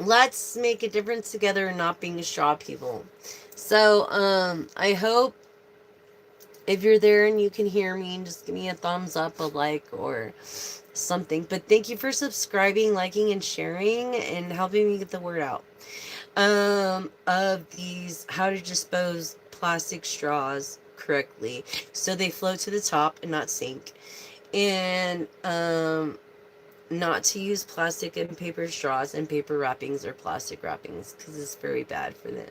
let's make a difference together and not being straw people. So, I hope if you're there and you can hear me, just give me a thumbs up, a like, or something. But thank you for subscribing, liking, and sharing, and helping me get the word out. Of these, how to dispose plastic straws correctly so they float to the top and not sink. And not to use plastic and paper straws and paper wrappings or plastic wrappings because it's very bad for the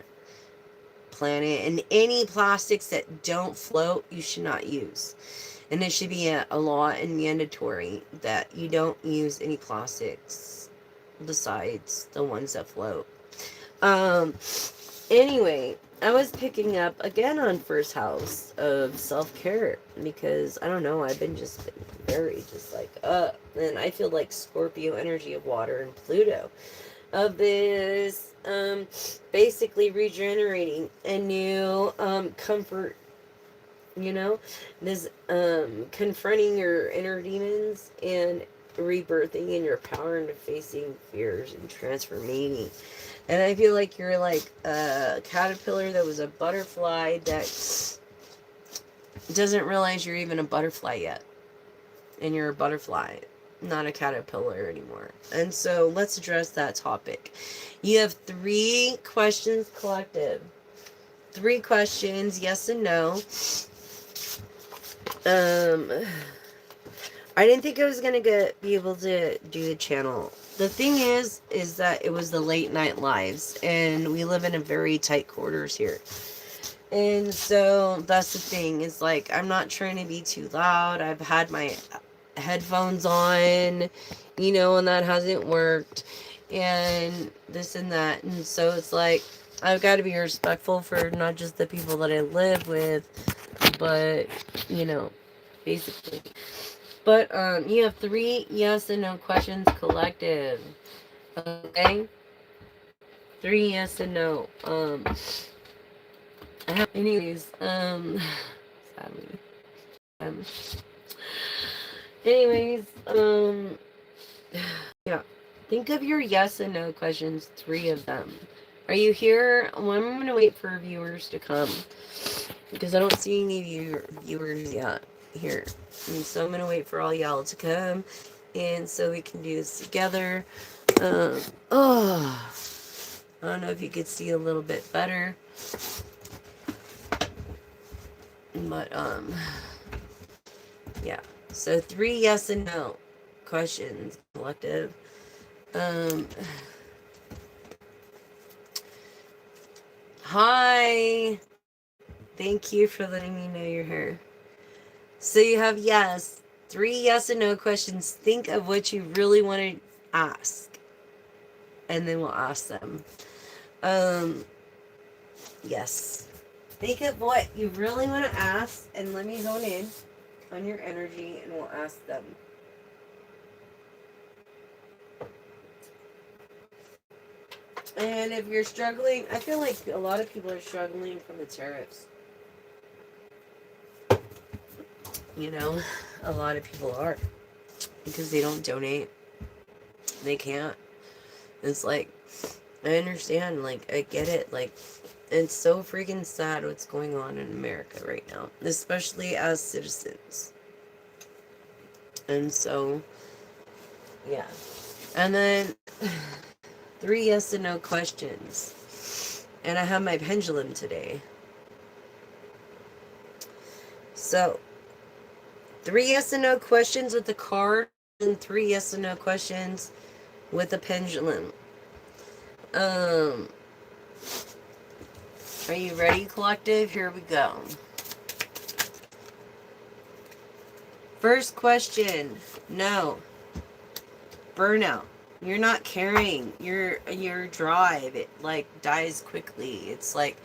planet. And any plastics that don't float, you should not use. And it should be a law and mandatory that you don't use any plastics besides the ones that float. Um, anyway, I was picking up again on first house of self care because I don't know, I've been just very just like and I feel like Scorpio energy of water and Pluto of this basically regenerating a new comfort, you know, this confronting your inner demons and rebirthing in your power into facing fears and transforming. And I feel like you're like a caterpillar that was a butterfly that doesn't realize you're even a butterfly yet. And you're a butterfly, not a caterpillar anymore. And so let's address that topic. You have 3 questions collective. 3 questions, yes and no. I didn't think I was gonna be able to do the channel. The thing is that it was the late night lives, and we live in a very tight quarters here. And so that's the thing. Is like I'm not trying to be too loud. I've had my headphones on, and that hasn't worked, and this and that. And so it's like I've got to be respectful for not just the people that I live with, but basically. But you have 3 yes and no questions collective. Okay? 3 yes and no. Anyways, sadly. Um, anyways, yeah. Think of your yes and no questions, 3 of them. Are you here? Well, I'm gonna wait for viewers to come because I don't see any viewers yet here. And so I'm gonna wait for all y'all to come, and so we can do this together. Um, oh, I don't know if you could see a little bit better, but yeah. So 3 yes and no questions collective. Um, Hi. Thank you for letting me know you're here. So you have 3 yes and no questions. Think of what you really want to ask, and then we'll ask them. Um, yes. Think of what you really want to ask, and let me zone in on your energy, and we'll ask them. And if you're struggling, I feel like a lot of people are struggling from the tariffs. A lot of people are because they don't donate. They can't. It's like, I understand, like, I get it. Like, it's so freaking sad what's going on in America right now, especially as citizens. And so, yeah. And then 3 yes and no questions. And I have my pendulum today. So, 3 yes and no questions with the card, and 3 yes and no questions with the pendulum. Um, are you ready, collective? Here we go. First question. No. Burnout. You're not caring. Your drive, it like dies quickly. It's like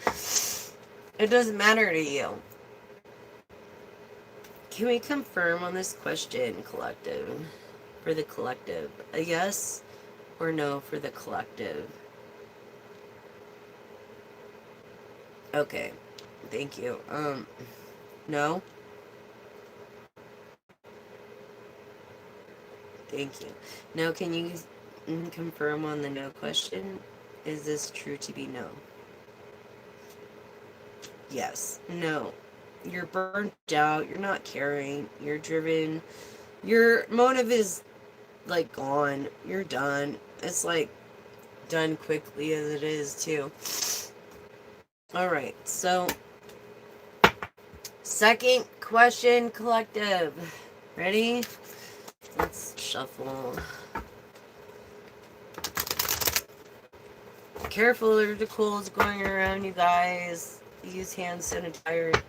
it doesn't matter to you. Can we confirm on this question, collective? For the collective. A yes or no for the collective? Okay. Thank you. No. Thank you. Now, can you And confirm on the no question. Is this true to be no? Yes. No. You're burnt out. You're not caring. You're driven. Your motive is like gone. You're done. It's like done quickly as it is too. Alright, so second question, collective. Ready? Let's shuffle. Careful, there's the colds going around, you guys. Use hand sanitizer.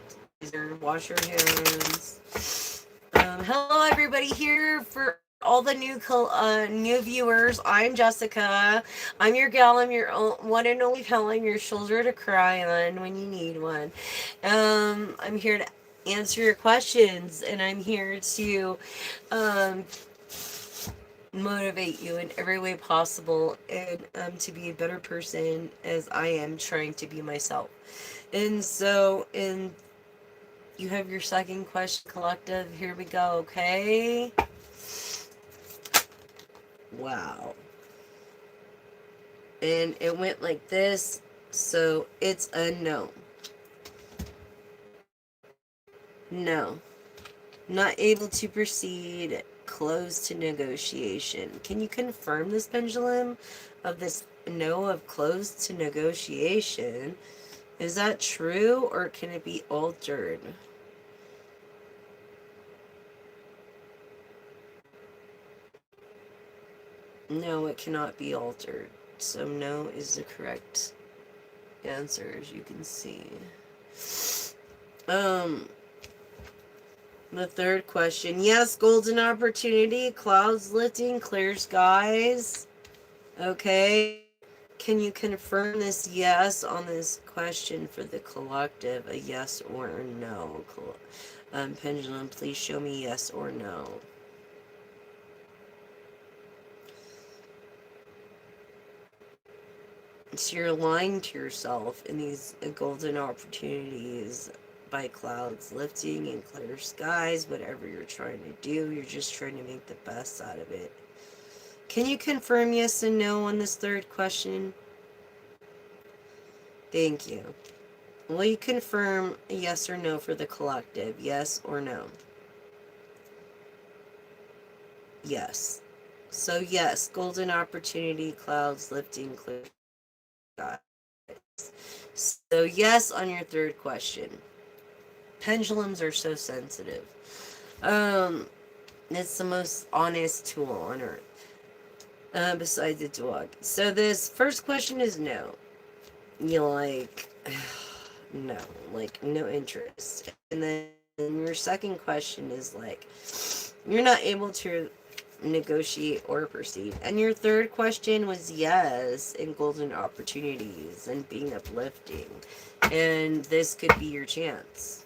Wash your hands. Hello, everybody here for all the new viewers. I'm Jessica. I'm your gal. I'm your one and only pal. I'm your shoulder to cry on when you need one. I'm here to answer your questions, and I'm here to motivate you in every way possible, and to be a better person as I am trying to be myself. And so, you have your second question, collective. Here we go, okay? Wow. And it went like this, so it's a no. No. Not able to proceed. Closed to negotiation. Can you confirm this, pendulum, of this no of closed to negotiation? Is that true, or can it be altered? No, it cannot be altered. So no is the correct answer, as you can see. The third question. Yes, golden opportunity, clouds lifting, clear skies. Okay. Can you confirm this yes on this question for the collective? A yes or a no? Pendulum, please show me yes or no. So you're lying to yourself in these golden opportunities by clouds lifting and clear skies. Whatever you're trying to do, you're just trying to make the best out of it. Can you confirm yes and no on this third question? Thank you. Will you confirm a yes or no for the collective? Yes or no? Yes. So yes, golden opportunity, clouds lifting, clear skies. So yes on your third question. Pendulums are so sensitive. It's the most honest tool on earth. Besides the dog. So this first question is no. You like no, like no interest. And then your second question is like you're not able to negotiate or proceed. And your third question was yes, in golden opportunities and being uplifting. And this could be your chance.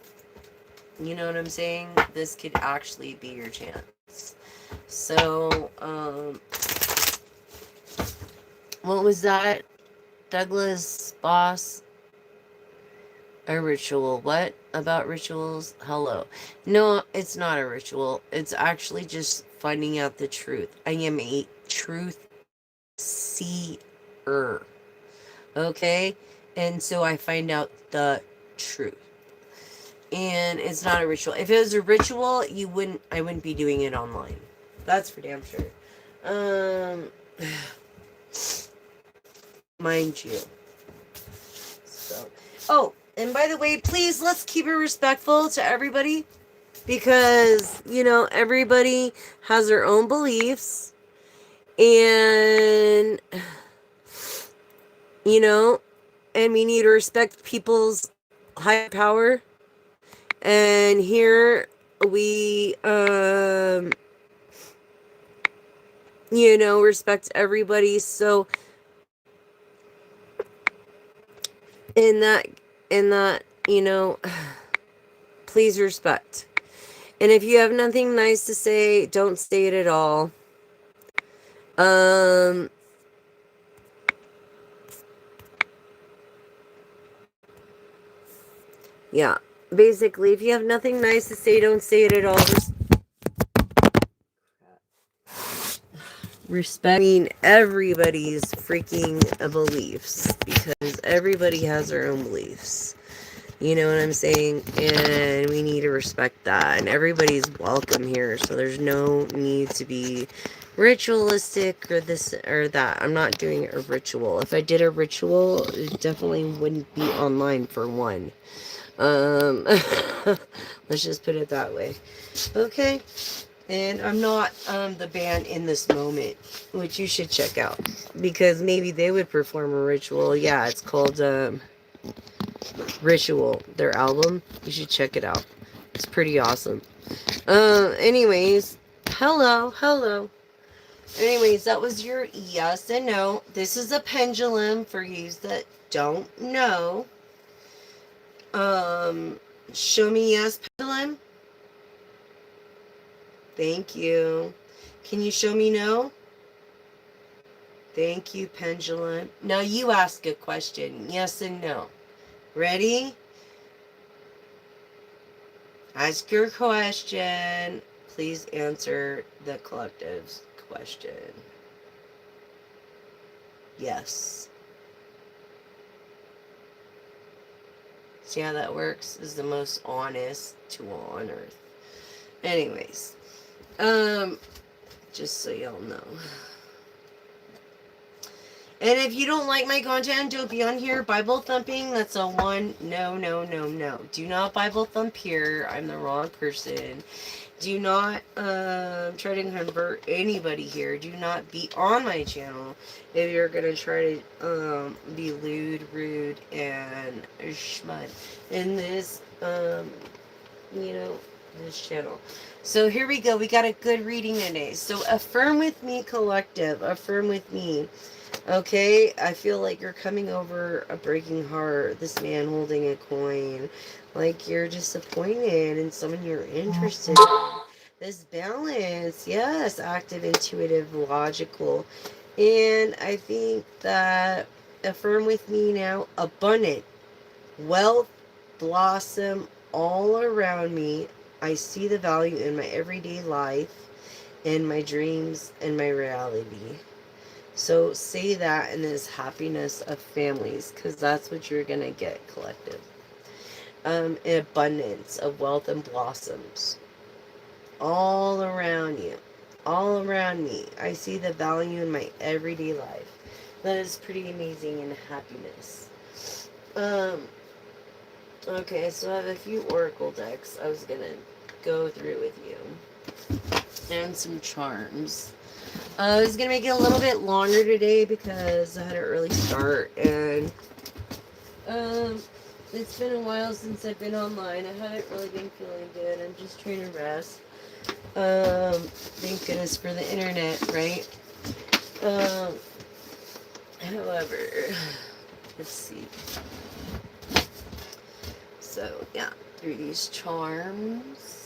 You know what I'm saying? This could actually be your chance. So, what was that? Douglas Boss? A ritual. What about rituals? Hello. No, it's not a ritual. It's actually just finding out the truth. I am a truth seer. Okay? And so I find out the truth. And it's not a ritual. If it was a ritual, I wouldn't be doing it online. That's for damn sure. Mind you. So, oh, and by the way, please let's keep it respectful to everybody, because everybody has their own beliefs, and and we need to respect people's higher power. And here we respect everybody. So in that please respect. And if you have nothing nice to say, don't say it at all. Yeah. Basically, if you have nothing nice to say, don't say it at all. respecting everybody's freaking beliefs, because everybody has their own beliefs. You know what I'm saying? And we need to respect that. And everybody's welcome here. So there's no need to be ritualistic or this or that. I'm not doing a ritual. If I did a ritual, it definitely wouldn't be online for one. Let's just put it that way. Okay. And I'm not the band In This Moment, which you should check out, because maybe they would perform a ritual. Yeah, it's called Ritual, their album. You should check it out. It's pretty awesome. Anyways, hello. Anyways, that was your yes and no. This is a pendulum for you that don't know. Show me yes, pendulum. Thank you. Can you show me no? Thank you, pendulum. Now you ask a question. Yes and no. Ready? Ask your question. Please answer the collective's question. Yes. See how that works? Is the most honest tool on earth. Anyways, just so y'all know. And if you don't like my content, don't be on here. Bible thumping, that's a one. No. Do not Bible thump here. I'm the wrong person. Do not try to convert anybody here. Do not be on my channel if you're going to try to be lewd, rude, and schmud in this, this channel. So here we go. We got a good reading today. So affirm with me, collective. Affirm with me. Okay, I feel like you're coming over a breaking heart. This man holding a coin. Like you're disappointed in someone you're interested in. This balance, yes, active, intuitive, logical. And I think that, affirm with me now, abundant, wealth, blossom all around me. I see the value in my everyday life, in my dreams, and my reality. So say that in this happiness of families, because that's what you're going to get, collective. An abundance of wealth and blossoms all around you, all around me. I see the value in my everyday life. That is pretty amazing, in happiness. Okay, so I have a few oracle decks I was going to go through with you. And some charms. I was going to make it a little bit longer today because I had an early start, and it's been a while since I've been online. I haven't really been feeling good. I'm just trying to rest. Thank goodness for the internet, right? However, let's see. So, yeah, through these charms.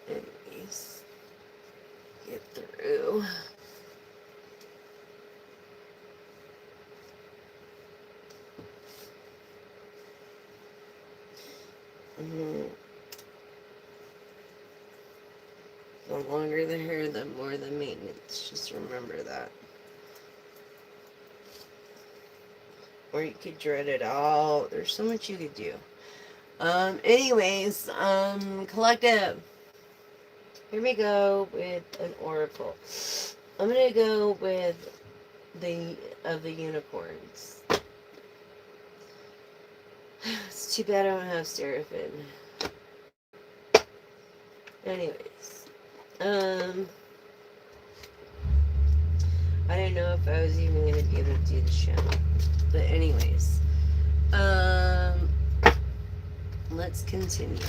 Anyways, get through. The longer the hair, the more the maintenance. Just remember that. Or you could dread it out. There's so much you could do. Anyways, collective. Here we go with an oracle. I'm gonna go with the unicorns. It's too bad I don't have Seraphim. Anyways, I didn't know if I was even gonna be able to do the show, but anyways, let's continue.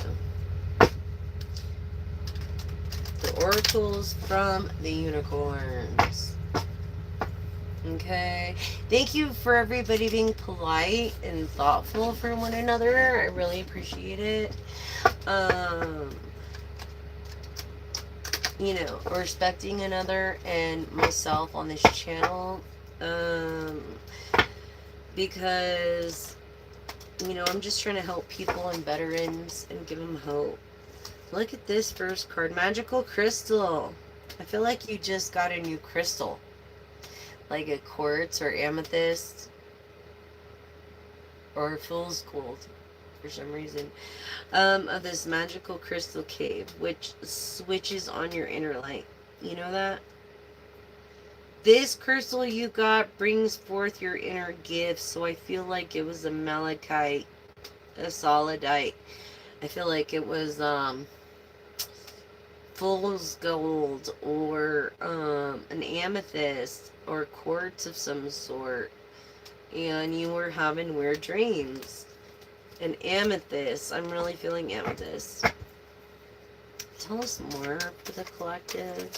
The oracles from the unicorns. Okay. Thank you for everybody being polite and thoughtful for one another. I really appreciate it. Um, respecting another and myself on this channel. Um, because, I'm just trying to help people and veterans and give them hope. Look at this first card, Magical Crystal. I feel like you just got a new crystal, like a quartz or amethyst or fool's gold for some reason, of this magical crystal cave, which switches on your inner light. You know that? This crystal you got brings forth your inner gifts, so I feel like it was a malachite, a solidite. I feel like it was fool's gold or an amethyst or quartz of some sort, and you were having weird dreams. An amethyst. I'm really feeling amethyst. Tell us more for the collective.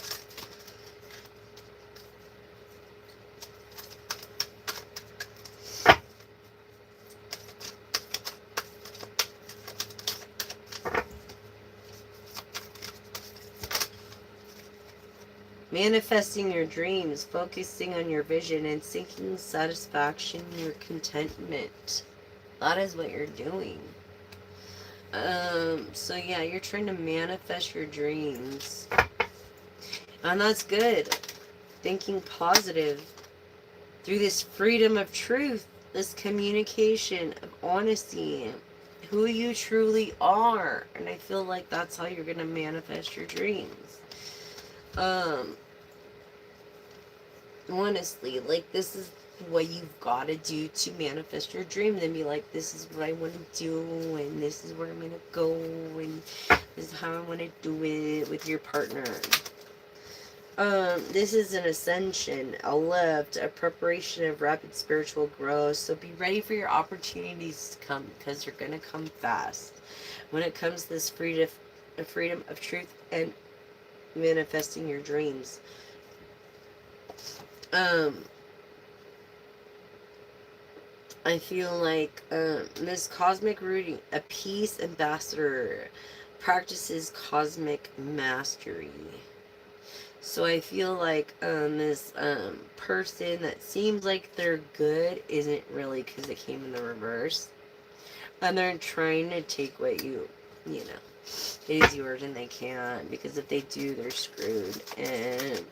Manifesting your dreams, focusing on your vision, and seeking satisfaction, your contentment. That is what you're doing. So yeah, you're trying to manifest your dreams. And that's good. Thinking positive. Through this freedom of truth, this communication of honesty, who you truly are. And I feel like that's how you're going to manifest your dreams. Honestly, like, this is what you've got to do to manifest your dream. Then be like, this is what I want to do, and this is where I'm going to go, and this is how I want to do it with your partner. This is an ascension, a lift, a preparation of rapid spiritual growth. So be ready for your opportunities to come, because they're going to come fast. When it comes to this freedom of truth and manifesting your dreams. I feel like this cosmic rooting, a peace ambassador, practices cosmic mastery. So I feel like this person that seems like they're good isn't really, because it came in the reverse. And they're trying to take what it is yours, and they can't, because if they do, they're screwed. And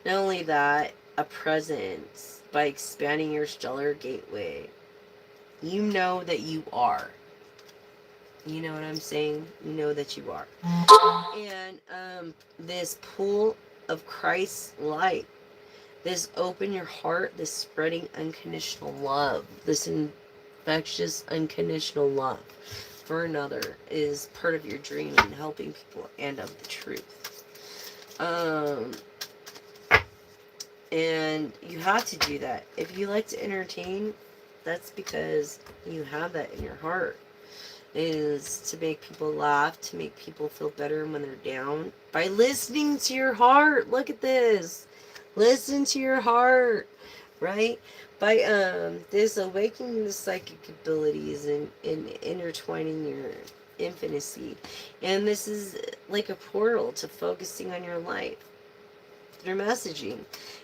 not only that, a presence by expanding your stellar gateway. You know that you are. You know what I'm saying? You know that you are. And this pool of Christ's light, this open your heart, this spreading unconditional love, this infectious unconditional love for another is part of your dream and helping people and of the truth. And you have to do that. If you like to entertain, that's because you have that in your heart. Is to make people laugh, to make people feel better when they're down. By listening to your heart. Look at this. Listen to your heart. Right? By this awakening the psychic abilities and intertwining your infinity. And this is like a portal to focusing on your life. Through messaging.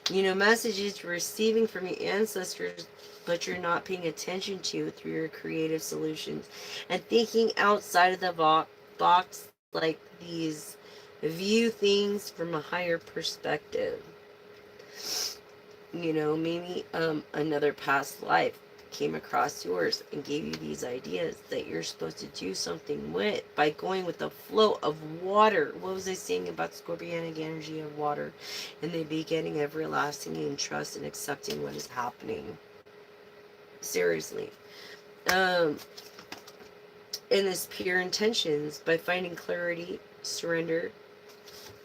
Messages you're receiving from your ancestors, but you're not paying attention to through your creative solutions. And thinking outside of the box like these, view things from a higher perspective. Maybe another past life came across yours and gave you these ideas that you're supposed to do something with by going with the flow of water. What was I saying about scorpionic energy of water? And they be getting everlasting in trust and accepting what is happening. Seriously. In this pure intentions, by finding clarity, surrender,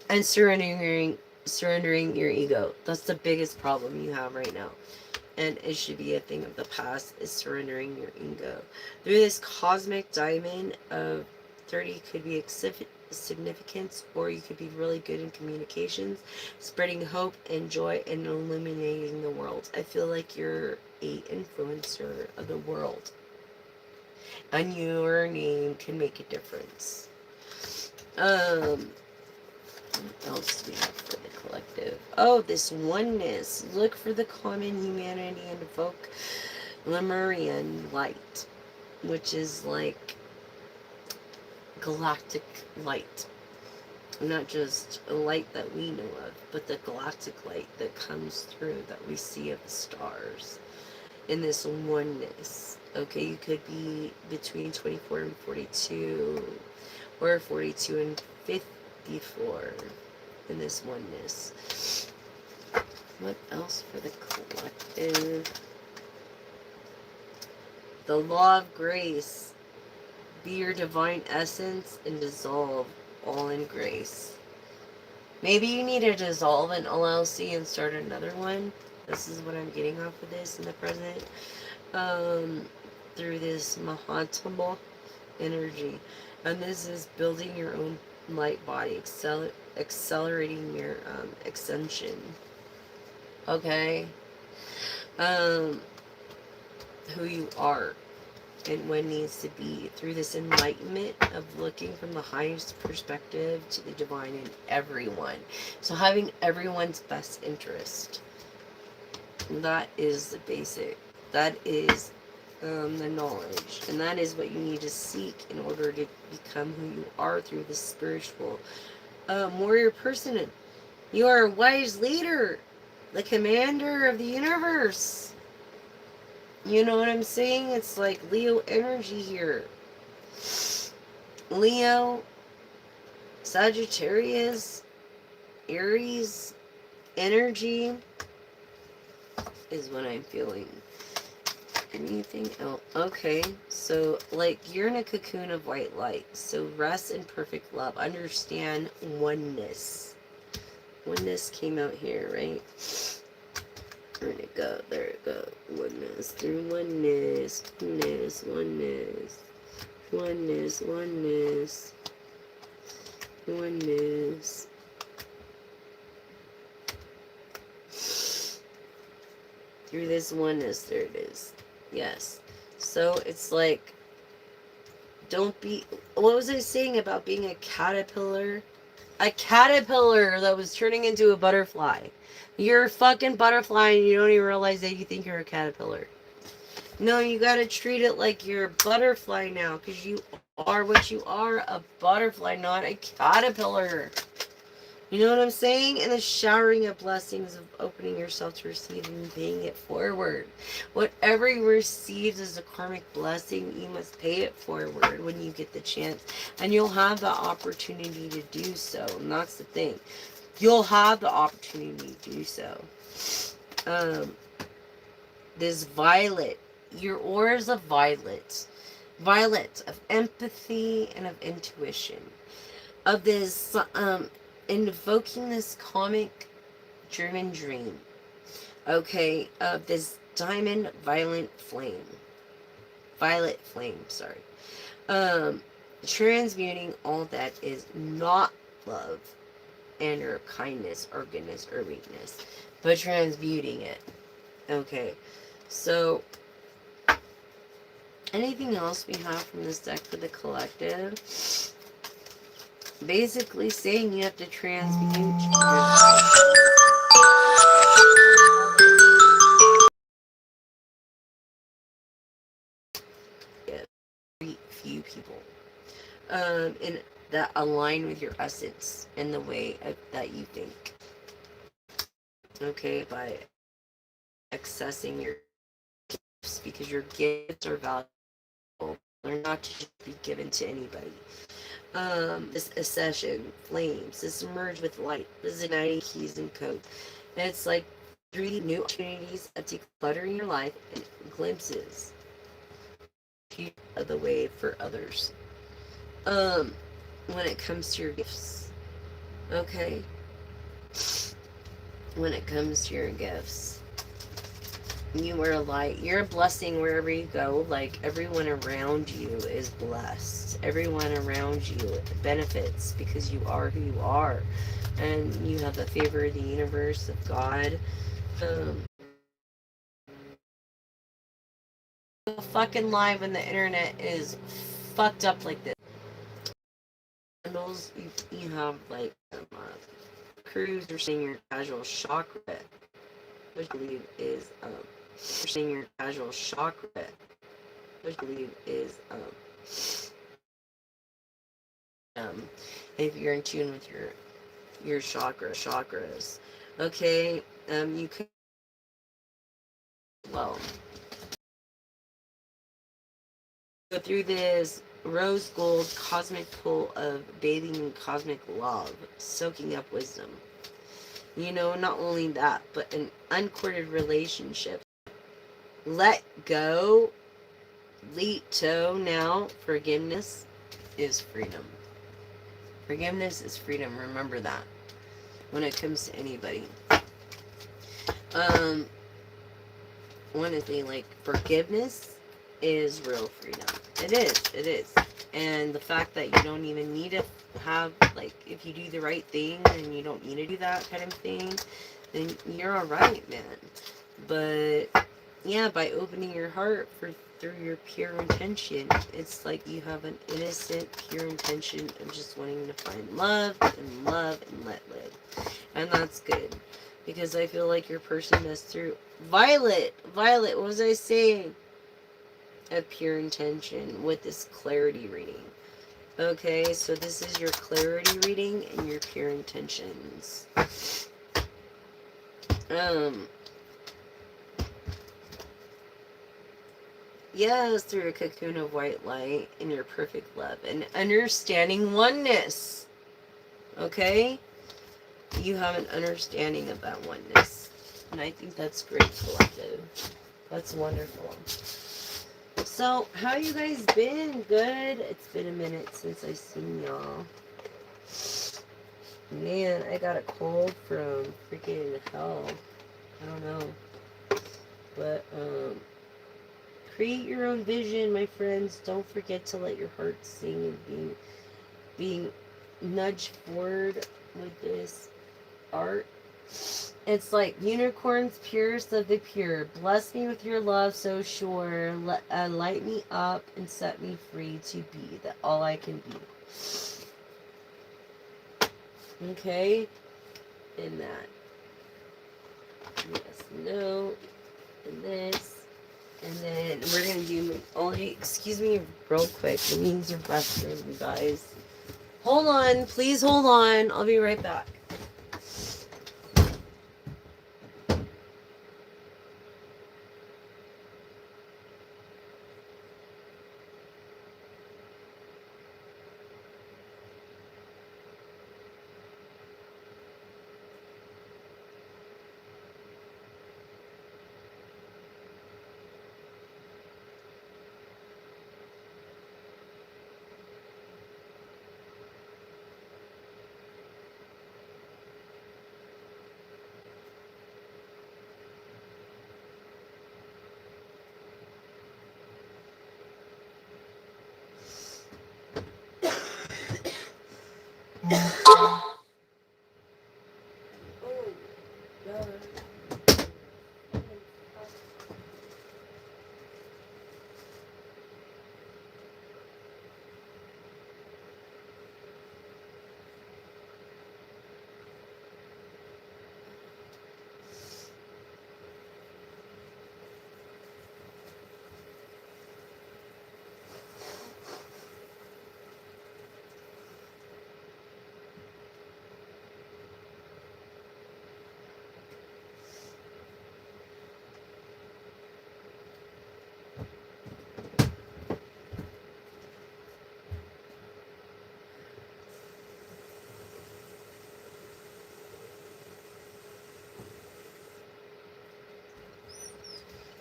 and surrendering your ego. That's the biggest problem you have right now. And it should be a thing of the past, is surrendering your ego. Through this cosmic diamond of 30 could be significance, or you could be really good in communications, spreading hope and joy and illuminating the world. I feel like you're a influencer of the world, and your name can make a difference. What else do we have for the collective? Oh, this oneness. Look for the common humanity and evoke Lemurian light, which is like galactic light. Not just a light that we know of, but the galactic light that comes through that we see of the stars in this oneness. Okay, you could be between 24 and 42, or 42 and 54 in this oneness. What else for the collective? The law of grace. Be your divine essence and dissolve all in grace. Maybe you need to dissolve an LLC and start another one. This is what I'm getting off of this in the present. Through this Mahatma energy. And this is building your own light body, accelerating your ascension. Okay? Who you are and what needs to be through this enlightenment of looking from the highest perspective to the divine in everyone. So having everyone's best interest. That is the basic. That is the knowledge. And that is what you need to seek in order to become who you are through the spiritual warrior person. You are a wise leader, the commander of the universe. You know what I'm saying? It's like Leo energy here. Leo, Sagittarius, Aries energy is what I'm feeling. Anything else? Okay, so like you're in a cocoon of white light. So rest in perfect love. Understand oneness. Oneness came out here, right? Where'd it go? There it go. Oneness. Through oneness. Oneness. Oneness. Oneness. Oneness. Oneness. Through this oneness. There it is. Yes. So it's like, don't be, what was I saying about being a caterpillar? A caterpillar that was turning into a butterfly. You're a fucking butterfly and you don't even realize that you think you're a caterpillar. No, you gotta treat it like you're a butterfly now, because you are what you are, a butterfly, not a caterpillar. You know what I'm saying? And the showering of blessings of opening yourself to receive and paying it forward. Whatever you receive as a karmic blessing, you must pay it forward when you get the chance. And you'll have the opportunity to do so. And that's the thing. You'll have the opportunity to do so. This violet. Your aura is a violet. Violet of empathy and of intuition. Of this... invoking this comic German dream, okay, of this diamond violet flame, sorry, transmuting all that is not love and or kindness or goodness or weakness, but transmuting it. Okay, so anything else we have from this deck for the collective? Basically saying you have to transmute few people and that align with your essence and the way that you think. Okay, by accessing your gifts, because your gifts are valuable. They're not to be given to anybody. This accession, flames, this merge with light, this igniting keys and code. And it's like 3 new opportunities of decluttering your life and glimpses of the way for others. When it comes to your gifts. Okay? When it comes to your gifts. You are a light. You're a blessing wherever you go. Like, everyone around you is blessed. benefits. Everyone around you benefits because you are who you are. And you have the favor of the universe, of God. Um, fucking live when the internet is fucked up like this. Candles, you have like cruise or saying your casual chakra, which I believe is saying your casual chakra, which I believe is if you're in tune with your chakras. Okay, you could well go through this rose gold cosmic pool of bathing in cosmic love, soaking up wisdom. You know, not only that, but an uncourted relationship. Let go, Leto now. Forgiveness is freedom. Forgiveness is freedom. Remember that when it comes to anybody. One thing, like, forgiveness is real freedom. It is. And the fact that you don't even need to have, like, if you do the right thing and you don't need to do that kind of thing, then you're alright, man. But yeah, by opening your heart through your pure intention, it's like you have an innocent, pure intention of just wanting to find love and let live. And that's good. Because I feel like your person does through Violet, what was I saying? A pure intention with this clarity reading. Okay, so this is your clarity reading and your pure intentions. Yes, through a cocoon of white light in your perfect love and understanding oneness. Okay? You have an understanding of that oneness. And I think that's great, collective. That's wonderful. So, how you guys been? Good? It's been a minute since I've seen y'all. Man, I got a cold from freaking hell. I don't know. But, create your own vision, my friends. Don't forget to let your heart sing and being nudged forward with this art. It's like unicorns, purest of the pure. Bless me with your love so sure. Light me up and set me free to be that all I can be. Okay? And that. Yes, no. And this. And then we're going to do... Oh, hey, excuse me real quick. The means are restroom, you guys. Hold on. Please hold on. I'll be right back.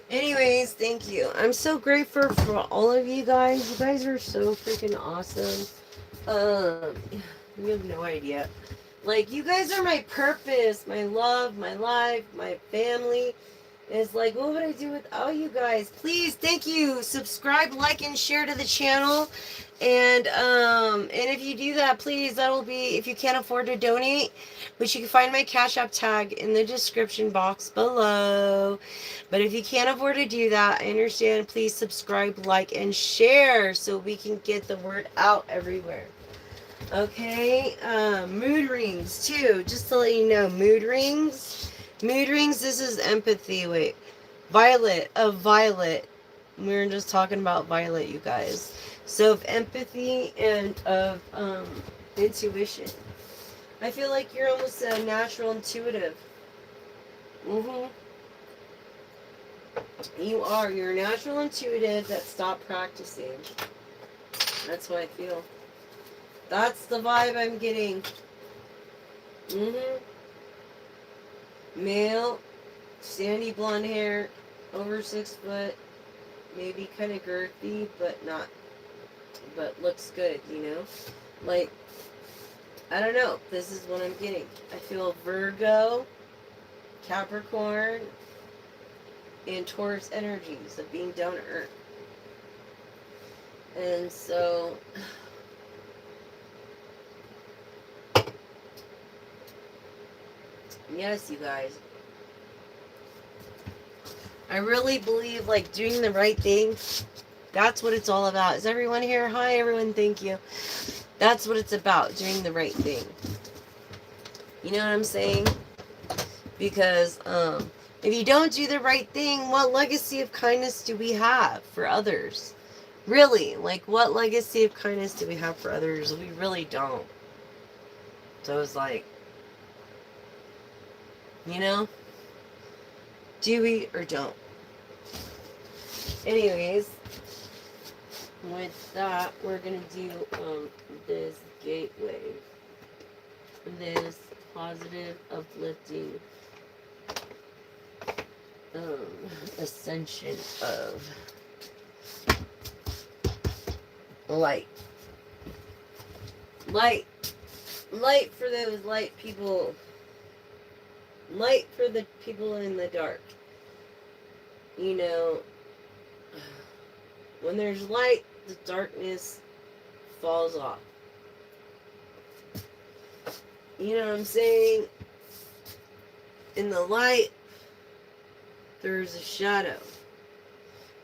Anyways, thank you. I'm so grateful for all of you guys. You guys are so freaking awesome. You have no idea. Like, you guys are my purpose, my love, my life, my family. It's like, what would I do without you guys? Please, thank you. Subscribe, like, and share to the channel. And if you do that, please, that'll be, if you can't afford to donate, which you can find my Cash App tag in the description box below. But if you can't afford to do that, I understand. Please subscribe, like, and share so we can get the word out everywhere. Okay, mood rings too. Just to let you know, mood rings. Mood rings. This is empathy. Wait, Violet of Violet. We were just talking about Violet, you guys. So of empathy and of intuition. I feel like you're almost a natural intuitive. You are. You're a natural intuitive that stopped practicing. That's what I feel. That's the vibe I'm getting. Male, sandy blonde hair, over 6 foot, maybe kind of girthy, but looks good, you know? Like, I don't know. This is what I'm getting. I feel Virgo, Capricorn, and Taurus energies of being down to earth. And so, yes, you guys. I really believe, like, doing the right thing, that's what it's all about. Is everyone here? Hi, everyone. Thank you. That's what it's about, doing the right thing. You know what I'm saying? Because, if you don't do the right thing, what legacy of kindness do we have for others? Really, like, what legacy of kindness do we have for others? We really don't. So it's like, you know, do we or don't? Anyways, with that, we're gonna do this gateway, this positive, uplifting ascension of light. Light for those light people. Light for the people in the dark. You know, when there's light, the darkness falls off. You know what I'm saying? In the light, there's a shadow.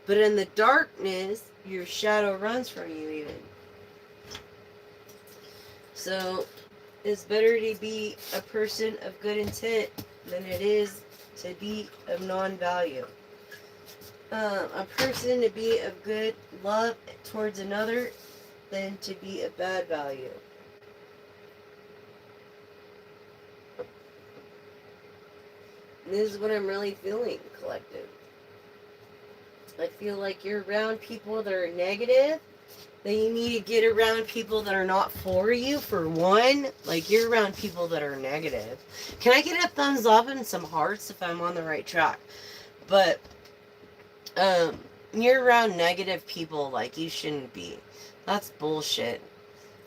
But in the darkness, your shadow runs from you even. So, it's better to be a person of good intent than it is to be of non-value. A person to be of good love towards another than to be of bad value. And this is what I'm really feeling, collective. I feel like you're around people that are negative. Then you need to get around people that are not for you, for one. Like, you're around people that are negative. Can I get a thumbs up and some hearts if I'm on the right track? But, you're around negative people like you shouldn't be. That's bullshit.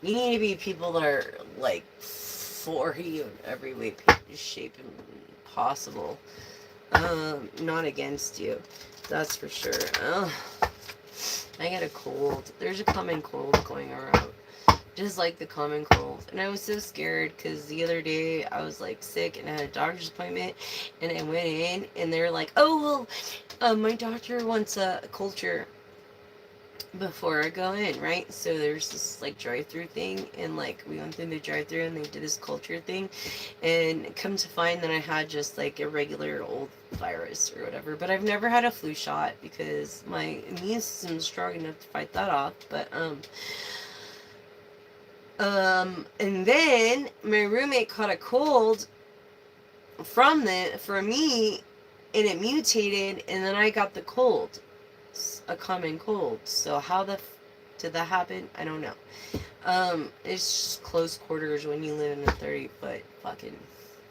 You need to be people that are, like, for you in every way, shape, and possible. Not against you. That's for sure. I got a cold. There's a common cold going around. Just like the common cold. And I was so scared because the other day I was like sick and I had a doctor's appointment and I went in and they're like, oh, well, my doctor wants a culture before I go in, right? So there's this like drive-through thing and like we went through the drive-through and they did this culture thing and come to find that I had just like a regular old virus or whatever, but I've never had a flu shot because my immune system is strong enough to fight that off. But and then my roommate caught a cold from me and it mutated and then I got the cold, a common cold. So how did that happen? I don't know. It's just close quarters when you live in a 30-foot fucking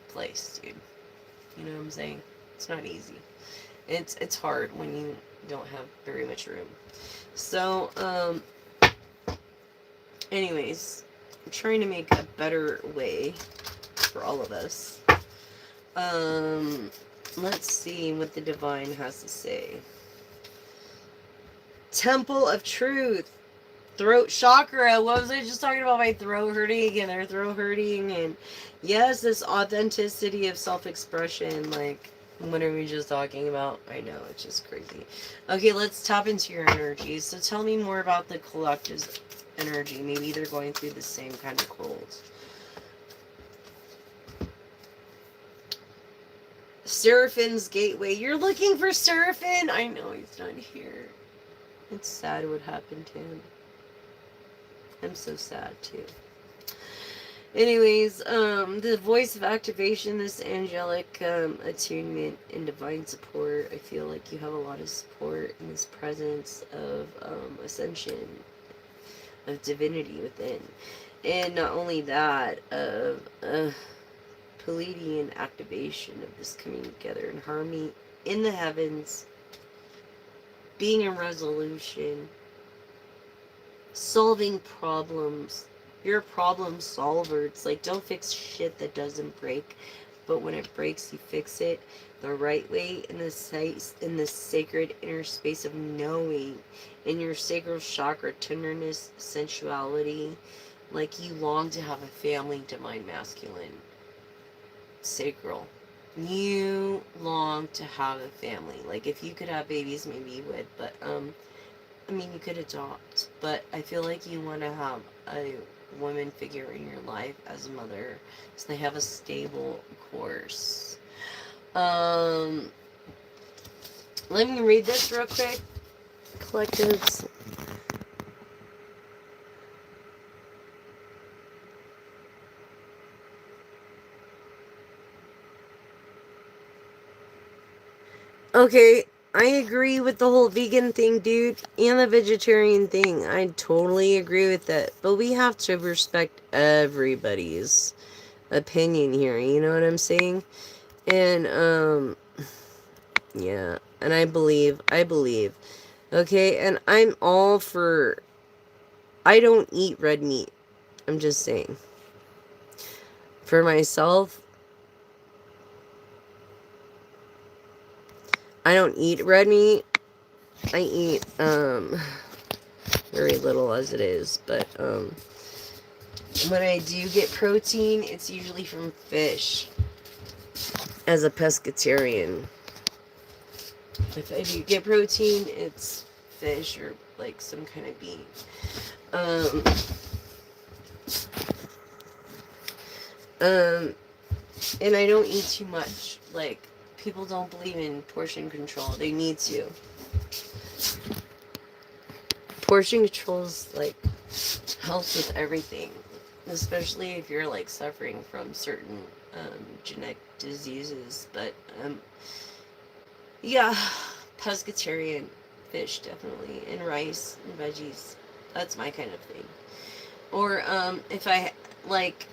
place, dude. You know what I'm saying? It's not easy. It's hard when you don't have very much room. So, anyways, I'm trying to make a better way for all of us. Let's see what the divine has to say. Temple of Truth. Throat chakra. What was I just talking about? My throat hurting again, or throat hurting, and yes, this authenticity of self-expression. Like, what are we just talking about? I know, it's just crazy. Okay, let's tap into your energy. So tell me more about the collective's energy. Maybe they're going through the same kind of colds. Seraphin's Gateway. You're looking for Seraphin? I know he's not here. It's sad what happened to him. I'm so sad too. Anyways, the voice of activation, this angelic attunement and divine support. I feel like you have a lot of support in this presence of ascension, of divinity within. And not only that, of Pleiadian activation of this coming together in harmony in the heavens, being in resolution, solving problems. You're a problem solver. It's like, don't fix shit that doesn't break, but when it breaks, you fix it the right way in this sacred inner space of knowing, in your sacral chakra, tenderness, sensuality, like you long to have a family, divine masculine, sacral. You long to have a family. Like, if you could have babies, maybe you would, but I mean, you could adopt, but I feel like you want to have a woman figure in your life as a mother, so they have a stable course. Let me read this real quick. Collectives. Okay, I agree with the whole vegan thing, dude, and the vegetarian thing. I totally agree with that. But we have to respect everybody's opinion here, you know what I'm saying? And, yeah, and I believe. Okay, and I'm all for... I don't eat red meat. I'm just saying. For myself, I don't eat red meat. I eat, very little as it is, but, when I do get protein, it's usually from fish. As a pescatarian. If I do get protein, it's fish or, like, some kind of bean. And I don't eat too much. Like, people don't believe in portion control. They need to. Portion controls, like, helps with everything. Especially if you're, like, suffering from certain genetic diseases. But, yeah, pescatarian, fish, definitely. And rice and veggies. That's my kind of thing. Or, if I, like,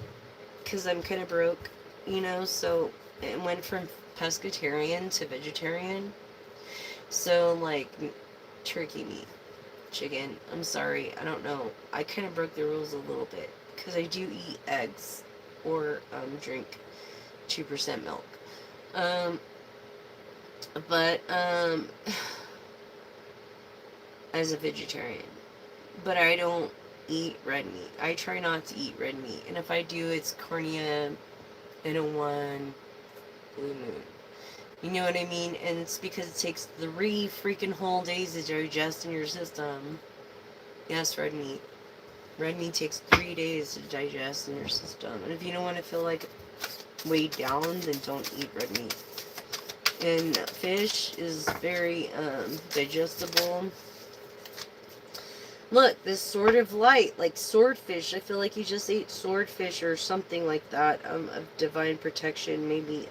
because I'm kind of broke, you know, so it went from pescatarian to vegetarian. So, like, turkey meat, chicken. I'm sorry, I don't know. I kind of broke the rules a little bit because I do eat eggs or drink 2% milk. But as a vegetarian, but I don't eat red meat. I try not to eat red meat, and if I do, it's Cornea, N01, Blue Moon. You know what I mean? And it's because it takes 3 freaking whole days to digest in your system. Yes, red meat. Red meat takes 3 days to digest in your system. And if you don't want to feel like weighed down, then don't eat red meat. And fish is very digestible. Look, this Sword of Light, like swordfish. I feel like you just ate swordfish or something like that, of divine protection. Maybe,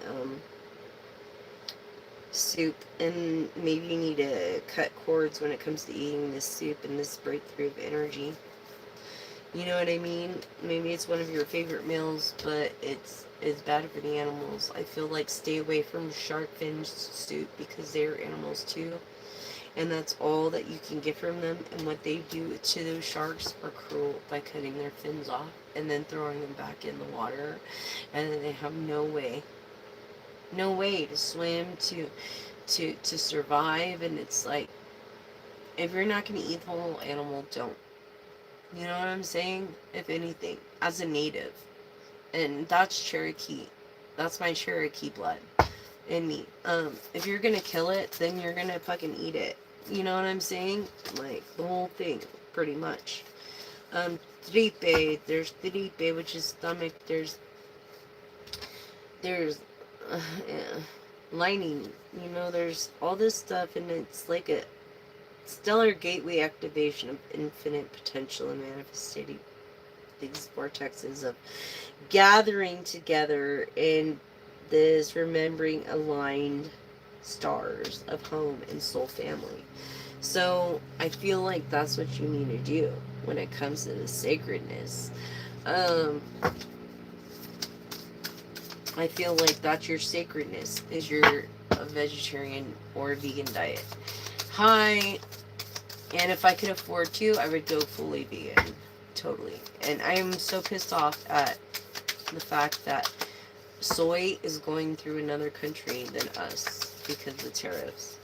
soup. And maybe you need to cut cords when it comes to eating this soup and this breakthrough of energy. You know what I mean? Maybe it's one of your favorite meals, but it's bad for the animals. I feel like stay away from shark fin soup because they're animals too. And that's all that you can get from them. And what they do to those sharks are cruel by cutting their fins off and then throwing them back in the water. And then they have no way no way to swim, to survive. And it's like, if you're not going to eat the whole animal, don't. You know what I'm saying? If anything, as a native. And that's Cherokee. That's my Cherokee blood in me. If you're gonna kill it, then you're gonna fucking eat it. You know what I'm saying? Like, the whole thing, pretty much. Tripe, there's tripe, which is stomach, there's, yeah, lining, you know, there's all this stuff, and it's like a stellar gateway activation of infinite potential and manifesting these vortexes of gathering together in this remembering aligned stars of home and soul family. So I feel like that's what you need to do when it comes to the sacredness. I feel like that's your sacredness, is your a vegetarian or vegan diet. Hi, and if I could afford to, I would go fully vegan. Totally. And I am so pissed off at the fact that soy is going through another country than us because of the tariffs.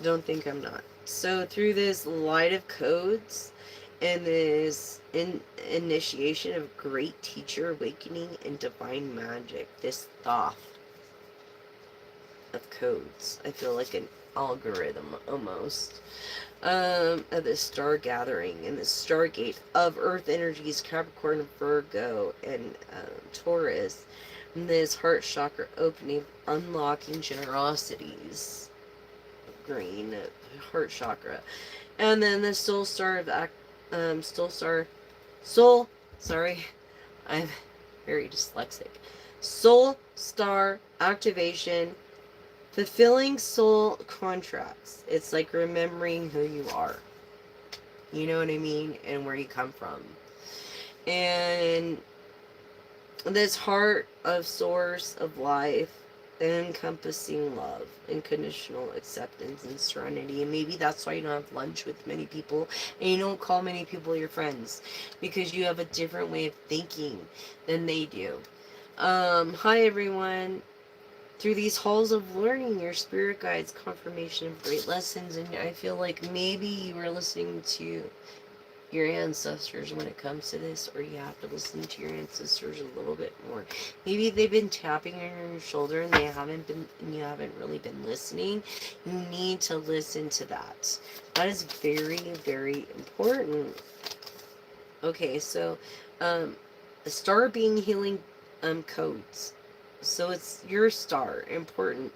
Don't think I'm not. So through this light of codes and this initiation of great teacher awakening and divine magic, this thought of codes, I feel like an algorithm almost, of this star gathering and this stargate of earth energies, Capricorn, Virgo, and Taurus, and this heart chakra opening, unlocking generosities, green heart chakra, and then the soul star of sorry, I'm very dyslexic, soul star activation, fulfilling soul contracts. It's like remembering who you are. You know what I mean? And where you come from. And this heart of source of life, encompassing love, unconditional acceptance, and serenity. And maybe that's why you don't have lunch with many people and you don't call many people your friends, because you have a different way of thinking than they do. Hi everyone. Through these halls of learning, your spirit guides confirmation of great lessons, and I feel like maybe you were listening to your ancestors when it comes to this, or you have to listen to your ancestors a little bit more. Maybe they've been tapping on your shoulder and you haven't really been listening. You need to listen to that. That is very, very important. Okay, so the star being healing codes. So it's your star. Important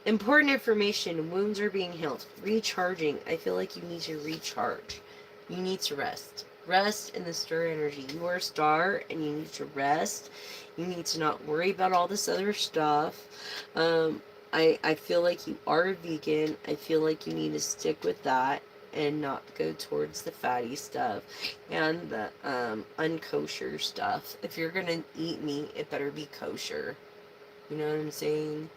information. Wounds are being healed. Recharging. I feel like you need to recharge. You need to rest. Rest in the star energy. You are a star and you need to rest. You need to not worry about all this other stuff. I feel like you are a vegan. I feel like you need to stick with that and not go towards the fatty stuff and the unkosher stuff. If you're gonna eat meat, it better be kosher. You know what I'm saying?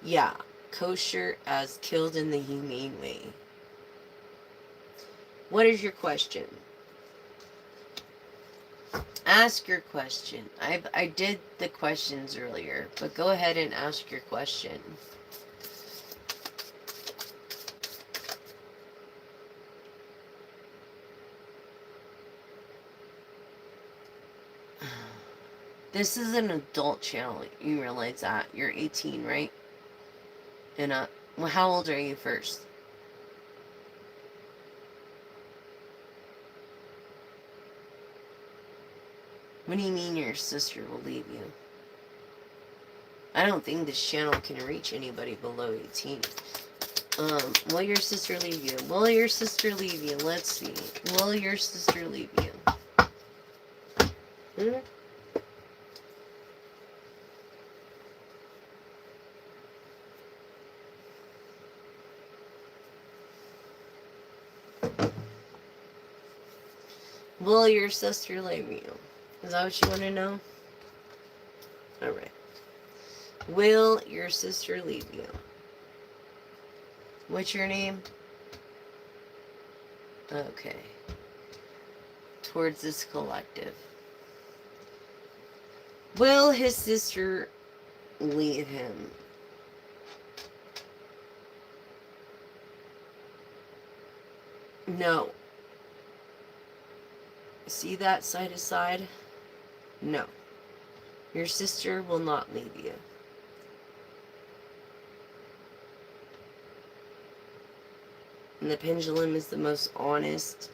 Yeah, kosher as killed in the humane way. What is your question? Ask your question. I did the questions earlier, but go ahead and ask your question. This is an adult channel. You realize that. You're 18, right? And well, how old are you first? What do you mean your sister will leave you? I don't think this channel can reach anybody below 18. Will your sister leave you? Will your sister leave you? Let's see. Will your sister leave you? Will your sister leave you? Is that what you want to know? Alright. Will your sister leave you? What's your name? Okay. Towards this collective. Will his sister leave him. No. See that side to side? No. Your sister will not leave you. And the pendulum is the most honest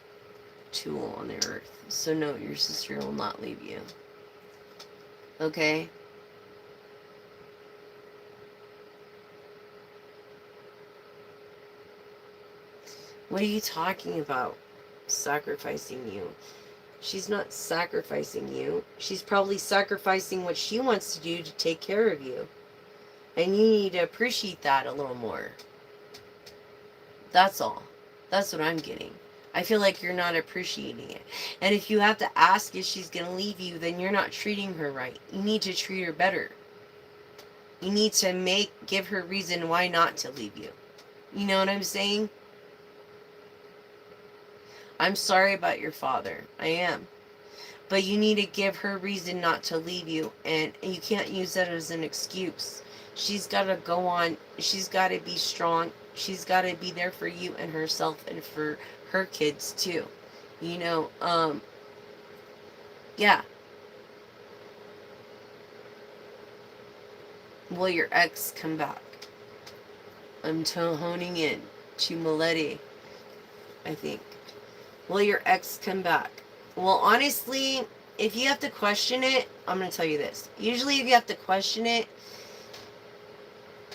tool on the earth. So no, your sister will not leave you. Okay? What are you talking about? Sacrificing you. She's not sacrificing you. She's probably sacrificing what she wants to do to take care of you. And you need to appreciate that a little more. That's all. That's what I'm getting. I feel like you're not appreciating it. And if you have to ask if she's going to leave you, then you're not treating her right. You need to treat her better. You need to give her reason why not to leave you. You know what I'm saying? I'm sorry about your father. I am. But you need to give her reason not to leave you. And you can't use that as an excuse. She's got to go on. She's got to be strong. She's got to be there for you and herself and for her kids too. You know, yeah. Will your ex come back? I'm honing in to Milady, I think. Will your ex come back? Well, honestly, if you have to question it, I'm going to tell you this. Usually if you have to question it,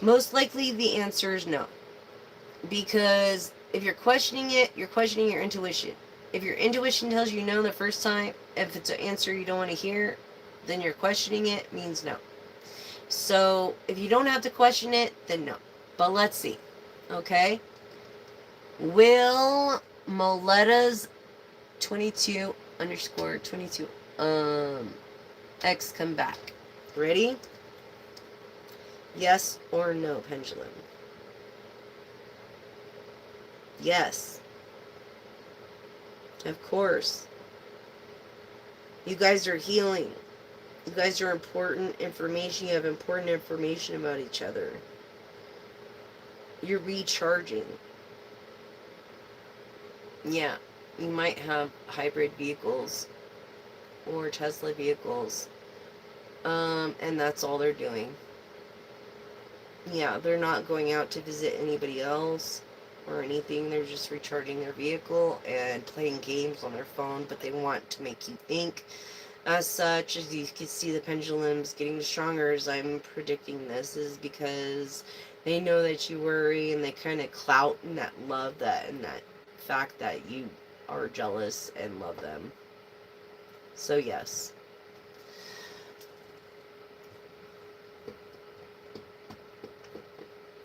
most likely the answer is no. Because if you're questioning it, you're questioning your intuition. If your intuition tells you no the first time, if it's an answer you don't want to hear, then you're questioning it means no. So if you don't have to question it, then no. But let's see. Okay? Will Moletta's 22_22 X come back? Ready? Yes or no, pendulum? Yes. Of course. You guys are healing. You guys are important information. You have important information about each other. You're recharging. Yeah. You might have hybrid vehicles or Tesla vehicles. And that's all they're doing. Yeah, they're not going out to visit anybody else or anything. They're just recharging their vehicle and playing games on their phone, but they want to make you think. As such, as you can see, the pendulum's getting stronger as I'm predicting this, is because they know that you worry, and they kind of clout in that love, and that fact that you are jealous and love them. So yes.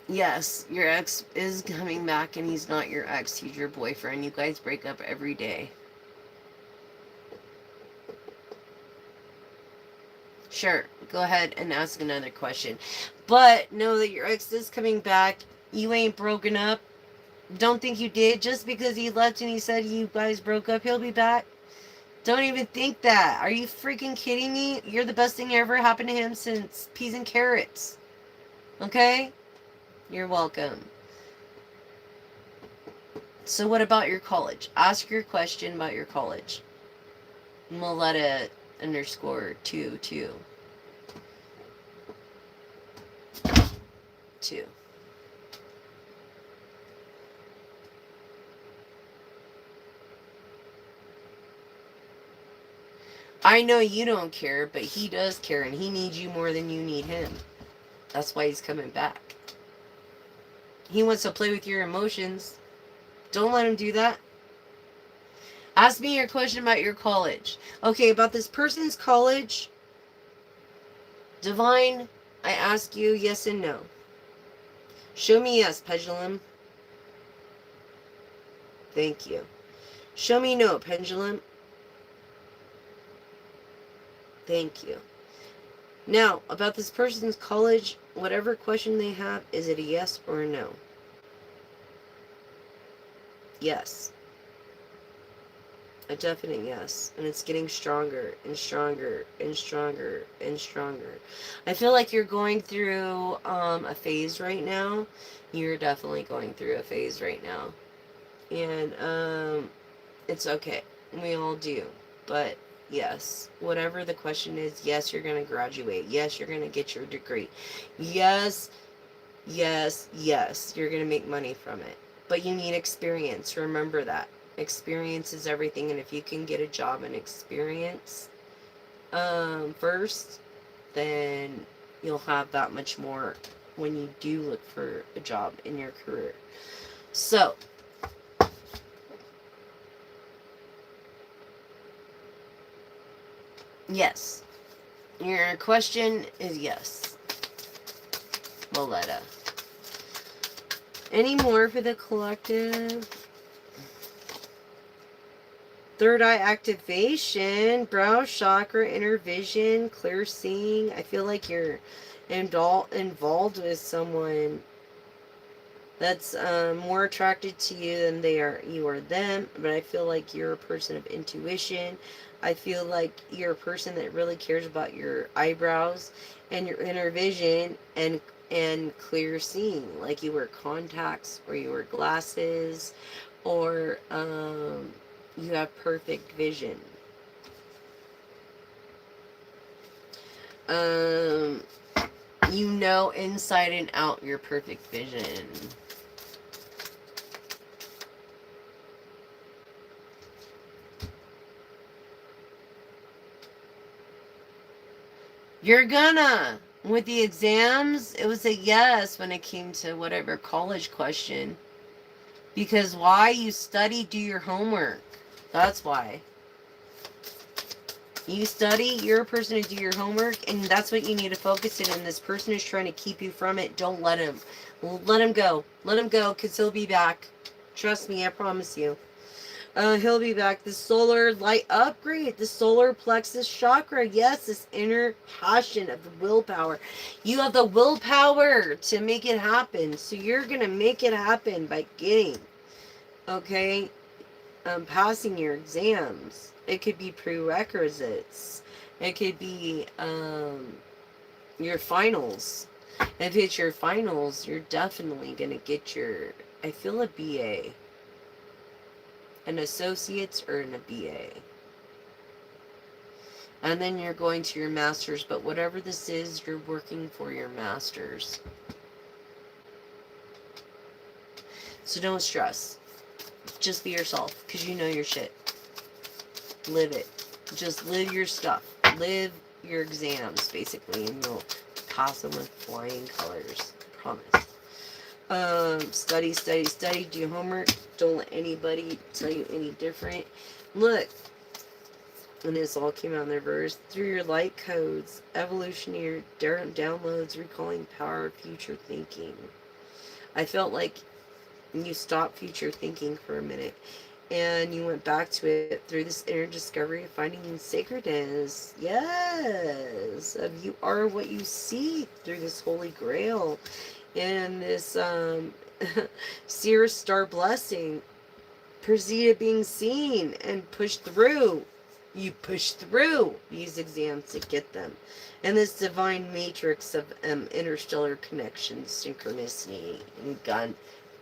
Yes, your ex is coming back, and he's not your ex, he's your boyfriend. You guys break up every day. Sure, go ahead and ask another question. But know that your ex is coming back. You ain't broken up. Don't think you did. Just because he left and he said you guys broke up, he'll be back. Don't even think that. Are you freaking kidding me? You're the best thing ever happened to him since peas and carrots. Okay? You're welcome. So what about your college? Ask your question about your college. Moletta_22. 2. I know you don't care, but he does care, and he needs you more than you need him. That's why he's coming back. He wants to play with your emotions. Don't let him do that. Ask me your question about your college. Okay, about this person's college. Divine, I ask you yes and no. Show me yes, pendulum. Thank you. Show me no, pendulum. Thank you. Now, about this person's college, whatever question they have, is it a yes or a no? Yes. A definite yes. And it's getting stronger and stronger and stronger and stronger. I feel like you're going through a phase right now. You're definitely going through a phase right now. And it's okay. We all do. But yes, whatever the question is, yes, you're going to graduate. Yes, you're going to get your degree. Yes, yes, yes, you're going to make money from it. But you need experience. Remember that. Experience is everything. And if you can get a job and experience first, then you'll have that much more when you do look for a job in your career. So, yes. Your question is yes. Moletta. Any more for the collective? Third eye activation, brow chakra, inner vision, clear seeing. I feel like you're involved with someone that's more attracted to you than you are them. But I feel like you're a person of intuition. I feel like you're a person that really cares about your eyebrows and your inner vision and clear seeing. Like you wear contacts or you wear glasses or you have perfect vision. Um, you know inside and out your perfect vision. You're gonna. With the exams, it was a yes when it came to whatever college question. Because why? You study, do your homework. That's why. You study, you're a person to do your homework, and that's what you need to focus in. And this person is trying to keep you from it. Don't let him. Let him go. Let him go, because he'll be back. Trust me, I promise you. He'll be back. The solar light upgrade, the solar plexus chakra. Yes, this inner passion of the willpower. You have the willpower to make it happen. So you're going to make it happen by getting, okay, passing your exams. It could be prerequisites. It could be your finals. If it's your finals, you're definitely going to get your, I feel a BA. An associate's or an BA. And then you're going to your master's, but whatever this is, you're working for your master's. So don't stress. Just be yourself, because you know your shit. Live it. Just live your stuff. Live your exams, basically, and you'll pass them with flying colors. I promise. Study, study, study. Do your homework. Don't let anybody tell you any different. Look, and this all came out in their verse. Through your light codes, evolutionary downloads, recalling power of future thinking. I felt like you stopped future thinking for a minute, and you went back to it through this inner discovery of finding sacredness. Yes, you are what you see through this holy grail. And this seer star blessing, proceeded being seen and pushed through. You push through these exams to get them. And this divine matrix of interstellar connections, synchronicity, and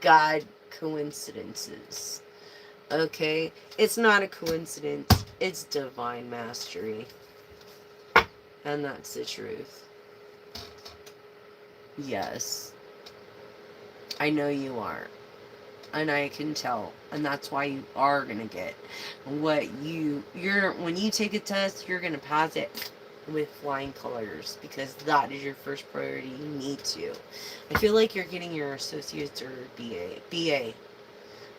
God coincidences. Okay? It's not a coincidence. It's divine mastery. And that's the truth. Yes. I know you are. And I can tell. And that's why you are going to get what you're when you take a test, you're going to pass it with flying colors, because that is your first priority. You need to. I feel like you're getting your associates or BA. I'm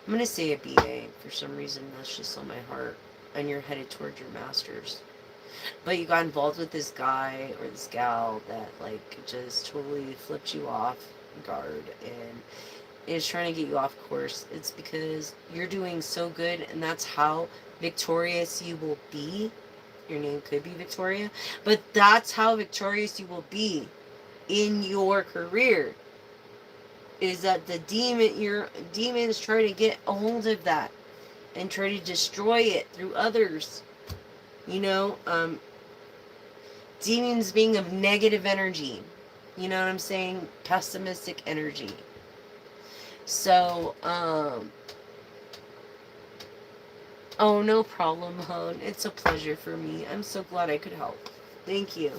going to say a BA. For some reason, that's just on my heart. And you're headed towards your master's. But you got involved with this guy or this gal that, like, just totally flipped you off guard and is trying to get you off course. It's because you're doing so good, and that's how victorious you will be. Your name could be Victoria, but that's how victorious you will be in your career. Is that the demon? Your demons trying to get a hold of that. and try to destroy it through others. You know, demons being of negative energy. You know what I'm saying? Pessimistic energy. So, oh, no problem, hon. It's a pleasure for me. I'm so glad I could help. Thank you.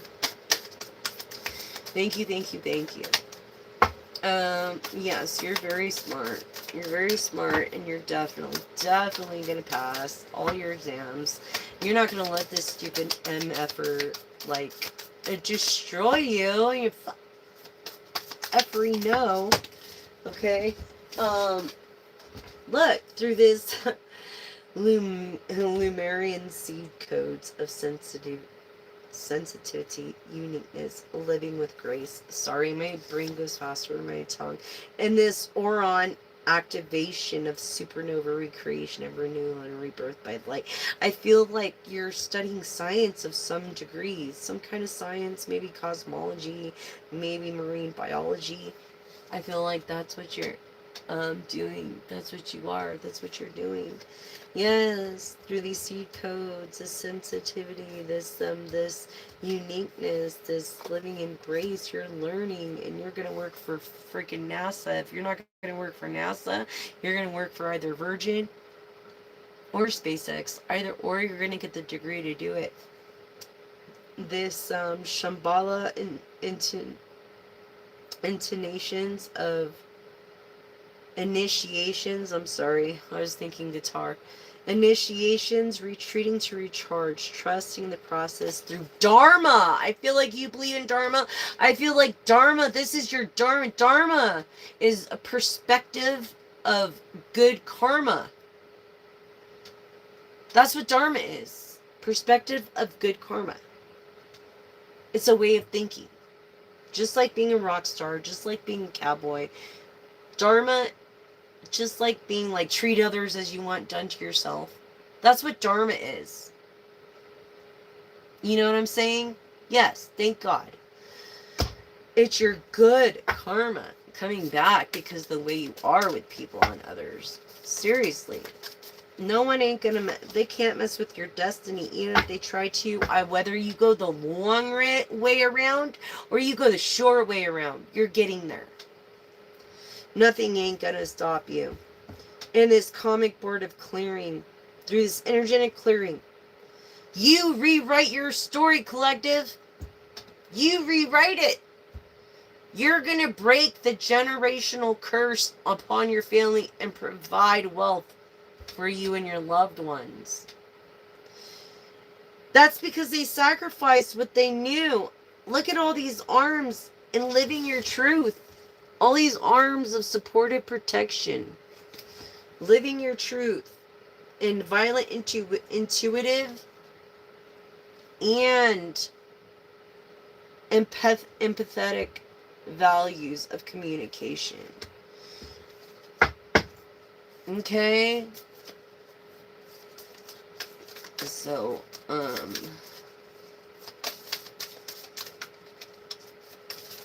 Thank you, thank you, thank you. Yes, you're very smart. You're very smart, and you're definitely gonna pass all your exams. You're not gonna let this stupid MFer, like, destroy you. You effery no. Okay? Look, through this Lumerian seed codes of sensitivity, uniqueness, living with grace. Sorry, my brain goes faster than my tongue. And this Oron activation of supernova recreation of renewal and rebirth by light. I feel like you're studying science of some degree, some kind of science, maybe cosmology, maybe marine biology. I feel like that's what you're doing. That's what you are. That's what you're doing. Yes, through these seed codes, this sensitivity, this uniqueness, this living in grace, you're learning, and you're gonna work for freaking NASA. If you're not gonna work for NASA, you're gonna work for either Virgin or SpaceX. Either or, you're gonna get the degree to do it. This Shambhala intonations of initiations. I'm sorry, I was thinking guitar. Initiations, retreating to recharge, trusting the process through Dharma. I feel like you believe in Dharma. I feel like Dharma, this is your Dharma. Dharma is a perspective of good karma. That's what Dharma is. Perspective of good karma. It's a way of thinking. Just like being a rock star, just like being a cowboy. Dharma, just like being like, treat others as you want done to yourself. That's what Dharma is. You know what I'm saying? Yes, thank God. It's your good karma coming back because the way you are with people and others. Seriously. No one ain't gonna, they can't mess with your destiny, even if they try to. Whether you go the long way around or you go the short way around, you're getting there. Nothing ain't gonna stop you. In this comic board of clearing, through this energetic clearing, you rewrite your story, collective. You rewrite it. You're gonna break the generational curse upon your family and provide wealth for you and your loved ones. That's because they sacrificed what they knew. Look at all these arms in living your truth. All these arms of supportive protection. Living your truth in violent, intuitive, and empathetic values of communication. Okay? So,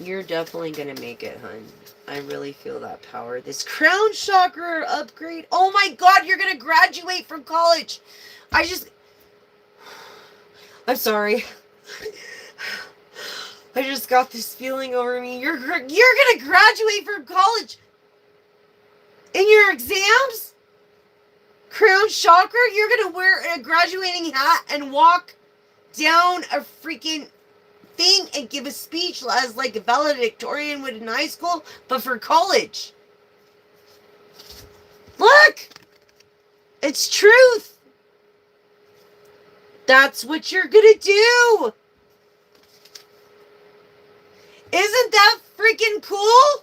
you're definitely gonna make it, hun. I really feel that power. This crown chakra upgrade. Oh my God, you're gonna graduate from college. I'm sorry. I just got this feeling over me. You're gonna graduate from college. In your exams? Crown chakra? You're gonna wear a graduating hat and walk down a freaking thing and give a speech as like a valedictorian would in high school, but for college. Look! It's truth! That's what you're gonna do! Isn't that freaking cool?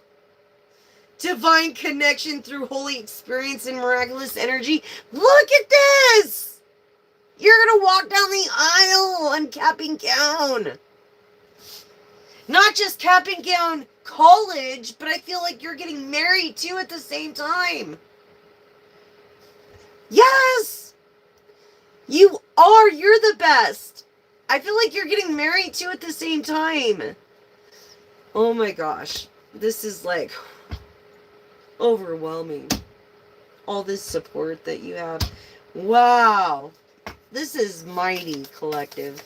Divine connection through holy experience and miraculous energy. Look at this! You're gonna walk down the aisle on cap and gown. Not just cap and gown college, but I feel like you're getting married too at the same time. Yes! You are. You're the best. I feel like you're getting married too at the same time. Oh my gosh. This is like overwhelming. All this support that you have. Wow. This is mighty, collective.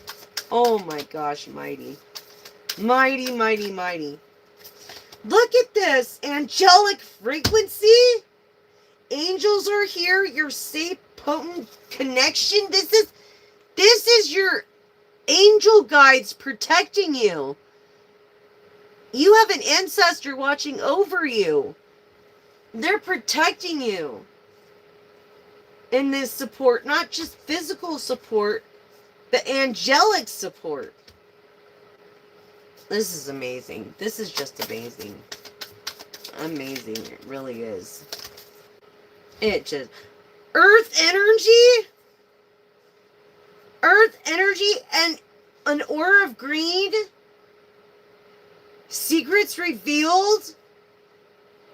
Oh my gosh, mighty. Mighty, mighty, mighty. Look at this. Angelic frequency. Angels are here. Your safe, potent connection. This is your angel guides protecting you. You have an ancestor watching over you. They're protecting you in this support, not just physical support, but angelic support. This is amazing. This is just amazing. Amazing. It really is. It just... Earth energy? Earth energy and an aura of green? Secrets revealed?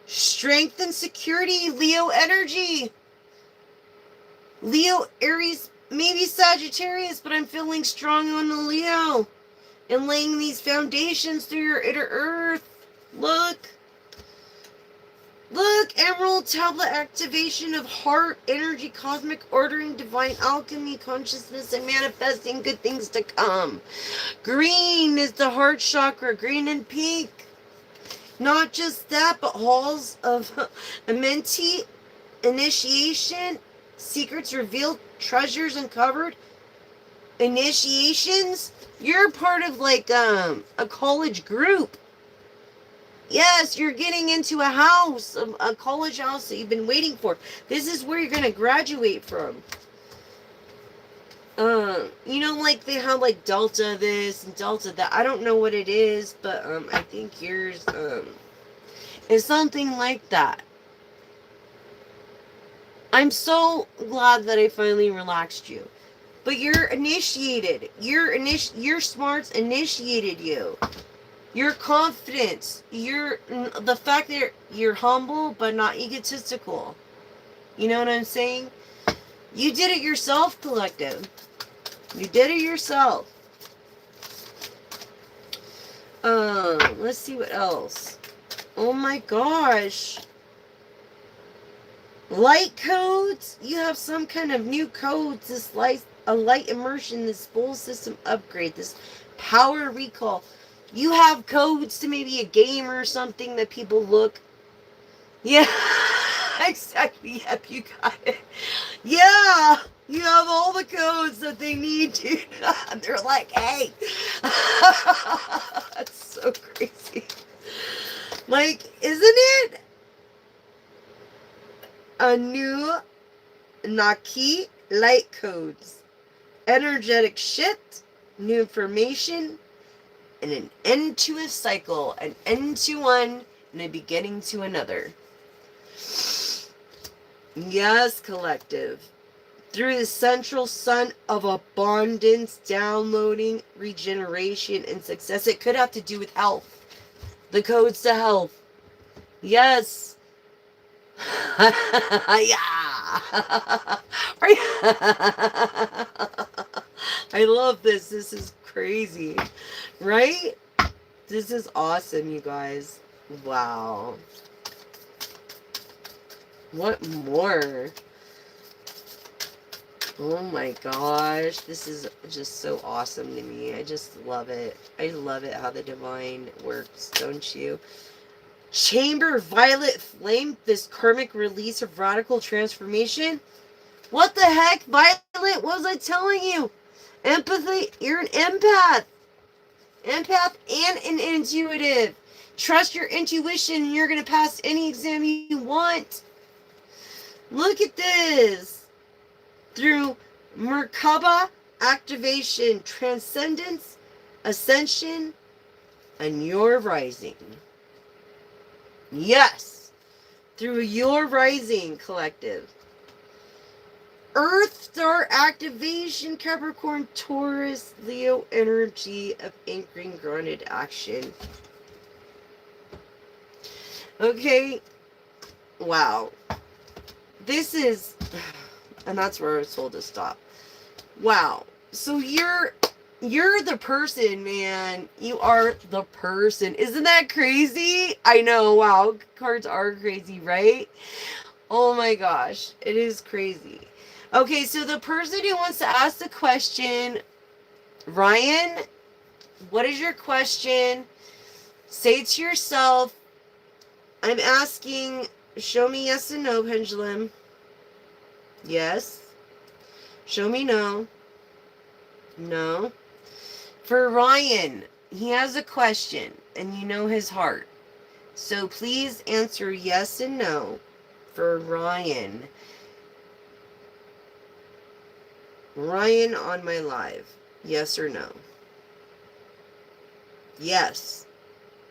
Strength and security, Leo energy. Leo, Aries, maybe Sagittarius, but I'm feeling strong on the Leo. And laying these foundations through your inner earth. Look. Look, Emerald Tablet activation of heart, energy, cosmic ordering, divine alchemy, consciousness, and manifesting good things to come. Green is the heart chakra, green and pink. Not just that, but halls of Amenti, initiation, secrets revealed, treasures uncovered, initiations. You're part of like a college group. Yes, you're getting into a house, a college house that you've been waiting for. This is where you're going to graduate from. You know, like they have like Delta this and Delta that. I don't know what it is, but I think yours is something like that. I'm so glad that I finally relaxed you. But you're initiated. Your smarts initiated you. Your confidence, the fact that you're humble but not egotistical. You know what I'm saying? You did it yourself, collective. You did it yourself. Let's see what else. Oh my gosh. Light codes. You have some kind of new codes. This a light immersion, this full system upgrade, this power recall. You have codes to maybe a game or something that people look. Yeah, exactly. Yep, you got it. Yeah, you have all the codes that they need to. They're like, hey. That's so crazy. Like, isn't it a new Naki light codes? Energetic shift, new information, and an end to a cycle, an end to one, and a beginning to another. Yes, collective. Through the central sun of abundance, downloading, regeneration, and success. It could have to do with health. The codes to health. Yes. Yeah. I love this. This is crazy. Right? This is awesome, you guys. Wow. What more? Oh my gosh. This is just so awesome to me. I just love it. I love it how the divine works, don't you? Chamber Violet Flame, this karmic release of radical transformation. What the heck, Violet? What was I telling you? Empathy. You're an empath. Empath and an intuitive. Trust your intuition and you're going to pass any exam you want. Look at this. Through Merkaba activation, transcendence, ascension, and your rising. Yes. Through your rising, collective. Earth Star activation, Capricorn, Taurus, Leo energy of anchoring grounded action. Okay. Wow. This is, and that's where I was told to stop. Wow. So you're the person, man. You are the person. Isn't that crazy? I know. Wow. Cards are crazy, right? Oh my gosh. It is crazy. Okay, so the person who wants to ask the question, Ryan, what is your question? Say it to yourself. I'm asking, show me yes and no, pendulum. Yes. Show me no. No. For Ryan, he has a question, and you know his heart. So please answer yes and no for Ryan. Ryan on my live. Yes or no? Yes.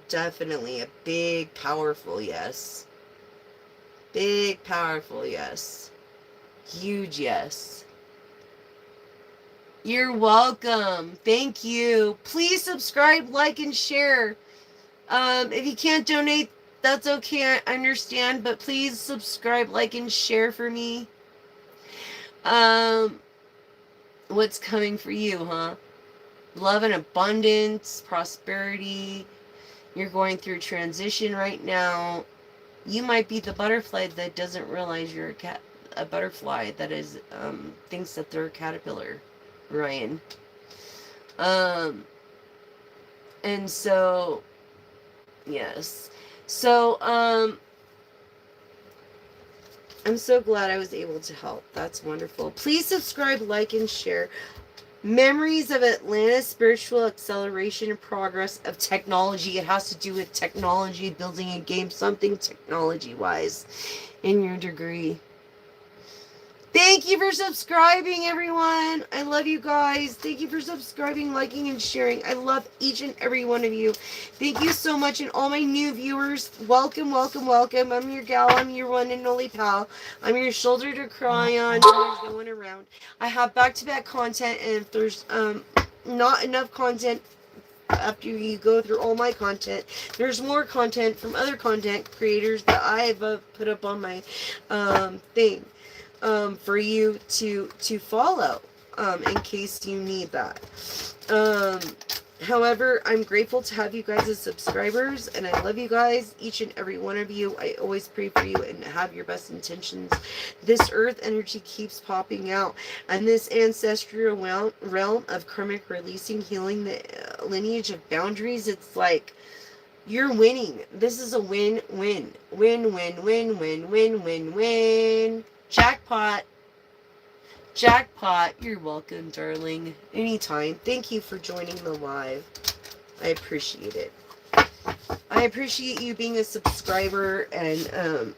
Definitely a big, powerful yes. Big, powerful yes. Huge yes. You're welcome. Thank you. Please subscribe, like, and share. If you can't donate, that's okay. I understand, but please subscribe, like, and share for me. What's coming for you, huh? Love and abundance, prosperity. You're going through transition right now. You might be the butterfly that doesn't realize you're a butterfly that is thinks that they're a caterpillar, Ryan. And so yes. So I'm so glad I was able to help. That's wonderful. Please subscribe, like, and share. Memories of Atlantis, spiritual acceleration and progress of technology. It has to do with technology, building a game, something technology-wise in your degree. Thank you for subscribing, everyone. I love you guys. Thank you for subscribing, liking, and sharing. I love each and every one of you. Thank you so much. And all my new viewers, welcome, welcome, welcome. I'm your gal. I'm your one and only pal. I'm your shoulder to cry on. There's no one around. I have back-to-back content, and if there's not enough content after you go through all my content, there's more content from other content creators that I've put up on my thing. For you to follow, in case you need that. However, I'm grateful to have you guys as subscribers, and I love you guys, each and every one of you. I always pray for you and have your best intentions. This earth energy keeps popping out, and this ancestral realm of karmic releasing, healing the lineage of boundaries, it's like you're winning. This is a win-win. Win-win-win-win-win-win-win. Jackpot. Jackpot. You're welcome, darling. Anytime. Thank you for joining the live. I appreciate it. I appreciate you being a subscriber and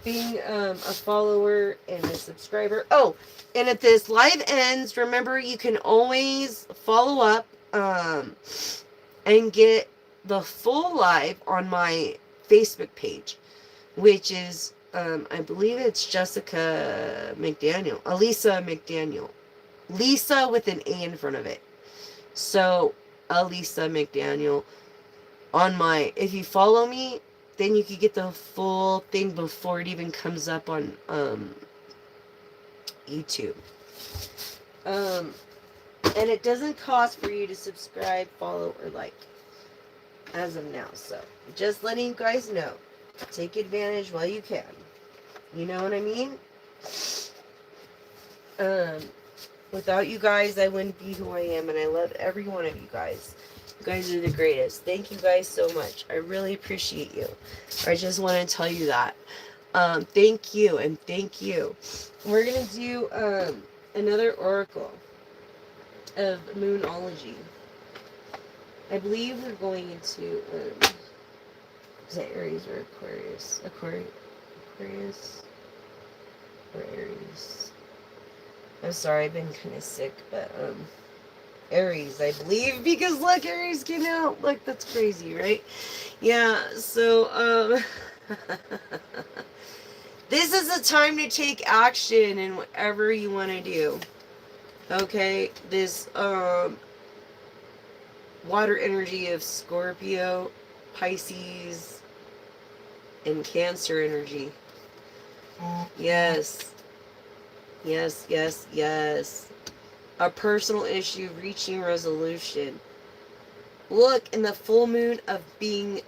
being a follower and a subscriber. Oh, and if this live ends, remember you can always follow up and get the full live on my Facebook page, which is I believe it's Jessica McDaniel. Elisa McDaniel. Lisa with an A in front of it. So, Elisa McDaniel. On my, if you follow me, then you can get the full thing before it even comes up on YouTube. And it doesn't cost for you to subscribe, follow, or like as of now. So, just letting you guys know. Take advantage while you can. You know what I mean? Without you guys, I wouldn't be who I am, and I love every one of you guys. You guys are the greatest. Thank you guys so much. I really appreciate you. I just want to tell you that. Thank you, and thank you. We're going to do another oracle of Moonology. I believe we're going into... is that Aries or Aquarius? Aquarius or Aries? I'm sorry, I've been kind of sick, but Aries, I believe, because look, Aries came out. Look, that's crazy, right? Yeah, so this is the time to take action in whatever you want to do. Okay, this water energy of Scorpio, Pisces, and Cancer energy. Yes. Yes, yes, yes. A personal issue reaching resolution. Look, in the full moon of being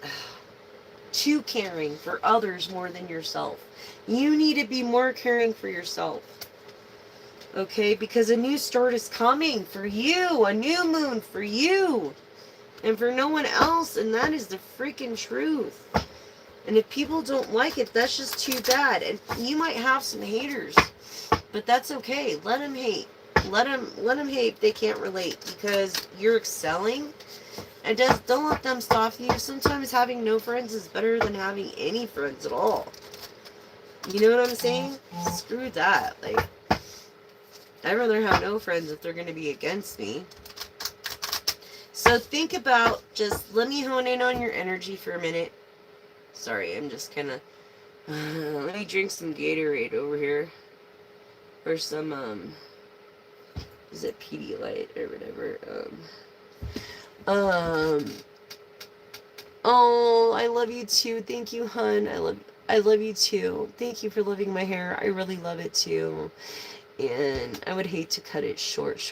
too caring for others more than yourself. You need to be more caring for yourself. Okay? Because a new start is coming for you. A new moon for you. And for no one else. And that is the freaking truth. And if people don't like it, that's just too bad. And you might have some haters. But that's okay. Let them hate. Let them hate if they can't relate. Because you're excelling. And don't let them stop you. Sometimes having no friends is better than having any friends at all. You know what I'm saying? Screw that. Like, I'd rather have no friends if they're going to be against me. So think about, just let me hone in on your energy for a minute. Sorry, I'm just kind of, let me drink some Gatorade over here. Or some, is it Pedialyte or whatever? Oh, I love you too. Thank you, hun. I love you too. Thank you for loving my hair. I really love it too. And I would hate to cut it short.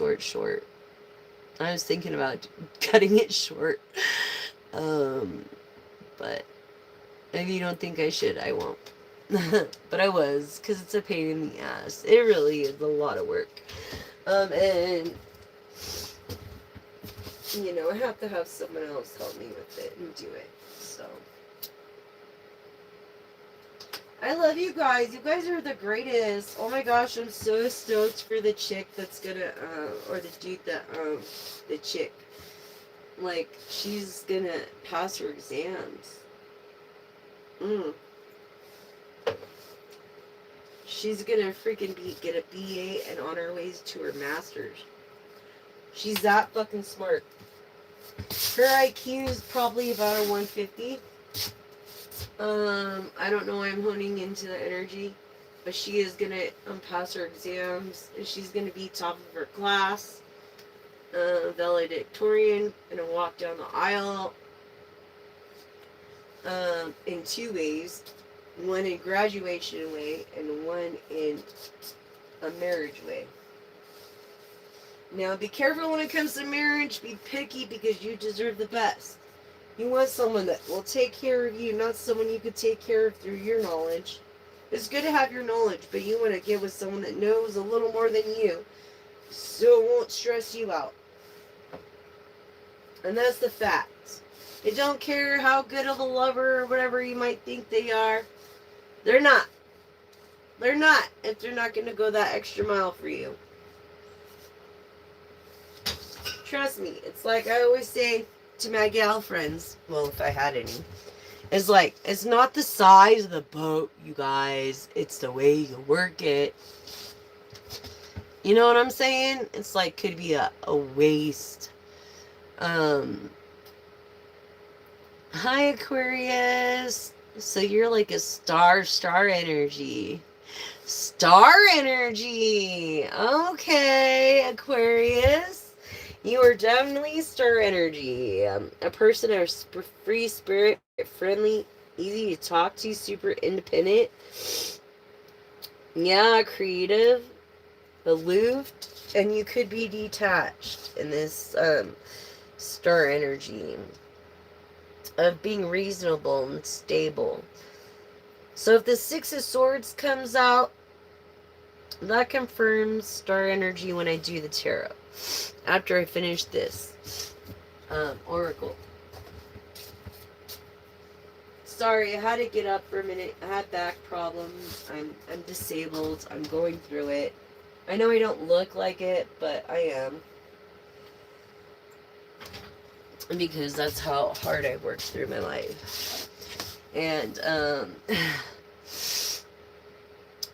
I was thinking about cutting it short. But if you don't think I should, I won't. But I was, because it's a pain in the ass. It really is a lot of work. And you know, I have to have someone else help me with it and do it. So I love you guys. You guys are the greatest. Oh my gosh, I'm so stoked for the chick that's gonna, or the dude that, the chick. Like, she's gonna pass her exams. She's gonna freaking get a BA and on her ways to her master's. She's that fucking smart. Her IQ is probably about a 150. I don't know why I'm honing into the energy, but she is gonna pass her exams, and she's gonna be top of her class. Valedictorian, gonna walk down the aisle in two ways. One in graduation way, and one in a marriage way. Now, be careful when it comes to marriage. Be picky, because you deserve the best. You want someone that will take care of you, not someone you could take care of through your knowledge. It's good to have your knowledge, but you want to get with someone that knows a little more than you, so it won't stress you out. And that's the fact. They don't care how good of a lover or whatever you might think they are. They're not. They're not, if they're not going to go that extra mile for you. Trust me. It's like I always say to my gal friends, well, if I had any, it's like, it's not the size of the boat, you guys. It's the way you work it. You know what I'm saying? It's like, could be a waste. Hi, Aquarius. So you're like a star energy. Star energy. Okay, Aquarius. You are definitely star energy. A person of free spirit, friendly, easy to talk to, super independent. Yeah, creative, aloof, and you could be detached in this star energy of being reasonable and stable. So if the Six of Swords comes out, that confirms star energy when I do the tarot. After I finish this oracle. Sorry, I had to get up for a minute. I had back problems. I'm disabled. I'm going through it. I know I don't look like it, but I am. Because that's how hard I worked through my life. And,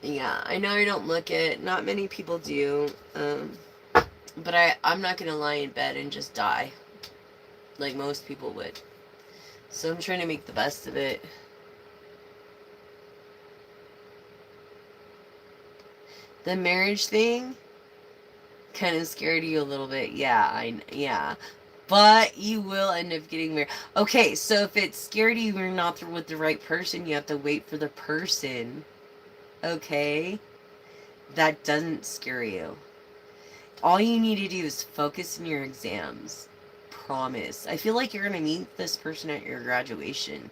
yeah, I know I don't look it. Not many people do. But I'm not going to lie in bed and just die. Like most people would. So I'm trying to make the best of it. The marriage thing kind of scared you a little bit. Yeah. But you will end up getting married. Okay, so if it scared you, you're not with the right person, you have to wait for the person. Okay? That doesn't scare you. All you need to do is focus on your exams. Promise. I feel like you're going to meet this person at your graduation.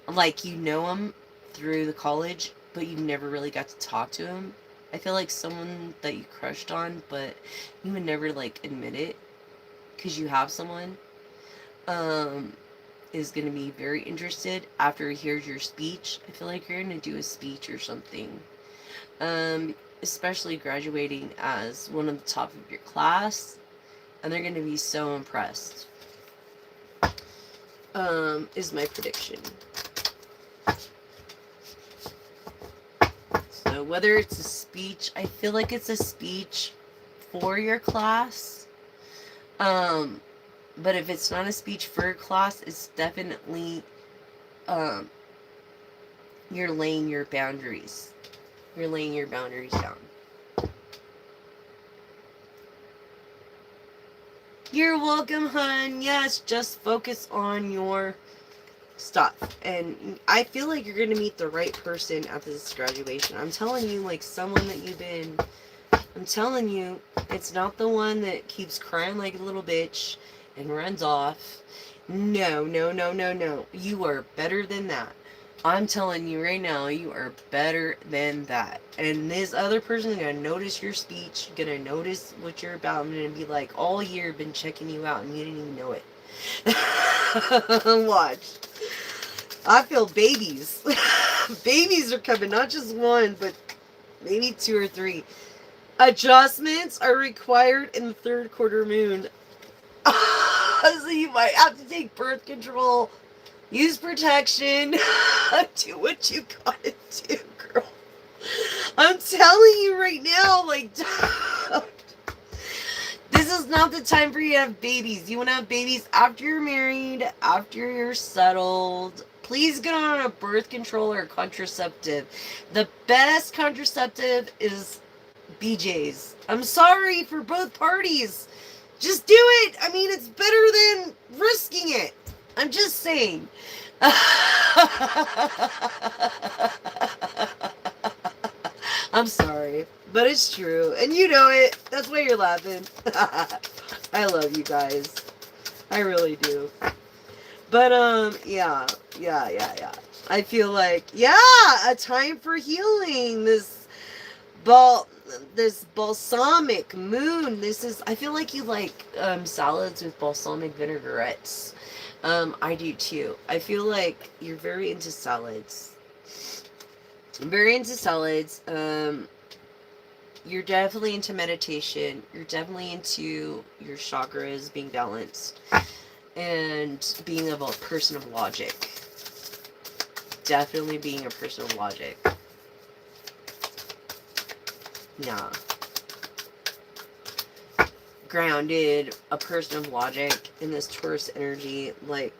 Like, you know him through the college, but you never really got to talk to him. I feel like someone that you crushed on, but you would never like admit it because you have someone, is going to be very interested after he hears your speech. I feel like you're going to do a speech or something. Especially graduating as one of the top of your class, and they're going to be so impressed. Is my prediction. So whether it's a speech, I feel like it's a speech for your class. But if it's not a speech for your class, it's definitely, you're laying your boundaries. You're laying your boundaries down. You're welcome, hun. Yes, just focus on your stuff. And I feel like you're going to meet the right person at this graduation. I'm telling you, like, someone that you've been... I'm telling you, it's not the one that keeps crying like a little bitch and runs off. No, no, no, no, no. You are better than that. I'm telling you right now, you are better than that. And this other person is going to notice your speech, going to notice what you're about, and going to be like, all year been checking you out and you didn't even know it. Watch. I feel babies. Babies are coming, not just one, but maybe 2 or 3. Adjustments are required in the 3rd quarter moon. So you might have to take birth control. Use protection. Do what you gotta do, girl. I'm telling you right now, like, this is not the time for you to have babies. You want to have babies after you're married, after you're settled. Please get on a birth control or contraceptive. The best contraceptive is BJ's. I'm sorry for both parties. Just do it. I mean, it's better than risking it. I'm just saying. I'm sorry, but it's true. And you know it. That's why you're laughing. I love you guys. I really do. But, yeah. I feel like, yeah, a time for healing. This balsamic moon. I feel like you like salads with balsamic vinaigrettes. I do too. I feel like you're very into salads. I'm very into salads. You're definitely into meditation. You're definitely into your chakras being balanced and being a person of logic. Definitely being a person of logic. Yeah. Grounded, a person of logic in this Taurus energy, like,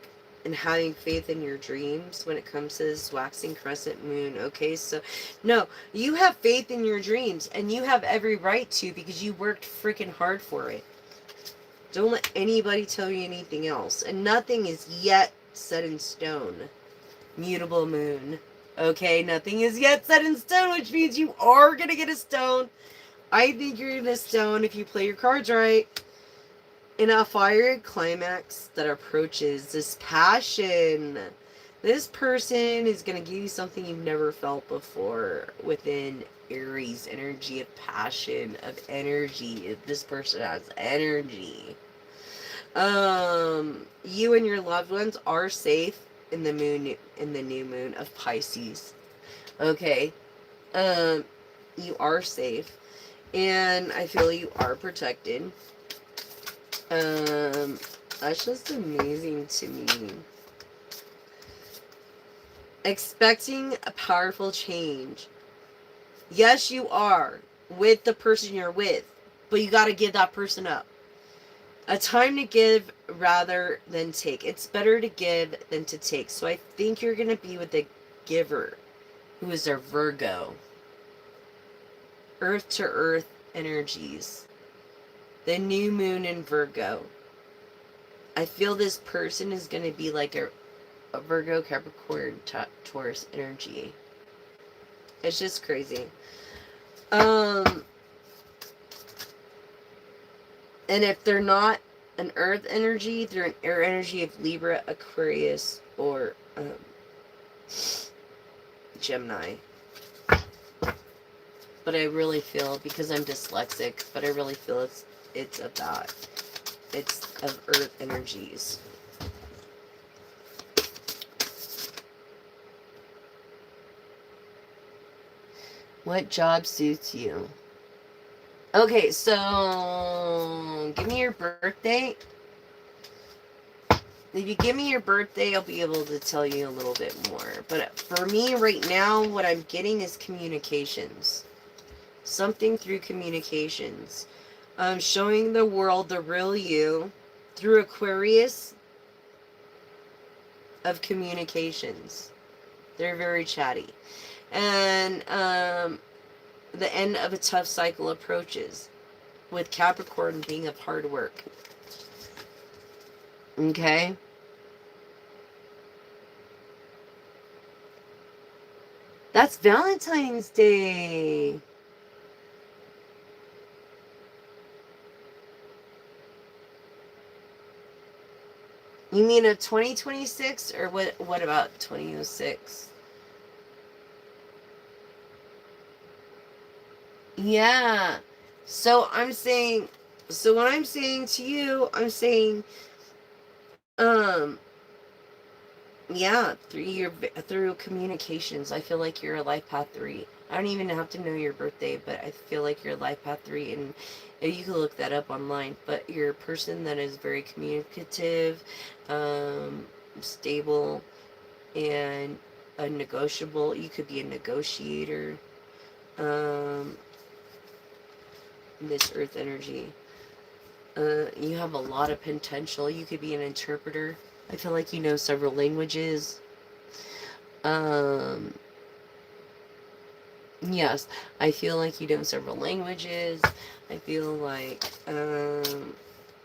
and having faith in your dreams when it comes to this waxing crescent moon. Okay, so no, you have faith in your dreams, and you have every right to, because you worked freaking hard for it. Don't let anybody tell you anything else. And nothing is yet set in stone. Mutable moon. Okay, nothing is yet set in stone, which means you are gonna get a stone. I think you're gonna stone if you play your cards right. In a fiery climax that approaches this passion. This person is going to give you something you've never felt before within Aries energy of passion, of energy. This person has energy. You and your loved ones are safe in the new moon of Pisces. Okay. You are safe. And I feel you are protected. That's just amazing to me. Expecting a powerful change. Yes, you are with the person you're with, but you got to give that person up. A time to give rather than take. It's better to give than to take. So I think you're going to be with the giver, who is a Virgo. Earth to earth energies. The new moon in Virgo. I feel this person is going to be like a Virgo, Capricorn, Taurus energy. It's just crazy. And if they're not an earth energy, they're an air energy of Libra, Aquarius, or Gemini. but I really feel, because I'm dyslexic, but I really feel it's of that. It's of earth energies. What job suits you? Okay, so give me your birthday. If you give me your birthday, I'll be able to tell you a little bit more. But for me right now, what I'm getting is communications. Something through communications. Showing the world the real you through Aquarius of communications. They're very chatty. And the end of a tough cycle approaches, with Capricorn being of hard work. Okay? That's Valentine's Day. You mean of 2026, or what about 2006? Yeah. So what I'm saying to you, I'm saying, um, yeah, through communications, I feel like you're a life path 3. I don't even have to know your birthday, but I feel like you're a life path 3, and you can look that up online. But you're a person that is very communicative, stable, and a negotiable. You could be a negotiator. Um, this earth energy. You have a lot of potential. You could be an interpreter. I feel like you know several languages. Um, yes, I feel like you know several languages. I feel like, or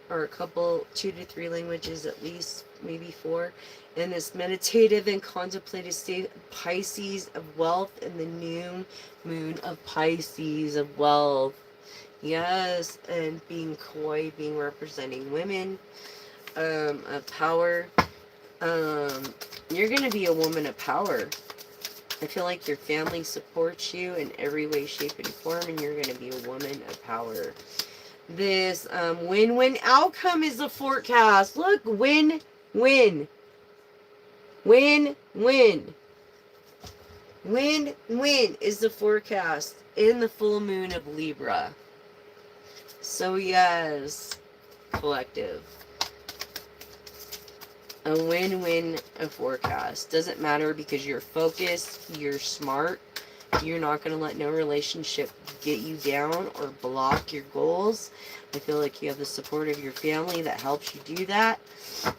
a couple, 2 to 3 languages at least, maybe 4. In this meditative and contemplative state, Pisces of wealth, and the new moon of Pisces of wealth. Yes, and being coy, being representing women, of power. You're gonna be a woman of power. I feel like your family supports you in every way, shape, and form, and you're gonna be a woman of power. This win-win outcome is the forecast. Look, win-win. Win-win. Win-win is the forecast in the full moon of Libra. So yes, collective. A win-win forecast. Doesn't matter, because you're focused, you're smart, you're not going to let no relationship get you down or block your goals. I feel like you have the support of your family that helps you do that.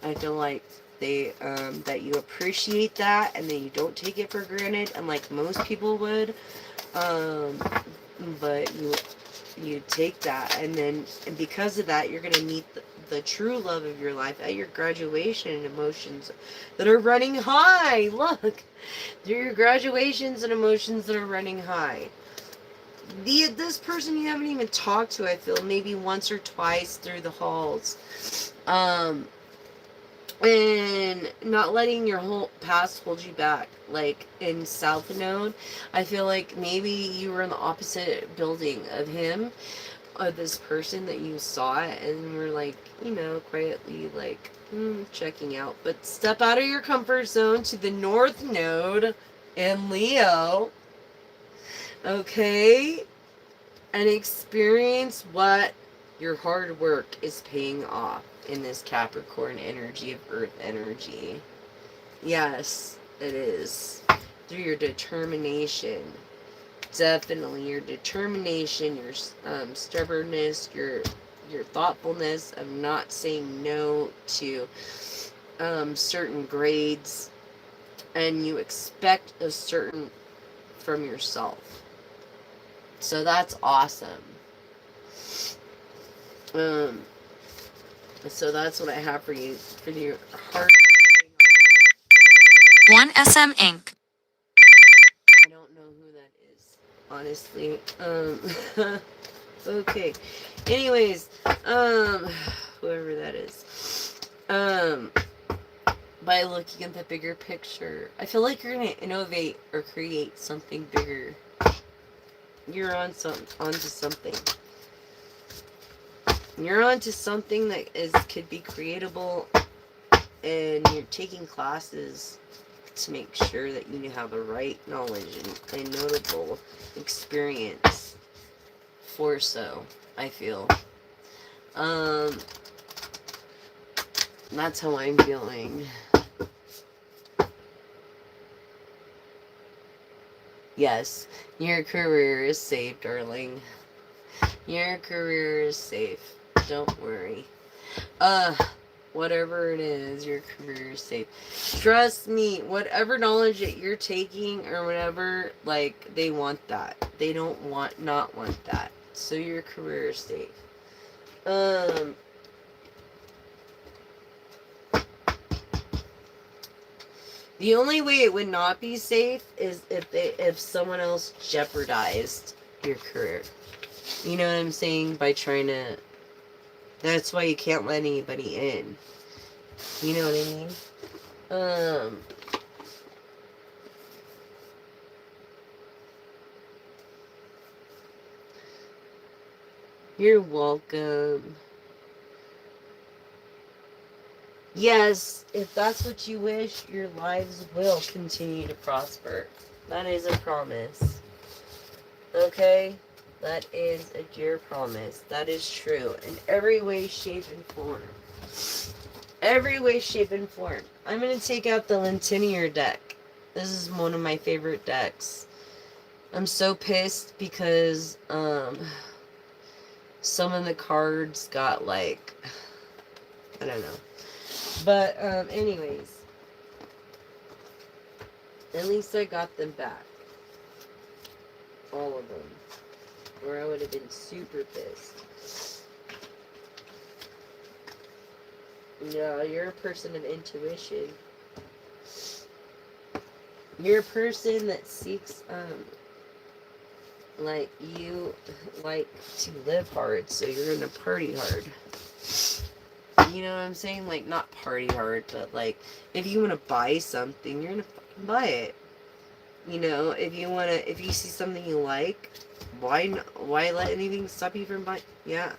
I feel like that you appreciate that, and that you don't take it for granted, unlike most people would. But you take that, and because of that, you're going to meet the true love of your life at your graduation, and emotions that are running high. Look, through your graduations and emotions that are running high. This person you haven't even talked to, I feel, maybe once or twice through the halls. And not letting your whole past hold you back. Like in South Node, I feel like maybe you were in the opposite building of him, of this person that you saw, and were like, quietly like, checking out. But step out of your comfort zone to the North Node in Leo, okay, and experience what your hard work is paying off in this Capricorn energy of Earth energy. Yes, it is. Through your determination. Definitely your determination, your stubbornness, your thoughtfulness of not saying no to certain grades, and you expect a certain from yourself. So that's awesome. So that's what I have for you, for your hard One SM Inc. I don't know who that is, honestly. Okay. Anyways, whoever that is. By looking at the bigger picture, I feel like you're gonna innovate or create something bigger. you're onto something. You're onto something that could be creatable, and you're taking classes to make sure that you have the right knowledge and notable experience for so, I feel. That's how I'm feeling. Yes, your career is safe, darling. Your career is safe. Don't worry. Whatever it is, your career is safe. Trust me, whatever knowledge that you're taking or whatever, like, they want that. They don't not want that. So your career is safe. The only way it would not be safe is if someone else jeopardized your career. You know what I'm saying? By trying to... That's why you can't let anybody in. You know what I mean? You're welcome. Yes, if that's what you wish, your lives will continue to prosper. That is a promise. Okay? That is a dear promise. That is true. In every way, shape, and form. Every way, shape, and form. I'm going to take out the Lentinier deck. This is one of my favorite decks. I'm so pissed because some of the cards got like... I don't know. But, anyways. At least I got them back. All of them. Or I would have been super pissed. Yeah, you're a person of intuition. You're a person that seeks, like, you like to live hard, so you're gonna party hard. You know what I'm saying? Like, not party hard, but like, if you want to buy something, you're gonna fucking buy it. You know, if you see something you like, why let anything stop you from buying? Yeah.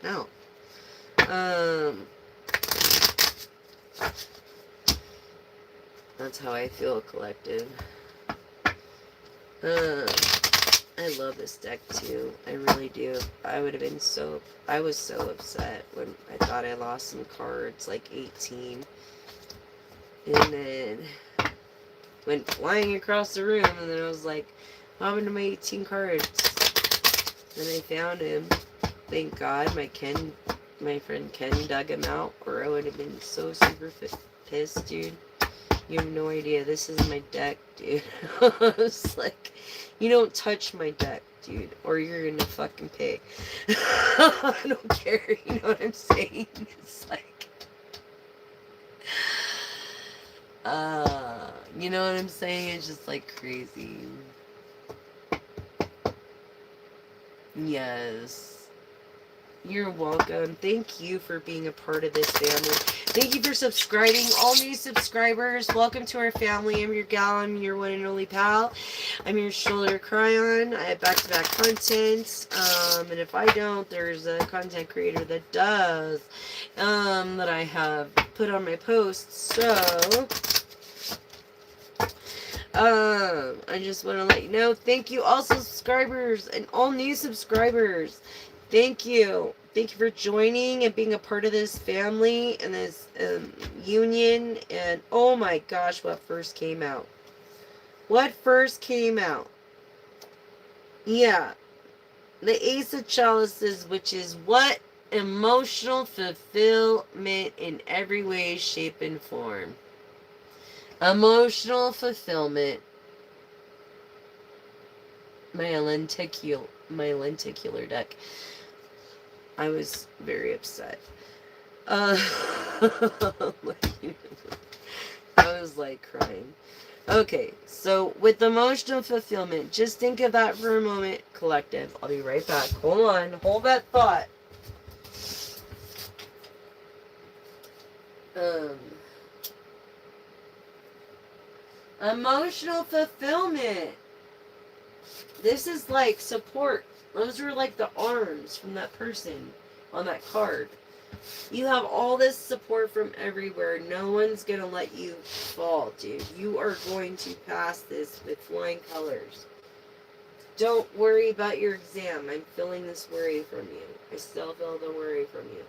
No. That's how I feel, collective. I love this deck too. I really do. I was so upset when I thought I lost some cards, like 18. And then went flying across the room, and then I was like, what happened to my 18 cards? And I found him. Thank God my friend Ken dug him out, or I would have been so super pissed, dude. You have no idea. This is my deck, dude. I was like, you don't touch my deck, dude, or you're gonna fucking pay. I don't care. You know what I'm saying? It's like, you know what I'm saying? It's just like crazy. Yes. You're welcome. Thank you for being a part of this family. Thank you for subscribing. All new subscribers, welcome to our family. I'm your gal. I'm your one and only pal. I'm your shoulder cry on. I have back-to-back content. And if I don't, there's a content creator that does. That I have put on my posts. So... I just want to let you know, thank you also subscribers and all new subscribers. Thank you. Thank you for joining and being a part of this family and this union. And oh my gosh, what first came out? What first came out? Yeah. The Ace of Chalices, which is what? Emotional fulfillment in every way, shape, and form. Emotional fulfillment. My lenticular deck. I was very upset. I was like crying. Okay, so with emotional fulfillment, just think of that for a moment, collective. I'll be right back. Hold on. Hold that thought. Emotional fulfillment. This is like support. Those are like the arms from that person on that card. You have all this support from everywhere. No one's going to let you fall, dude. You are going to pass this with flying colors. Don't worry about your exam. I'm feeling this worry from you. I still feel the worry from you.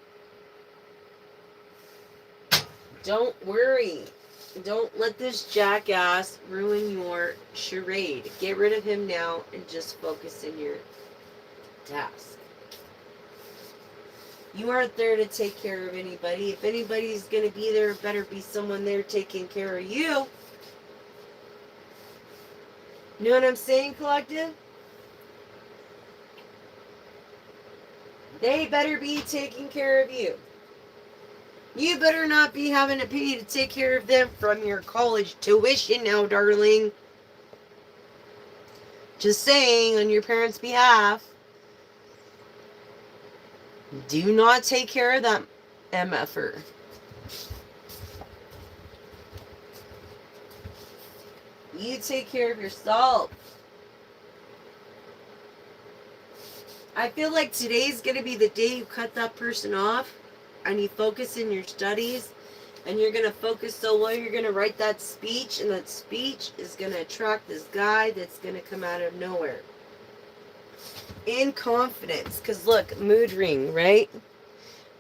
Don't worry. Don't let this jackass ruin your charade. Get rid of him now and just focus in your task. You aren't there to take care of anybody. If anybody's going to be there, it better be someone there taking care of you. You know what I'm saying, collective? They better be taking care of you. You better not be having to pay to take care of them from your college tuition now, darling. Just saying, on your parents' behalf. Do not take care of that MFer. You take care of yourself. I feel like today's going to be the day you cut that person off and you focus in your studies, and you're going to focus so well, you're going to write that speech, and that speech is going to attract this guy that's going to come out of nowhere. In confidence. Because look, mood ring, right?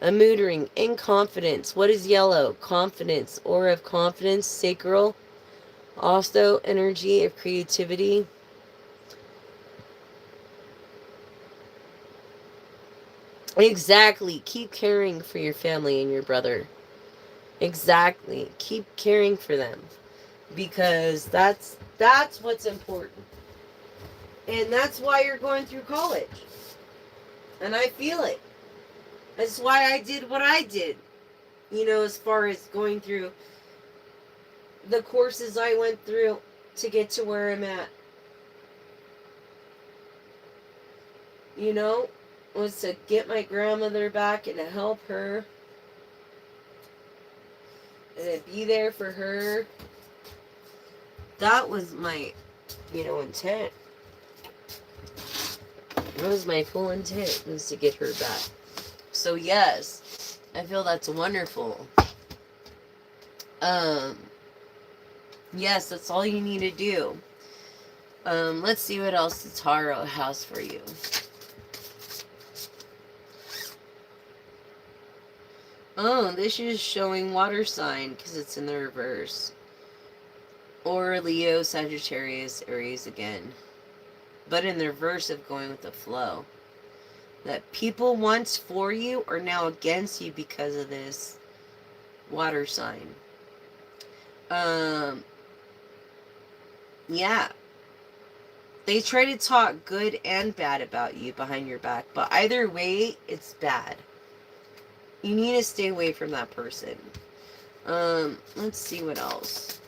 A mood ring. In confidence. What is yellow? Confidence. Aura of confidence. Sacral. Also, energy of creativity. Exactly. Keep caring for your family and your brother. Exactly. Keep caring for them. Because that's what's important. And that's why you're going through college. And I feel it. That's why I did what I did. You know, as far as going through the courses I went through to get to where I'm at. You know, was to get my grandmother back and to help her. And to be there for her. That was my, intent. That was my full intent, was to get her back. So yes, I feel that's wonderful. Yes, that's all you need to do. Let's see what else the tarot has for you. Oh, this is showing water sign because it's in the reverse. Or Leo, Sagittarius, Aries again. But in the reverse of going with the flow. That people once for you are now against you because of this water sign. Yeah. They try to talk good and bad about you behind your back. But either way, it's bad. You need to stay away from that person. Let's see what else.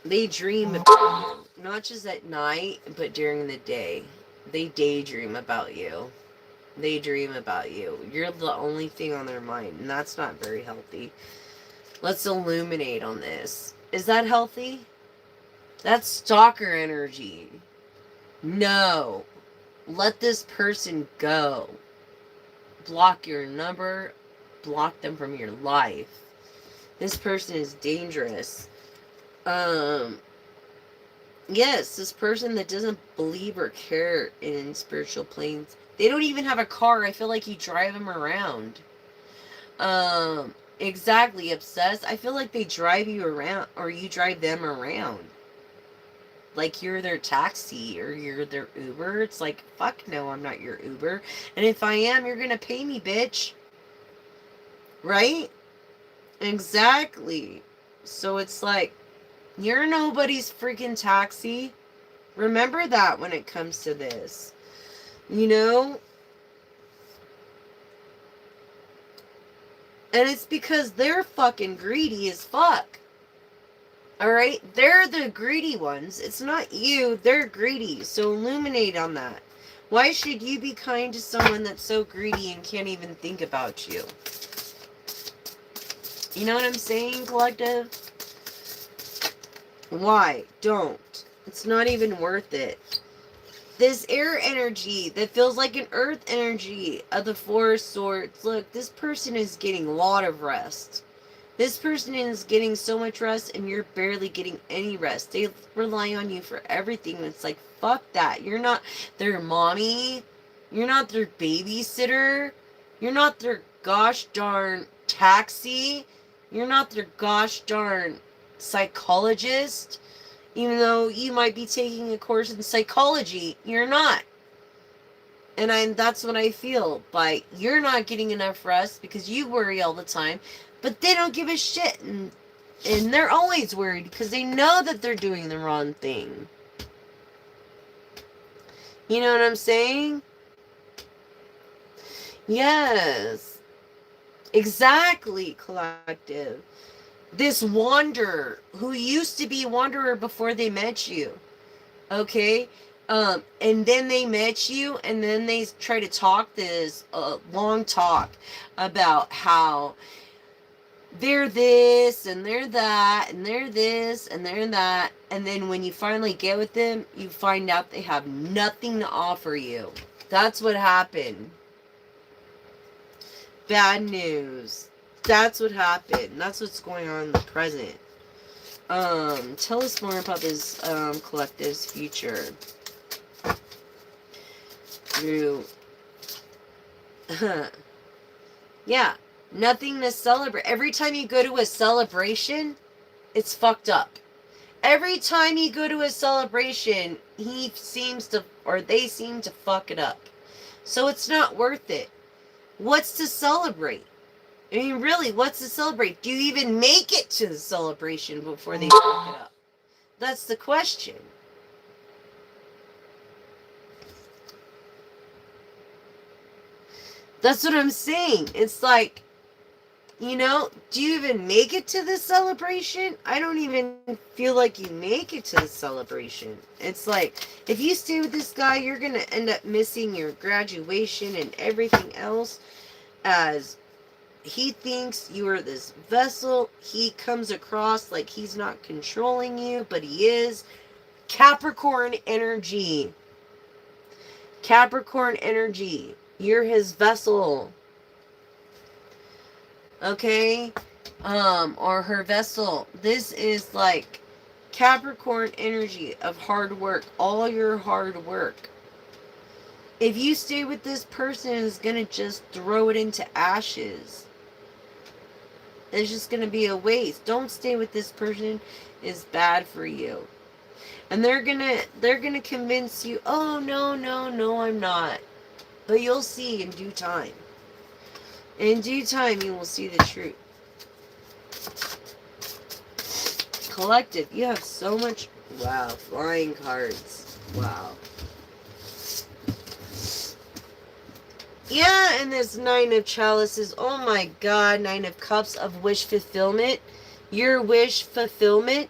They dream about you. Not just at night, but during the day. They daydream about you. They dream about you. You're the only thing on their mind, and that's not very healthy. Let's illuminate on this. Is that healthy? That's stalker energy. No. Let this person go. Block your number. Block them from your life. This person is dangerous. Yes, this person that doesn't believe or care in spiritual planes. They don't even have a car. I feel like you drive them around. Exactly, obsessed. I feel like they drive you around, or you drive them around. Like you're their taxi, or you're their Uber. It's like, fuck no, I'm not your Uber. And if I am, you're gonna pay me, bitch. Right? Exactly. So it's like, you're nobody's freaking taxi. Remember that when it comes to this. You know? And it's because they're fucking greedy as fuck. Alright? They're the greedy ones. It's not you. They're greedy. So illuminate on that. Why should you be kind to someone that's so greedy and can't even think about you? You know what I'm saying, collective? Why? Don't. It's not even worth it. This air energy that feels like an earth energy of the Four of Swords. Look, this person is getting a lot of rest. This person is getting so much rest and you're barely getting any rest. They rely on you for everything. It's like, fuck that. You're not their mommy. You're not their babysitter. You're not their gosh darn taxi. You're not their gosh darn psychologist. Even though you might be taking a course in psychology, you're not. And that's what I feel. By you're not getting enough rest because you worry all the time, but they don't give a shit. And they're always worried because they know that they're doing the wrong thing. You know what I'm saying? Yes. Exactly, collective. This wanderer who used to be wanderer before they met you. Okay? And then they met you and then they try to talk this long talk about how they're this and they're that and they're this and they're that. And then when you finally get with them, you find out they have nothing to offer you. That's what happened. Bad news. That's what happened. That's what's going on in the present. Tell us more about this collective's future. Through yeah, nothing to celebrate. Every time you go to a celebration, it's fucked up. Every time you go to a celebration, he seems to, or they seem to fuck it up. So it's not worth it. What's to celebrate? I mean, really, what's to celebrate? Do you even make it to the celebration before they fuck it up? That's the question. That's what I'm saying. It's like, you know, do you even make it to the celebration? I don't even feel like you make it to the celebration. It's like, if you stay with this guy, you're going to end up missing your graduation and everything else, as he thinks you are this vessel. He comes across like he's not controlling you, but he is. Capricorn energy. Capricorn energy. You're his vessel. Okay? Or her vessel. This is like Capricorn energy of hard work. All your hard work. If you stay with this person, it's going to just throw it into ashes. It's just going to be a waste. Don't stay with this person. It's bad for you. And they're going to convince you, "Oh, no, I'm not." But you'll see in due time. In due time, you will see the truth. Collective, you have so much. Wow, flying cards. Wow. Yeah, and this Nine of Chalices. Oh my God, Nine of Cups of wish fulfillment. Your wish fulfillment.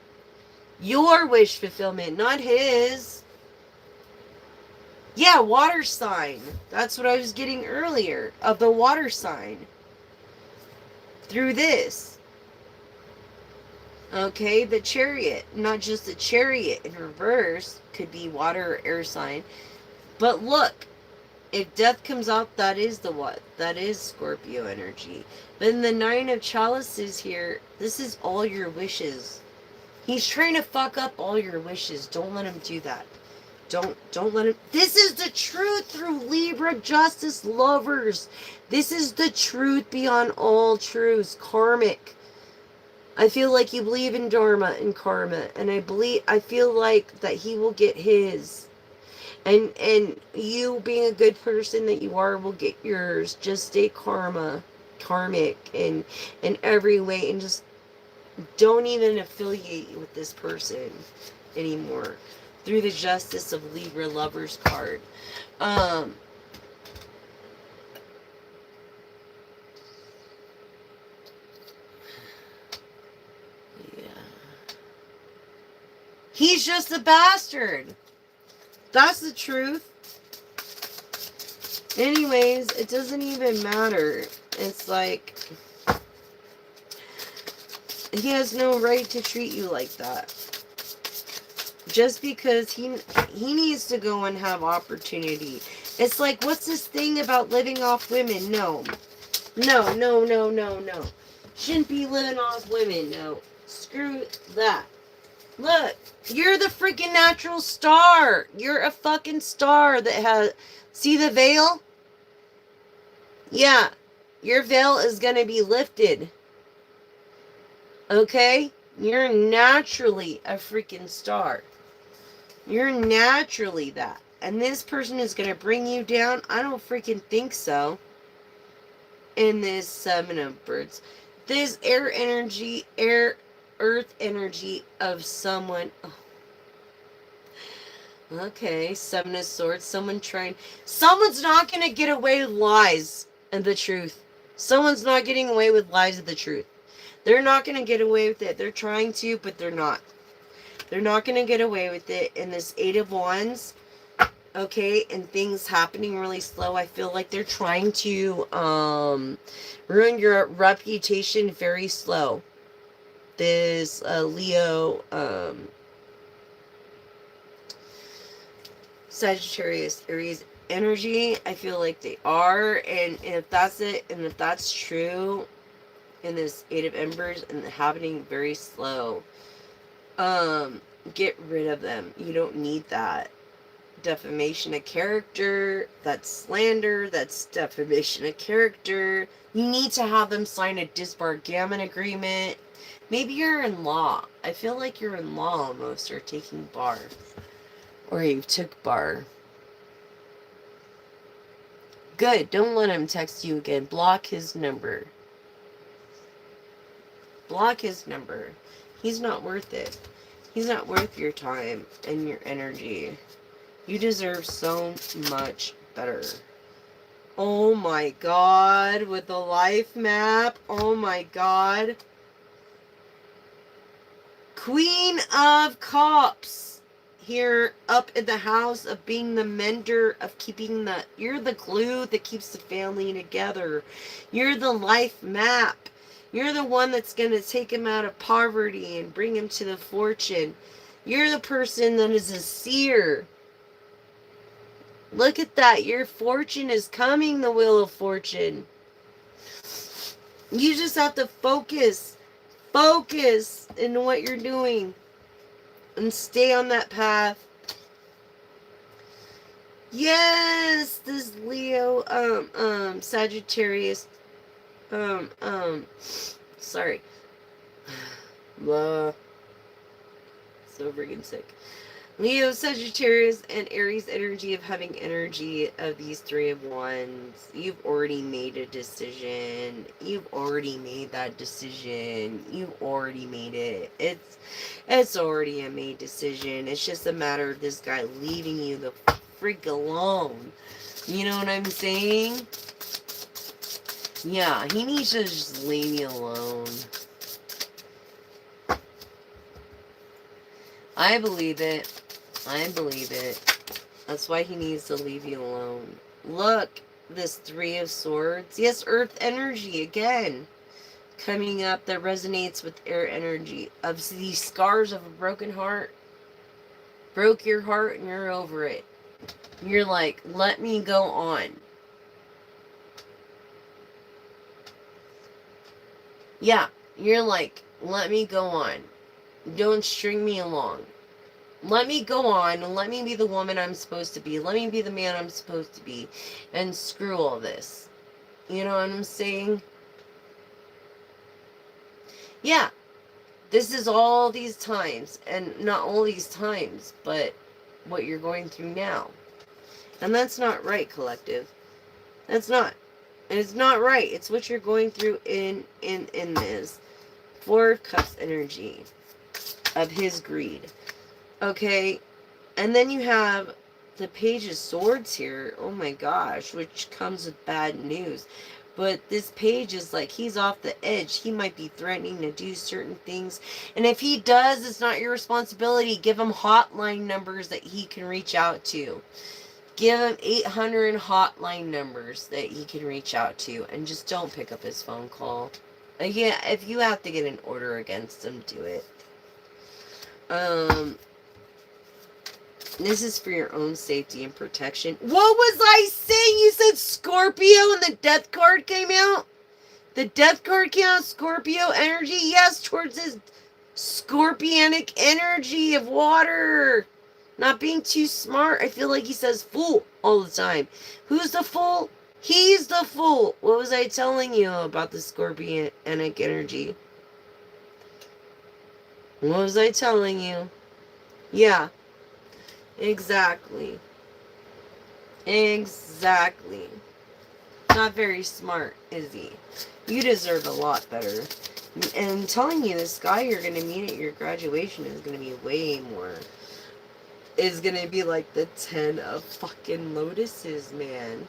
Your wish fulfillment, not his. Yeah, water sign. That's what I was getting earlier. Of the water sign. Through this. Okay, the Chariot. Not just the Chariot in reverse. Could be water or air sign. But look. If death comes out, that is the what? That is Scorpio energy. But in the Nine of Chalices here, this is all your wishes. He's trying to fuck up all your wishes. Don't let him do that. Don't let him. This is the truth through Libra justice lovers. This is the truth beyond all truths. Karmic. I feel like you believe in Dharma and karma. And I feel like that he will get his. And you being a good person that you are will get yours. Just stay karmic in every way, and just don't even affiliate with this person anymore. Through the Justice of Libra Lovers card. Yeah. He's just a bastard. That's the truth. Anyways, it doesn't even matter. It's like, He has no right to treat you like that. Just because he needs to go and have opportunity. It's like, what's this thing about living off women? No. No, no, no, no, no. Shouldn't be living off women, no. Screw that. Look, you're the freaking natural star. You're a fucking star that has... See the veil? Yeah. Your veil is going to be lifted. Okay? You're naturally a freaking star. You're naturally that. And this person is going to bring you down? I don't freaking think so. In this Seven of Birds. This earth energy of someone. Oh. Okay, Seven of Swords. Someone's not going to get away with lies and the truth. Someone's not getting away with lies and the truth. They're not going to get away with it. They're trying to, but they're not. They're not going to get away with it. In this Eight of Wands, okay, and things happening really slow, I feel like they're trying to ruin your reputation very slow. This Leo, Sagittarius, Aries energy, I feel like they are, and if that's it, and if that's true, in this Eight of Embers, and happening very slow, get rid of them. You don't need that. Defamation of character, that's slander, that's defamation of character. You need to have them sign a disbargainment agreement. Maybe you're in law. I feel like you're in law almost, or taking bar. Or you took bar. Good, don't let him text you again. Block his number. Block his number. He's not worth it. He's not worth your time and your energy. You deserve so much better. Oh my God, with the life map. Oh my God. Queen of Cups. Here up in the house of being the mender, of keeping the... You're the glue that keeps the family together. You're the life map. You're the one that's going to take him out of poverty and bring him to the fortune. You're the person that is a seer. Look at that. Your fortune is coming, the Wheel of Fortune. You just have to focus. Focus in what you're doing. And stay on that path. Yes, this Leo, Sagittarius, sorry. So freaking sick. Leo, Sagittarius, and Aries energy of having energy of these Three of Wands. You've already made a decision. You've already made that decision. You've already made it. It's already a made decision. It's just a matter of this guy leaving you the freak alone. You know what I'm saying? Yeah, he needs to just leave me alone. I believe it. I believe it. That's why he needs to leave you alone. Look, this Three of Swords. Yes, Earth energy again. Coming up that resonates with air energy. Of these scars of a broken heart. Broke your heart and you're over it. You're like, let me go on. Yeah, you're like, let me go on. Don't string me along. Let me go on and let me be the woman I'm supposed to be. Let me be the man I'm supposed to be. And screw all this. You know what I'm saying? Yeah. This is all these times. And not all these times, but what you're going through now. And that's not right, collective. That's not. And it's not right. It's what you're going through in this. Four of Cups energy of his greed. Okay, and then you have the Page of Swords here. Oh my gosh, which comes with bad news. But this page is like, he's off the edge. He might be threatening to do certain things. And if he does, it's not your responsibility. Give him hotline numbers that he can reach out to. Give him 800 hotline numbers that he can reach out to. And just don't pick up his phone call. Yeah, if you have to get an order against them, do it. Um, this is for your own safety and protection. What was I saying? You said Scorpio and the death card came out? The death card came out, Scorpio energy? Yes, towards this scorpionic energy of water. Not being too smart. I feel like he says fool all the time. Who's the fool? He's the fool. What was I telling you about the scorpionic energy? What was I telling you? Yeah, exactly. Exactly. Not very smart, is he? You deserve a lot better. And I'm telling you, this guy you're going to meet at your graduation is going to be way more. Is going to be like the 10 of fucking lotuses, man.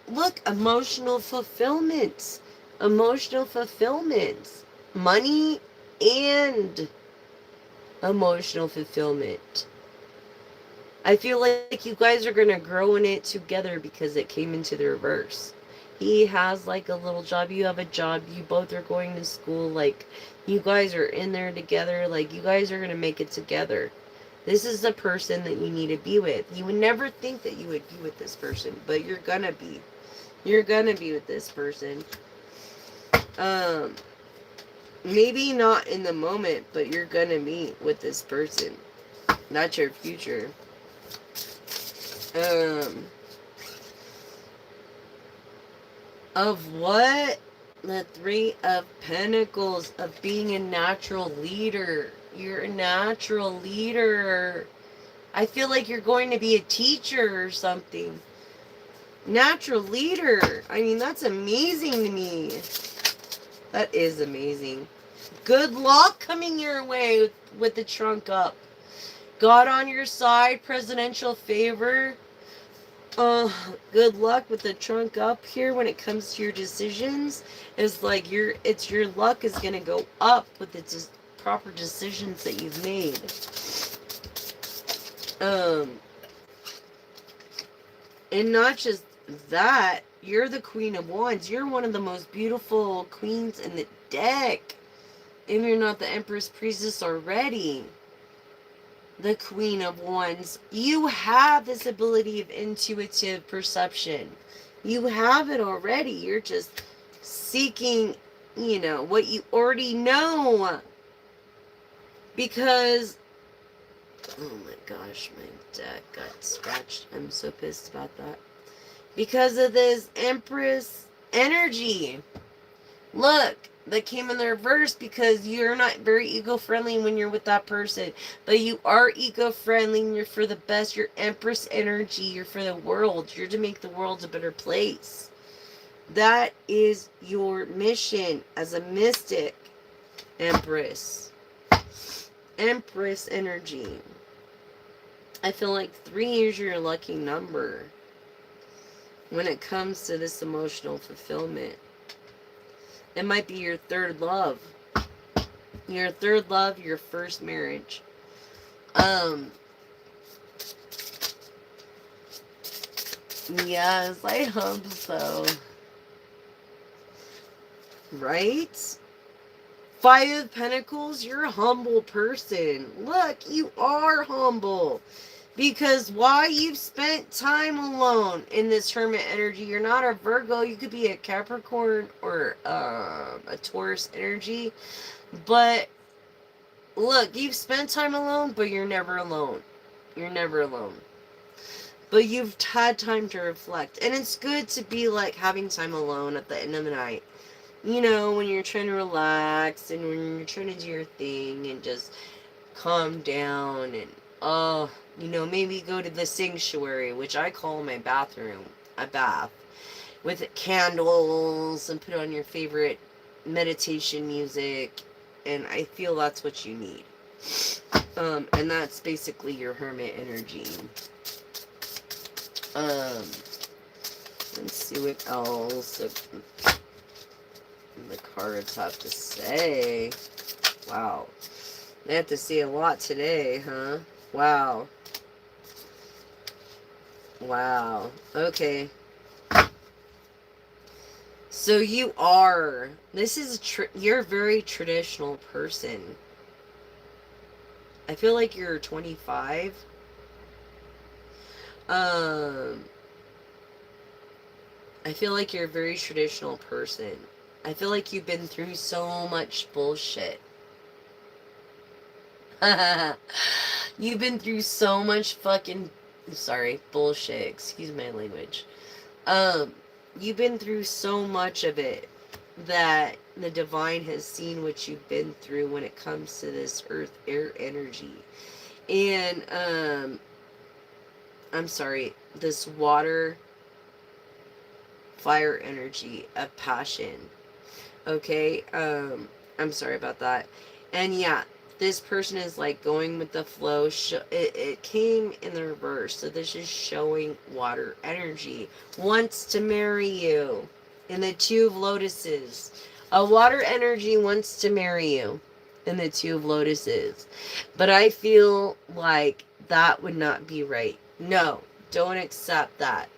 Look, emotional fulfillment. Emotional fulfillment. Money and emotional fulfillment. I feel like you guys are going to grow in it together because it came into the reverse. He has like a little job. You have a job. You both are going to school. Like, you guys are in there together. Like, you guys are going to make it together. This is the person that you need to be with. You would never think that you would be with this person, but you're going to be. You're going to be with this person. Maybe not in the moment, but you're going to meet with this person. That's your future. Of what? The Three of Pentacles, of being a natural leader. You're a natural leader. I feel like you're going to be a teacher or something. Natural leader. I mean, that's amazing to me. That is amazing. Good luck coming your way with the trunk up. God on your side, presidential favor. Good luck with the trunk up here when it comes to your decisions. It's like your luck is gonna go up with the proper decisions that you've made. And not just that, you're the Queen of Wands. You're one of the most beautiful queens in the deck. If you're not the Empress Priestess already. The Queen of Wands. You have this ability of intuitive perception. You have it already. You're just seeking, what you already know. Because, oh my gosh, my deck got scratched. I'm so pissed about that. Because of this Empress energy. Look. That came in the reverse because you're not very ego-friendly when you're with that person. But you are ego-friendly and you're for the best. You're Empress energy. You're for the world. You're to make the world a better place. That is your mission as a mystic, Empress. Empress energy. I feel like 3 is your lucky number when it comes to this emotional fulfillment. It might be your third love. Your third love, your first marriage. Yes, I hope so. Right? 5 of Pentacles, you're a humble person. Look, you are humble. Because why? You've spent time alone in this Hermit energy. You're not a Virgo. You could be a Capricorn or a Taurus energy. But look, you've spent time alone, but you're never alone. You're never alone. But you've had time to reflect. And it's good to be like having time alone at the end of the night. When you're trying to relax and when you're trying to do your thing and just calm down and maybe go to the sanctuary, which I call my bathroom a bath, with candles and put on your favorite meditation music, and I feel that's what you need. And that's basically your Hermit energy. Let's see what else the cards have to say. Wow. They have to say a lot today, huh? Wow. Wow. Okay. So you are, this is, you're a very traditional person. I feel like you're 25. Um, I feel like you're a very traditional person. I feel like you've been through so much bullshit. You've been through so much fucking, sorry, bullshit. Excuse my language. Um, you've been through so much of it that the divine has seen what you've been through when it comes to this earth air energy. And I'm sorry, this water fire energy of passion. Okay? I'm sorry about that. And yeah, this person is like going with the flow. It came in the reverse. So this is showing water energy. Wants to marry you. In the Two of Lotuses. A water energy wants to marry you. In the Two of Lotuses. But I feel like that would not be right. No, don't accept that.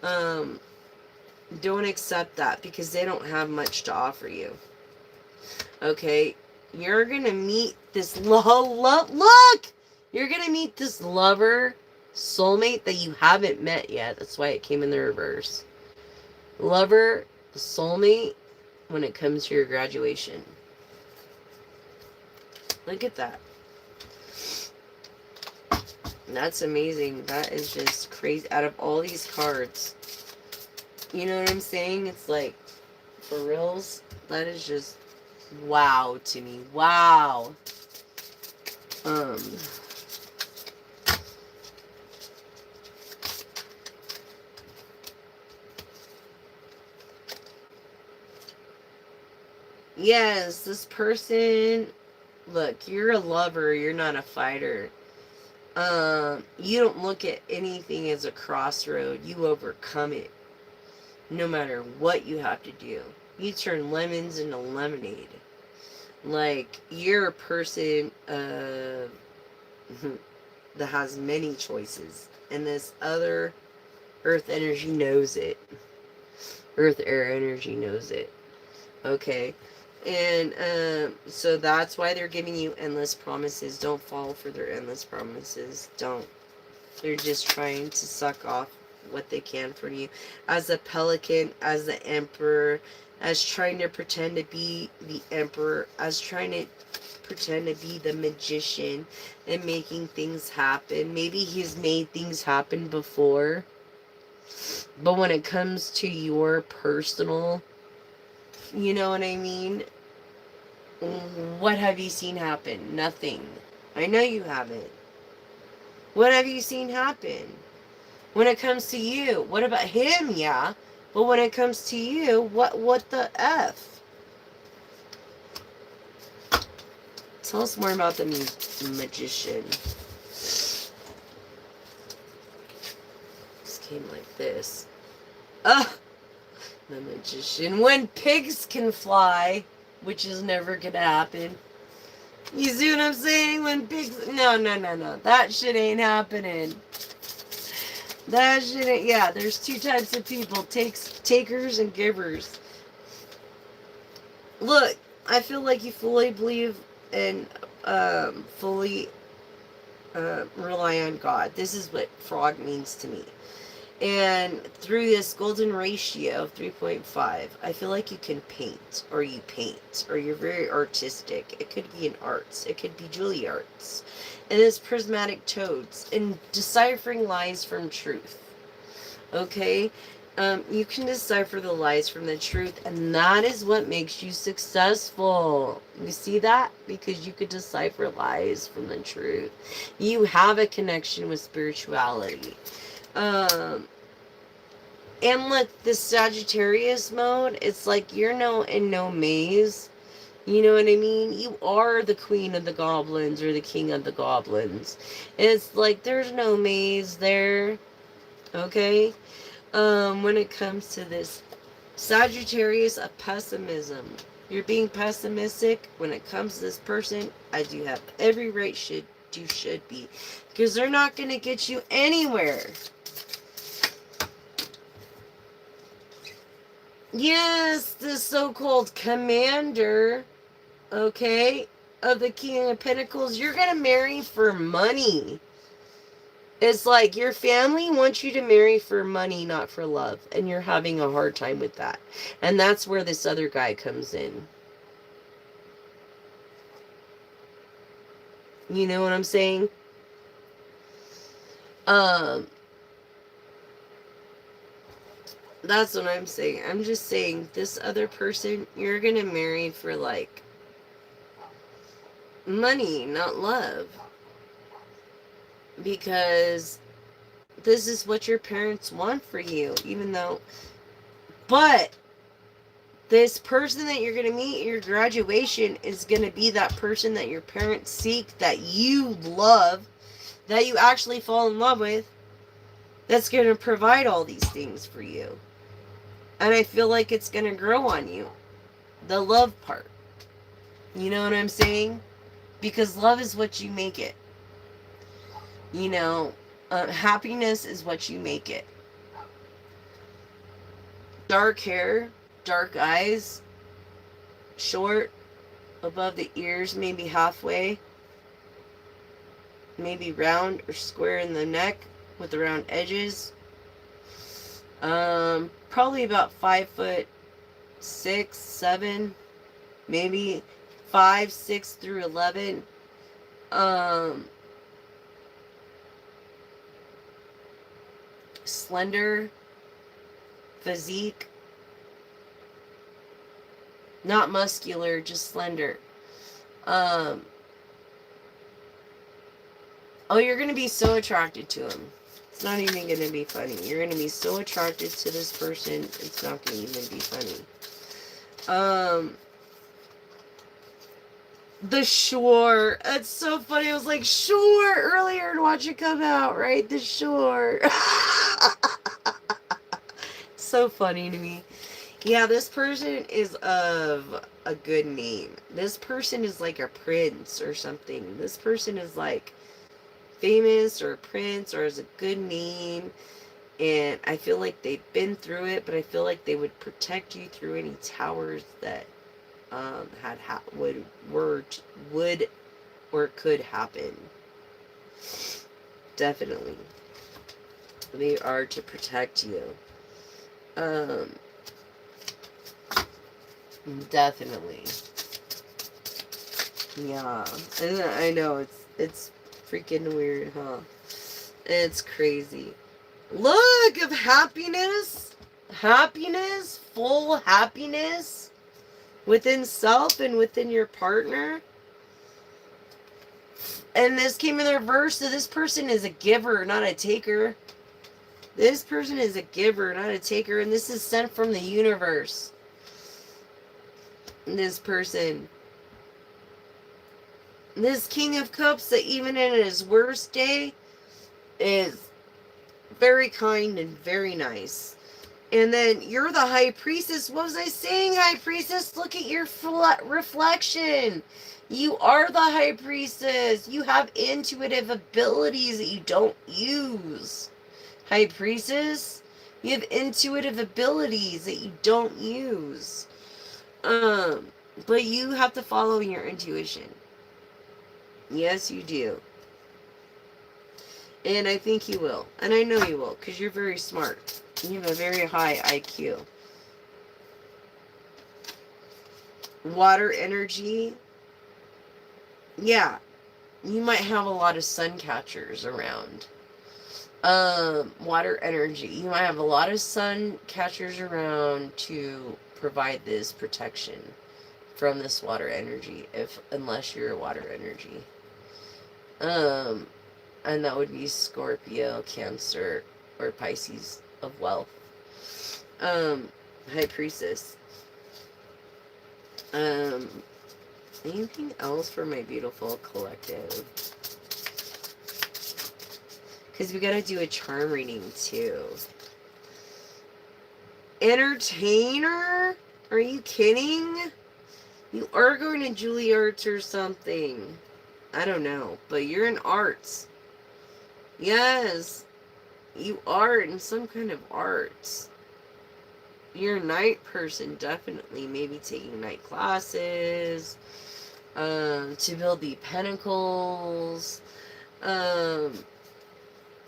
Don't accept that because they don't have much to offer you. Okay, you're gonna meet this look! You're gonna meet this lover, soulmate that you haven't met yet. That's why it came in the reverse. Lover, soulmate, when it comes to your graduation. Look at that. That's amazing. That is just crazy. Out of all these cards, you know what I'm saying? It's like, for reals, that is just wow to me. Wow. Yes, this person, look, you're a lover, you're not a fighter. You don't look at anything as a crossroad. You overcome it. No matter what you have to do. You turn lemons into lemonade. Like, you're a person that has many choices. And this other earth energy knows it. Earth air energy knows it. Okay? And so that's why they're giving you endless promises. Don't fall for their endless promises. Don't. They're just trying to suck off what they can from you. As a pelican, as the emperor, as trying to pretend to be the emperor, as trying to pretend to be the magician and making things happen. Maybe he's made things happen before. But when it comes to your personal, you know what I mean? What have you seen happen? Nothing. I know you haven't. What have you seen happen? When it comes to you, what about him? Yeah. But when it comes to you, what the F? Tell us more about the magician. This came like this. Ugh! The magician. When pigs can fly, which is never gonna happen. You see what I'm saying? When pigs... No. That shit ain't happening. That shit ain't... Yeah, there's two types of people. Takers and givers. Look, I feel like you fully believe and fully rely on God. This is what frog means to me. And through this golden ratio of 3.5, I feel like you can paint, or you paint, or you're very artistic. It could be in arts. It could be Juilliarts. And it's prismatic toads, and deciphering lies from truth. Okay? You can decipher the lies from the truth, and that is what makes you successful. You see that? Because you could decipher lies from the truth. You have a connection with spirituality. And look, the Sagittarius mode, it's like you're in no maze. You know what I mean? You are the queen of the goblins or the king of the goblins. It's like there's no maze there. Okay? When it comes to this Sagittarius of pessimism. You're being pessimistic when it comes to this person. I do have every right you should be. Because they're not going to get you anywhere. Yes, the so-called commander, okay, of the King of Pentacles, you're gonna marry for money. It's like your family wants you to marry for money, not for love, and you're having a hard time with that. And that's where this other guy comes in. You know what I'm saying? Um, that's what I'm saying. I'm just saying this other person, you're gonna marry for like money, not love. Because this is what your parents want for you, even though. But this person that you're going to meet at your graduation is going to be that person that your parents seek, that you love, that you actually fall in love with, that's going to provide all these things for you. And I feel like it's going to grow on you. The love part. You know what I'm saying? Because love is what you make it. You know, happiness is what you make it. Dark hair, dark eyes, short, above the ears, maybe halfway, maybe round or square in the neck with the round edges. Probably about 5'6", 7", maybe 5, 6 through 11. Slender physique, not muscular, just slender. Oh, you're gonna be so attracted to him. It's not even gonna be funny. You're gonna be so attracted to this person, it's not gonna even be funny. The Shore. It's so funny. I was like, Shore earlier and watch it come out, right? The Shore. So funny to me. Yeah, this person is of a good name. This person is like a prince or something. This person is like famous or a prince or has a good name. And I feel like they've been through it, but I feel like they would protect you through any towers that would or could happen. Definitely. They are to protect you. Definitely. Yeah. I know, it's freaking weird, huh? It's crazy. Look, of happiness. Happiness, full happiness within self and within your partner. And this came in the reverse, so this person is a giver, not a taker. This person is a giver, not a taker, and this is sent from the universe. This person. This King of Cups, that even in his worst day, is very kind and very nice. And then you're the High Priestess. What was I saying, High Priestess? Look at your reflection. You are the High Priestess. You have intuitive abilities that you don't use. High Priestess, you have intuitive abilities that you don't use. But you have to follow your intuition. Yes, you do. And I think you will. And I know you will, because you're very smart. You have a very high IQ. Water energy. Yeah. You might have a lot of sun catchers around. Water energy. You might have a lot of sun catchers around to provide this protection from this water energy, unless you're a water energy. And that would be Scorpio, Cancer, or Pisces of wealth. High Priestess. Anything else for my beautiful collective? Because we gotta do a charm reading too. Entertainer? Are you kidding? You are going to Juilliard or something. I don't know, but you're in arts. Yes, you are in some kind of arts. You're a night person, definitely. Maybe taking night classes, to build the pentacles. Um,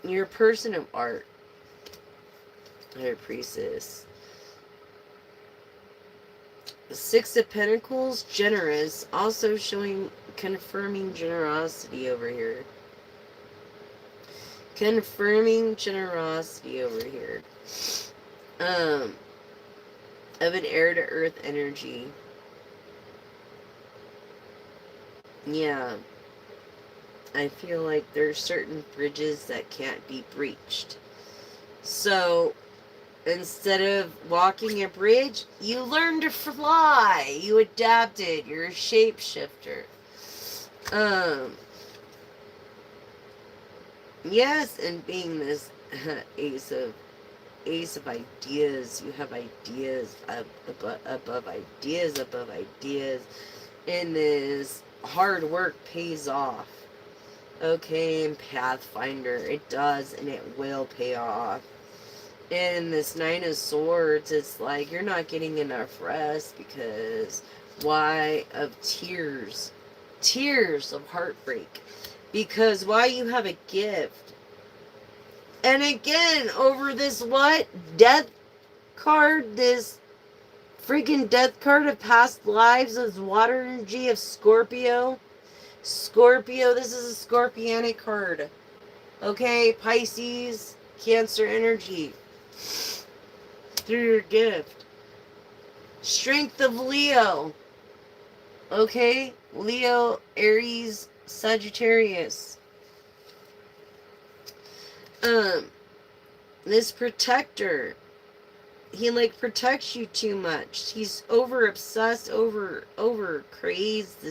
you're a person of art. High Priestess. The Six of Pentacles, generous, also showing, confirming generosity over here. Confirming generosity over here. Of an air to earth energy. Yeah. I feel like there's certain bridges that can't be breached. So, instead of walking a bridge, you learn to fly. You adapted. You're a shapeshifter. Yes, and being this ace of ideas, you have ideas above ideas above ideas, and this hard work pays off. Okay, and Pathfinder, it does, and it will pay off. And this Nine of Swords, it's like you're not getting enough rest because why? Of tears. Tears of heartbreak. Because why? You have a gift. And again, over this what? Death card, this freaking death card of past lives of water energy of Scorpio. Scorpio, this is a Scorpionic card. Okay, Pisces, Cancer energy. Through your gift. Strength of Leo. Okay, Leo, Aries, Sagittarius. This protector, he like protects you too much. He's over obsessed, over crazed.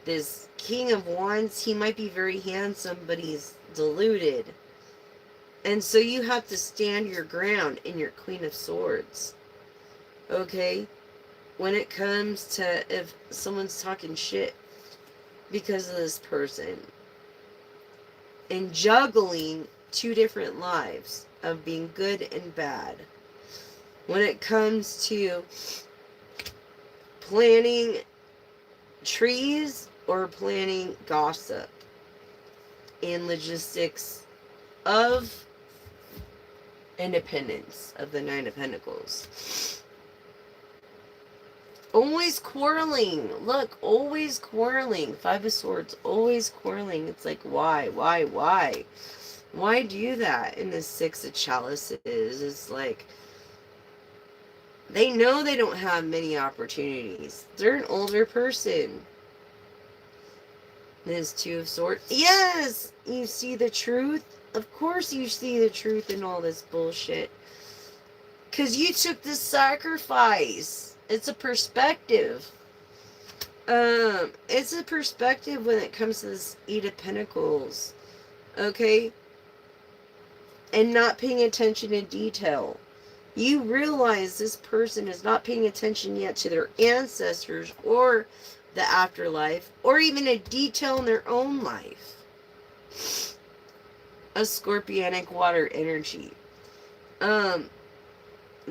This King of Wands, he might be very handsome, but he's deluded. And so you have to stand your ground in your Queen of Swords. Okay? When it comes to if someone's talking shit because of this person. And juggling two different lives of being good and bad. When it comes to planning trees or planning gossip and logistics of independence of the Nine of Pentacles. Always quarreling. Look, always quarreling. Five of Swords, always quarreling. It's like, why? Why do that? And the Six of Chalices is like, they know they don't have many opportunities. They're an older person. This Two of Swords. Yes! You see the truth? Of course you see the truth in all this bullshit. Because you took this sacrifice. It's a perspective. It's a perspective when it comes to this Eight of Pentacles. Okay? And not paying attention to detail. You realize this person is not paying attention yet to their ancestors or the afterlife or even a detail in their own life. A Scorpionic water energy. The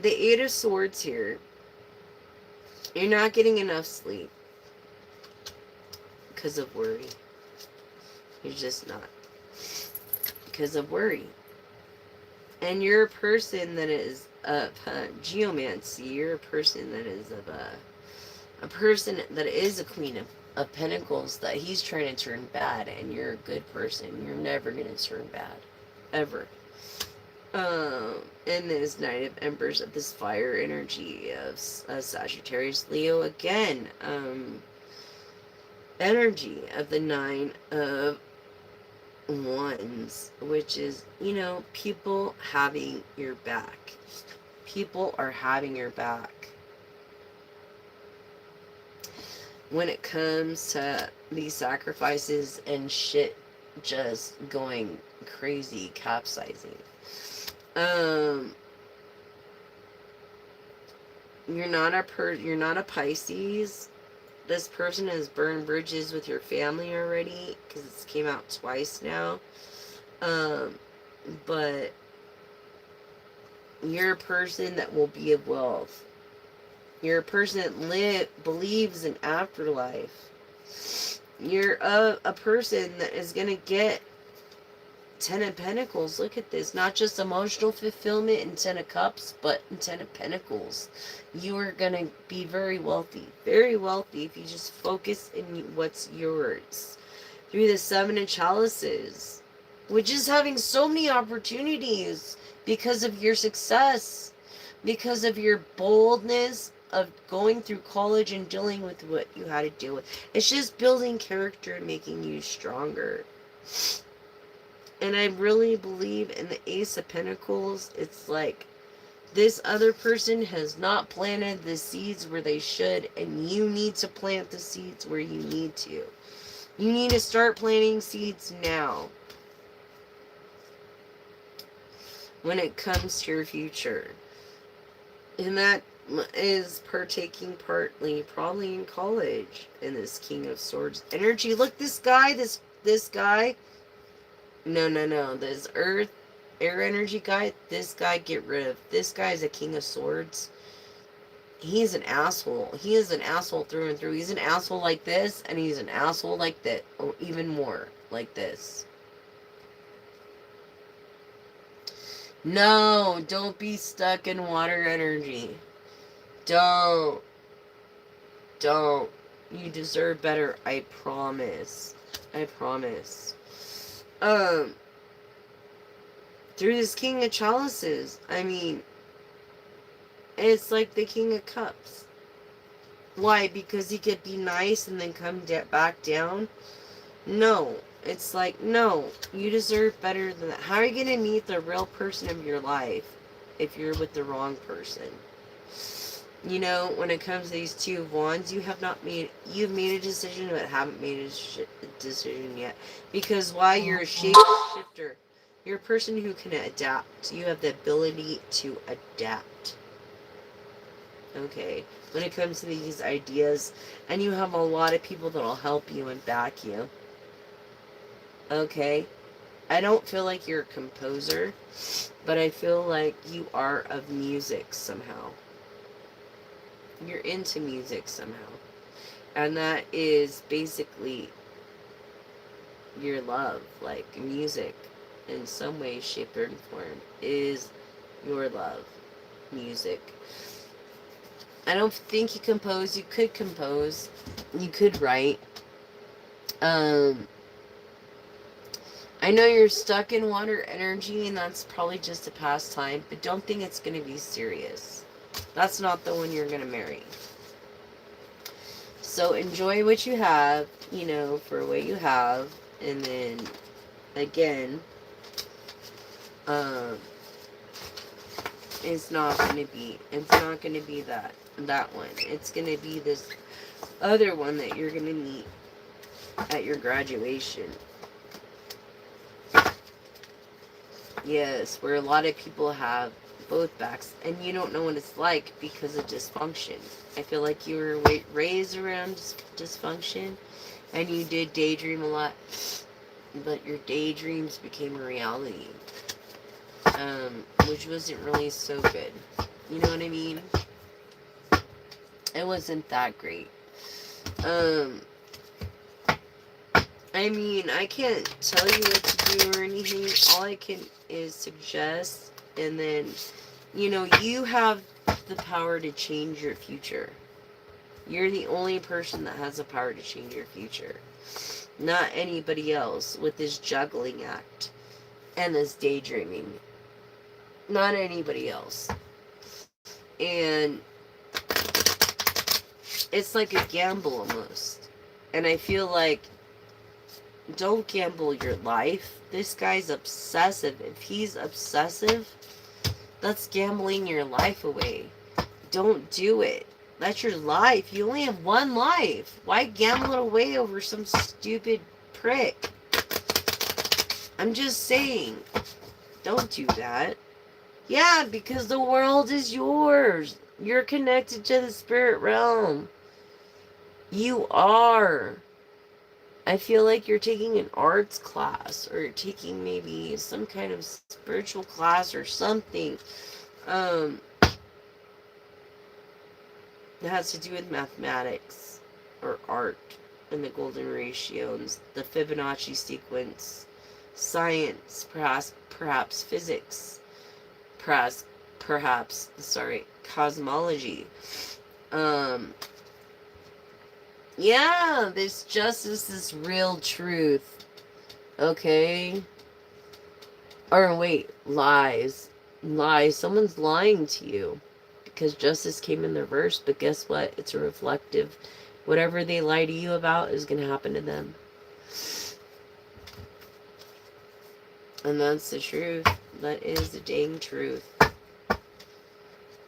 Eight of Swords here. You're not getting enough sleep because of worry. You're just not. Because of worry. And you're a person that is of geomancy. You're a person that is of a person that is a Queen of Pentacles that he's trying to turn bad, and you're a good person. You're never going to turn bad. Ever. And this Knight of Embers of this fire energy of Sagittarius, Leo again. Energy of the Nine of Wands, which is, you know, people having your back. People are having your back. When it comes to these sacrifices and shit just going crazy, capsizing. You're not a Pisces. This person has burned bridges with your family already because it's came out twice now. But You're a person that will be of wealth. You're a person that believes in afterlife. You're a person that is going to get Ten of Pentacles. Look at this. Not just emotional fulfillment in Ten of Cups, but in Ten of Pentacles. You are going to be very wealthy. Very wealthy if you just focus in what's yours. Through the Seven of Chalices. Which is having so many opportunities because of your success. Because of your boldness of going through college and dealing with what you had to deal with. It's just building character and making you stronger. And I really believe in the Ace of Pentacles. It's like this other person has not planted the seeds where they should, and you need to plant the seeds where you need to. You need to start planting seeds now when it comes to your future. And that is partaking partly probably in college in this King of Swords energy. Look, this guy, this guy. No. This earth, air energy guy, this guy, get rid of. This guy is a King of Swords. He's an asshole. He is an asshole through and through. He's an asshole like this, and he's an asshole like that. Or even more like this. No, don't be stuck in water energy. Don't. You deserve better. I promise. Through this King of Chalices, I mean, it's like the King of Cups. Why? Because he could be nice and then come back down? No. It's like, no, you deserve better than that. How are you going to meet the real person of your life if you're with the wrong person? You know, when it comes to these Two of Wands, you've made a decision but haven't made a decision yet. Because why? You're a shapeshifter. You're a person who can adapt. You have the ability to adapt. Okay? When it comes to these ideas, and you have a lot of people that'll help you and back you. Okay? I don't feel like you're a composer, but I feel like you are of music somehow. You're into music somehow. And that is basically your love. Like, music, in some way, shape, or form, is your love. Music. I don't think you compose. You could compose. You could write. I know you're stuck in water energy, and that's probably just a pastime, but don't think it's going to be serious. That's not the one you're going to marry. So enjoy what you have, you know, for what you have. And then, again, it's not going to be that one. It's going to be this other one that you're going to meet at your graduation. Yes, where a lot of people have both backs, and you don't know what it's like because of dysfunction. I feel like you were raised around dysfunction, and you did daydream a lot, but your daydreams became a reality, which wasn't really so good. You know what I mean? It wasn't that great. I mean, I can't tell you what to do or anything. All I can is suggest, and then, you know, you have the power to change your future. You're the only person that has the power to change your future. Not anybody else with this juggling act and this daydreaming. Not anybody else. And it's like a gamble almost. And I feel like, don't gamble your life. This guy's obsessive. If he's obsessive, that's gambling your life away. Don't do it. That's your life. You only have one life. Why gamble it away over some stupid prick? I'm just saying. Don't do that. Yeah, because the world is yours. You're connected to the spirit realm. You are. I feel like you're taking an arts class, or you're taking maybe some kind of spiritual class or something Um, it has to do with mathematics or art and the golden ratio and the Fibonacci sequence, science, perhaps physics, perhaps sorry, cosmology. Um, yeah, this justice is real truth. Okay? Or wait, lies. Lies. Someone's lying to you. Because justice came in the reverse, but guess what? It's a reflective. Whatever they lie to you about is going to happen to them. And that's the truth. That is the dang truth.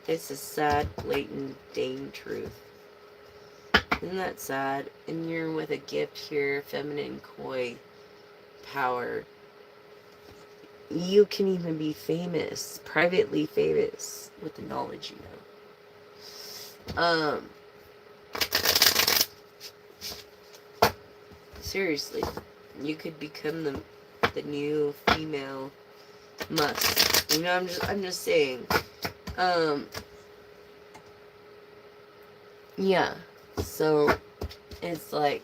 It's a sad, blatant, dang truth. Isn't that sad? And you're with a gift here, feminine, coy, power. You can even be famous, privately famous, with the knowledge you know. Seriously, you could become the new female Musk. You know, I'm just saying. Yeah. So it's like,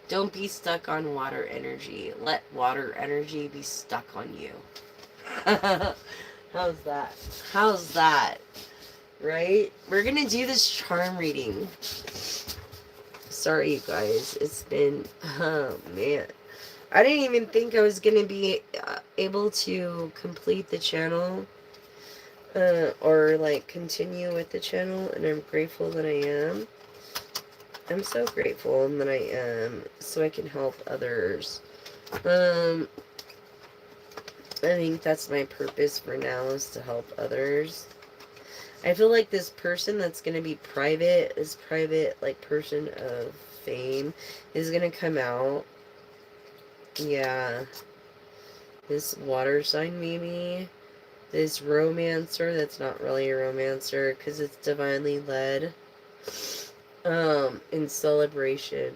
don't be stuck on water energy. Let water energy be stuck on you. How's that? How's that? Right? We're gonna do this charm reading. Sorry, you guys. It's been, oh man. I didn't even think I was gonna be able to complete the channel. Or like continue with the channel, and I'm grateful that I am. I'm so grateful that I am, so I can help others. I think that's my purpose for now, is to help others. I feel like this person that's going to be private, this private, like, person of fame, is going to come out. Yeah. This water sign, maybe. This romancer, that's not really a romancer, because it's divinely led. In celebration.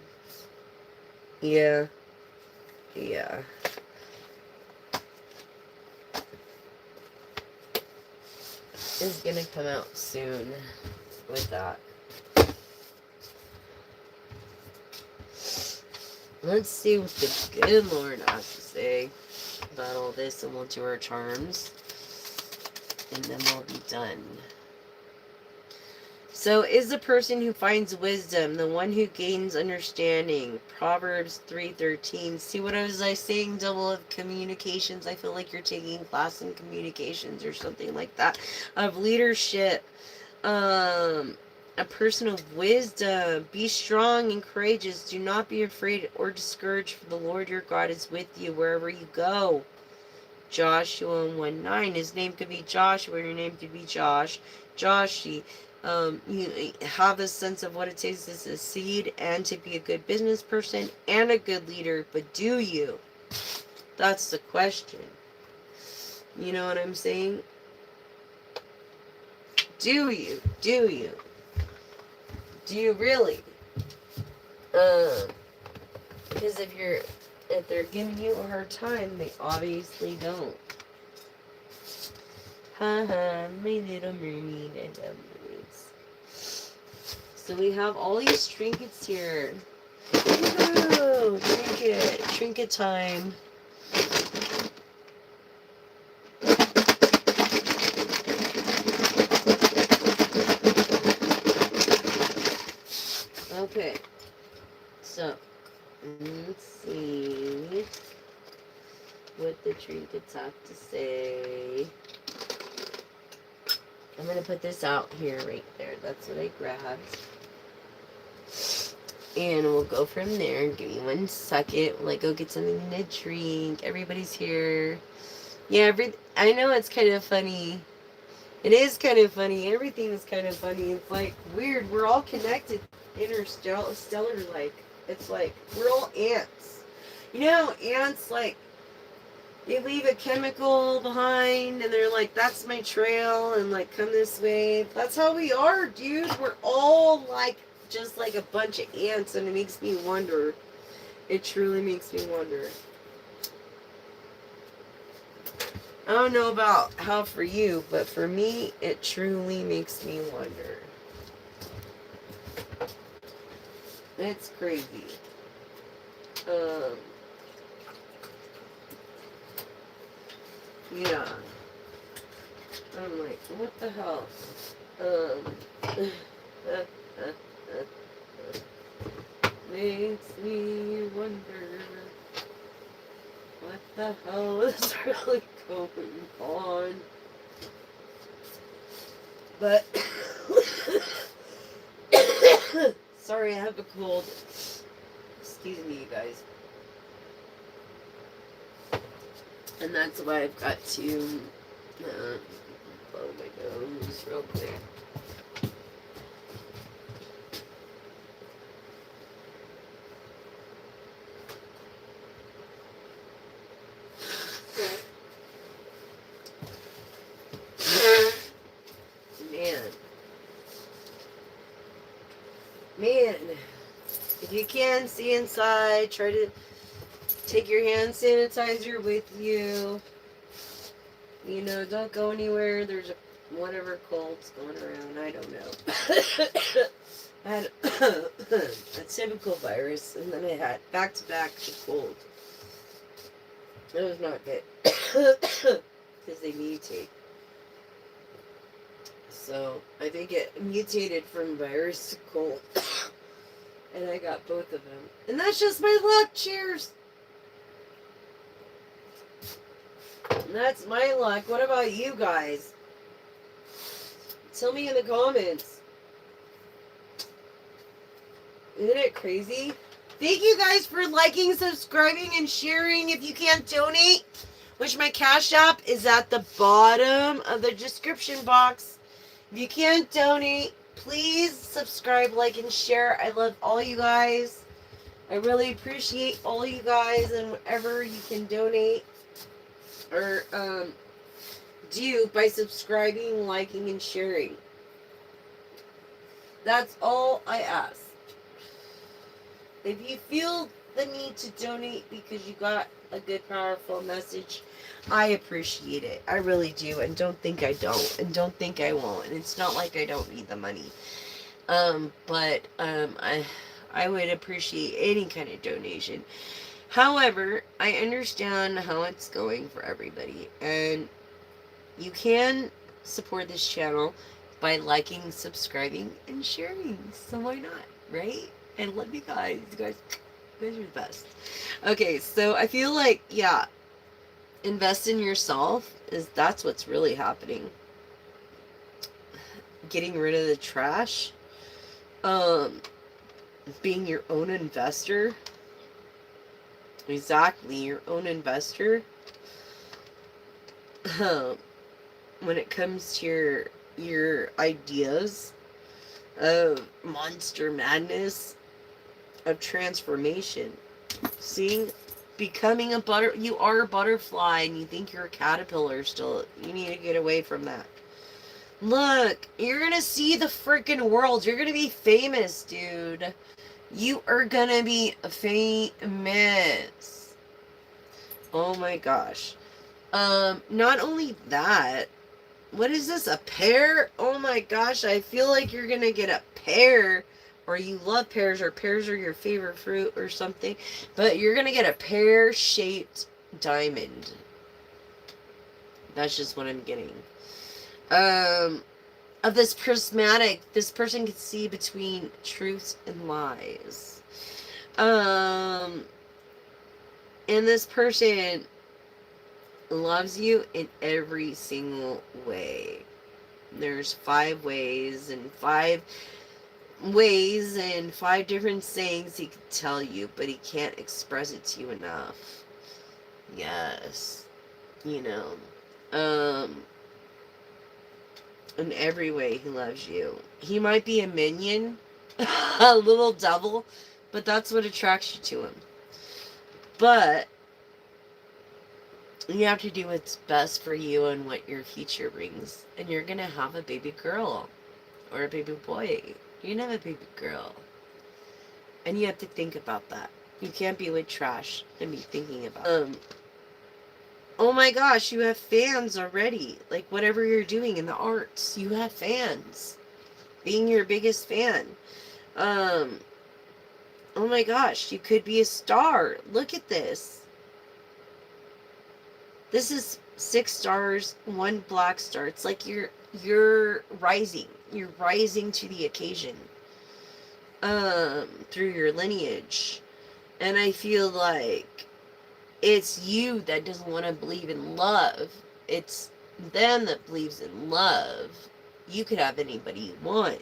Yeah. Yeah. Is gonna come out soon with that. Let's see what the good Lord has to say about all this, and we'll do our charms, and then we'll be done. So, is the person who finds wisdom the one who gains understanding? Proverbs 3:13. See what was I saying? Double of communications. I feel like you're taking class in communications or something like that. Of leadership. A person of wisdom. Be strong and courageous. Do not be afraid or discouraged, for the Lord your God is with you wherever you go. Joshua 1:9. His name could be Joshua. Your name could be Josh. Joshi. You have a sense of what it takes as a seed and to be a good business person and a good leader, but do you? That's the question. You know what I'm saying? Do you? Do you? Do you really? Because if they're giving you a hard time, they obviously don't. Haha, my little mermaid, I love mermaids. So we have all these trinkets here. Woo! Trinket time. Okay, so let's see what the trinkets have to say. I'm going to put this out here right there. That's what I grabbed. And we'll go from there. Give me 1 second. We'll go get something to drink. Everybody's here. Yeah, I know it's kind of funny. It is kind of funny. Everything is kind of funny. It's like weird. We're all connected interstellar like. It's like we're all ants. You know, ants, like, they leave a chemical behind and they're like, that's my trail, and like, come this way. That's how we are, dude. We're all like just like a bunch of ants, and it makes me wonder. It truly makes me wonder. I don't know about how for you, but for me, it truly makes me wonder. It's crazy. Um, yeah. I'm like, what the hell? Makes me wonder what the hell is really going on. But sorry, I have a cold. Excuse me, you guys. And that's why I've got to blow my nose real quick. Man, if you can see inside, try to take your hand sanitizer with you. You know, don't go anywhere. There's whatever cold's going around. I don't know. I had a typical virus, and then I had back-to-back cold. It was not good. Because they mutate. So, I think it mutated from virus to cold. And I got both of them. And that's just my luck. Cheers. And that's my luck. What about you guys? Tell me in the comments. Isn't it crazy? Thank you guys for liking, subscribing, and sharing. If you can't donate, which my Cash App is at the bottom of the description box. If you can't donate, please subscribe, like, and share. I love all you guys. I really appreciate all you guys, and whatever you can donate or do by subscribing, liking, and sharing. That's all I ask. If you feel the need to donate because you got a good, powerful message, I appreciate it. I really do. And don't think I don't. And don't think I won't. And it's not like I don't need the money. But I would appreciate any kind of donation. However, I understand how it's going for everybody. And you can support this channel by liking, subscribing, and sharing. So why not, right? I love you guys. You guys are the best. Okay, so I feel like, yeah, invest in yourself that's what's really happening. Getting rid of the trash. Being your own investor. Exactly, your own investor. When it comes to your ideas of monster madness, of transformation. Seeing, becoming a you are a butterfly and you think you're a caterpillar still. You need to get away from that. Look, you're gonna see the freaking world. You're gonna be famous, dude. You are gonna be famous. Oh my gosh. Not only that, what is this, a pear? Oh my gosh, I feel like you're gonna get a pear, or you love pears, or pears are your favorite fruit or something, but you're gonna get a pear-shaped diamond. That's just what I'm getting. Of this prismatic, this person can see between truth and lies. And this person loves you in every single way. There's 5 ways and 5 different sayings he could tell you, but he can't express it to you enough. Yes. You know. In every way he loves you. He might be a minion, a little devil, but that's what attracts you to him. But you have to do what's best for you and what your future brings. And you're going to have a baby girl or a baby boy. You're going to have a baby girl. And you have to think about that. You can't be with trash and be thinking about Oh my gosh, you have fans already. Like, whatever you're doing in the arts, you have fans. Being your biggest fan. Um, oh my gosh, you could be a star. Look at this. This is 6 stars, 1 black star. It's like you're rising. You're rising to the occasion. Through your lineage. And I feel like it's you that doesn't want to believe in love. It's them that believes in love. You could have anybody you want.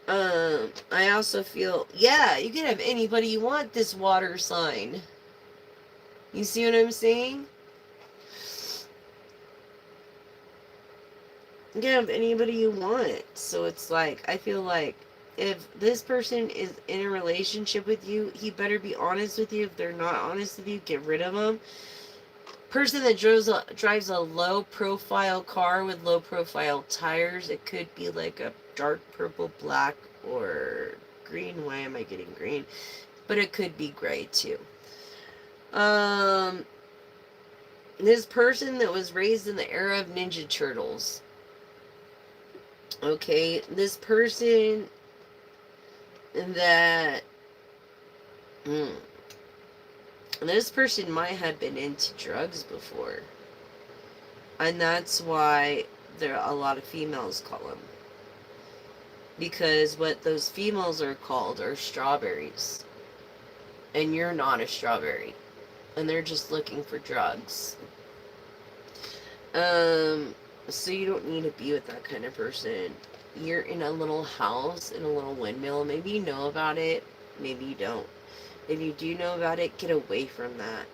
I also feel, yeah, you can have anybody you want, this water sign. You see what I'm saying? You can have anybody you want. So it's like, I feel like if this person is in a relationship with you, he better be honest with you. If they're not honest with you, get rid of them. Person that drives a low profile car with low profile tires, it could be like a dark purple, black, or green. Why am I getting green? But it could be gray too. This person that was raised in the era of Ninja Turtles. Okay, this person that this person might have been into drugs before, and that's why there are a lot of females call them, because what those females are called are strawberries, and you're not a strawberry, and they're just looking for drugs. So you don't need to be with that kind of person. You're in a little house in a little windmill. Maybe you know about it, maybe you don't. If you do know about it, get away from that.